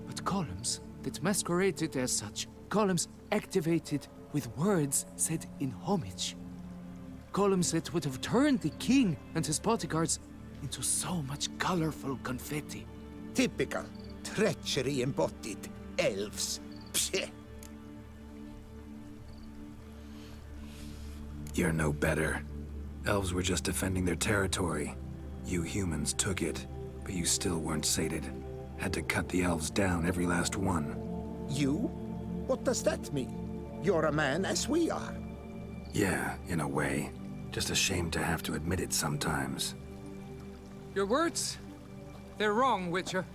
but columns that masqueraded as such. Columns activated with words said in homage. Columns that would have turned the king and his bodyguards into so much colorful confetti. Typical. Treachery embodied. Elves. Psheh. You're no better. Elves were just defending their territory. You humans took it, but you still weren't sated. Had to cut the elves down, every last one. You? What does that mean? You're a man as we are. Yeah, in a way. Just ashamed to have to admit it sometimes. Your words? They're wrong, Witcher.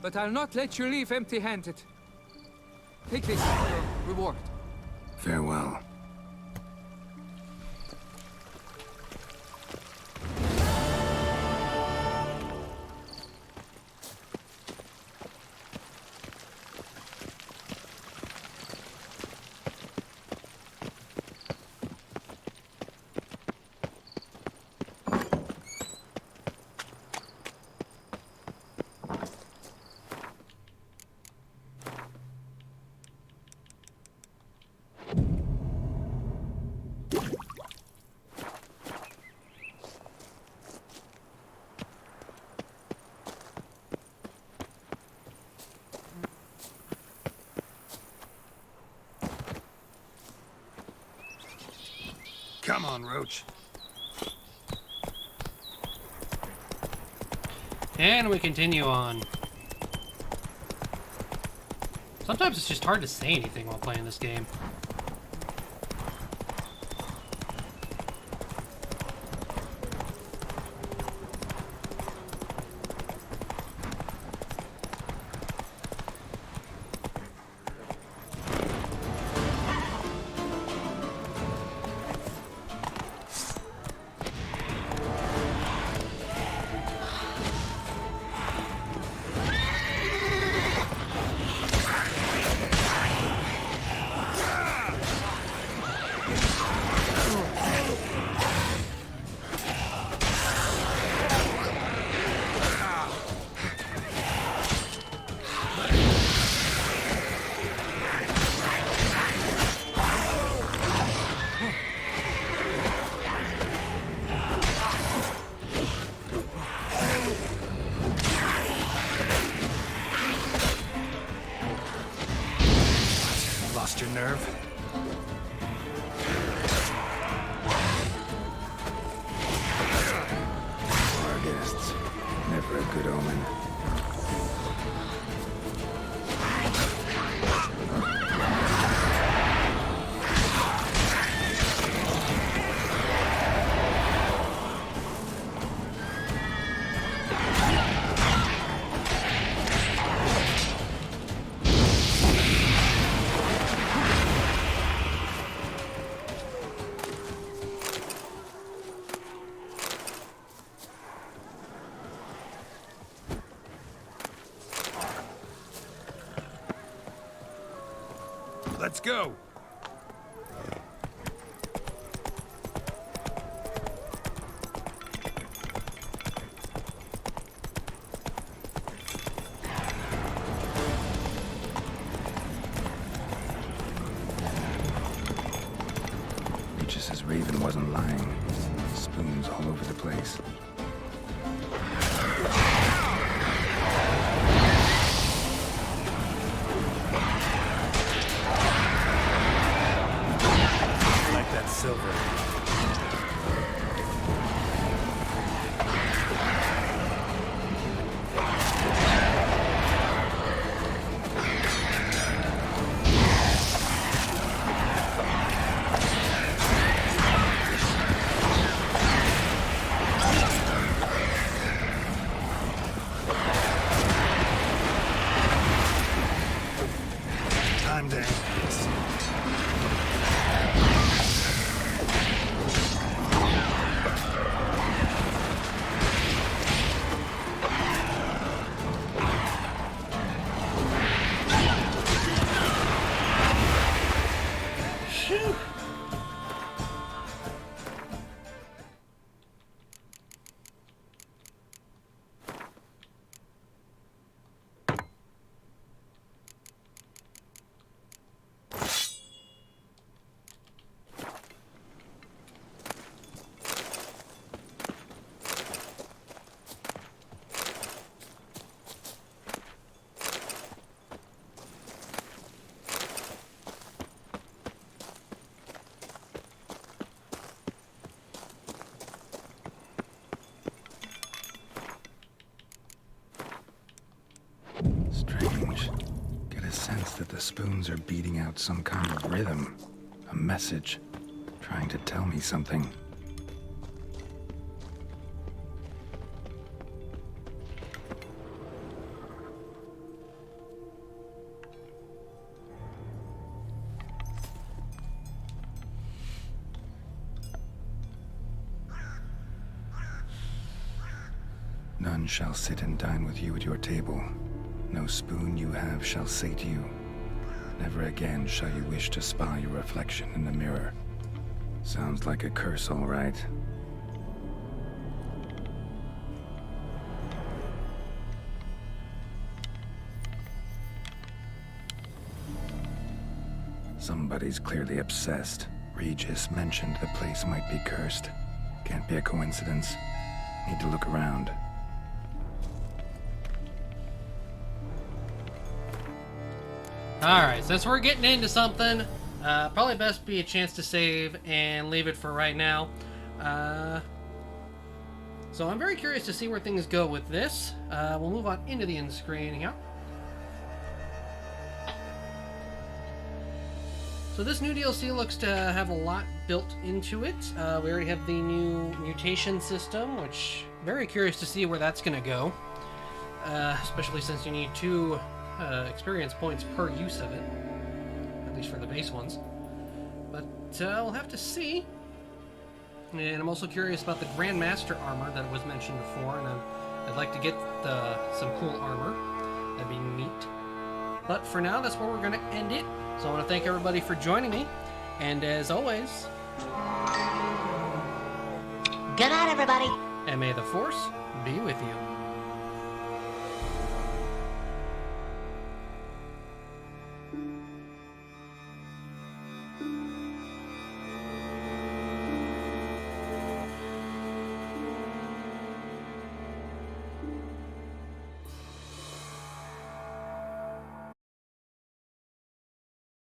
But I'll not let you leave empty-handed. Take this as your reward. Farewell. Come on, Roach. And we continue on. Sometimes it's just hard to say anything while playing this game. Lost your nerve? Our guests. Never a good omen. Let's go! Regis' raven wasn't lying. Spoons all over the place. Silver. Time to end this. Strange. Get a sense that the spoons are beating out some kind of rhythm. A message. Trying to tell me something. None shall sit and dine with you at your table. No spoon you have shall sate you. Never again shall you wish to spy your reflection in the mirror. Sounds like a curse, all right. Somebody's clearly obsessed. Regis mentioned the place might be cursed. Can't be a coincidence. Need to look around. Alright, since we're getting into something, probably best be a chance to save and leave it for right now. So I'm very curious to see where things go with this. We'll move on into the end screen here. So this new DLC looks to have a lot built into it. We already have the new mutation system, which very curious to see where that's going to go. Especially since you need 2 experience points per use of it, at least for the base ones. But we'll have to see. And I'm also curious about the Grandmaster armor that was mentioned before, and I'd like to get some cool armor. That'd be neat. But for now, that's where we're going to end it. So I want to thank everybody for joining me, and as always, good night, everybody. And may the Force be with you.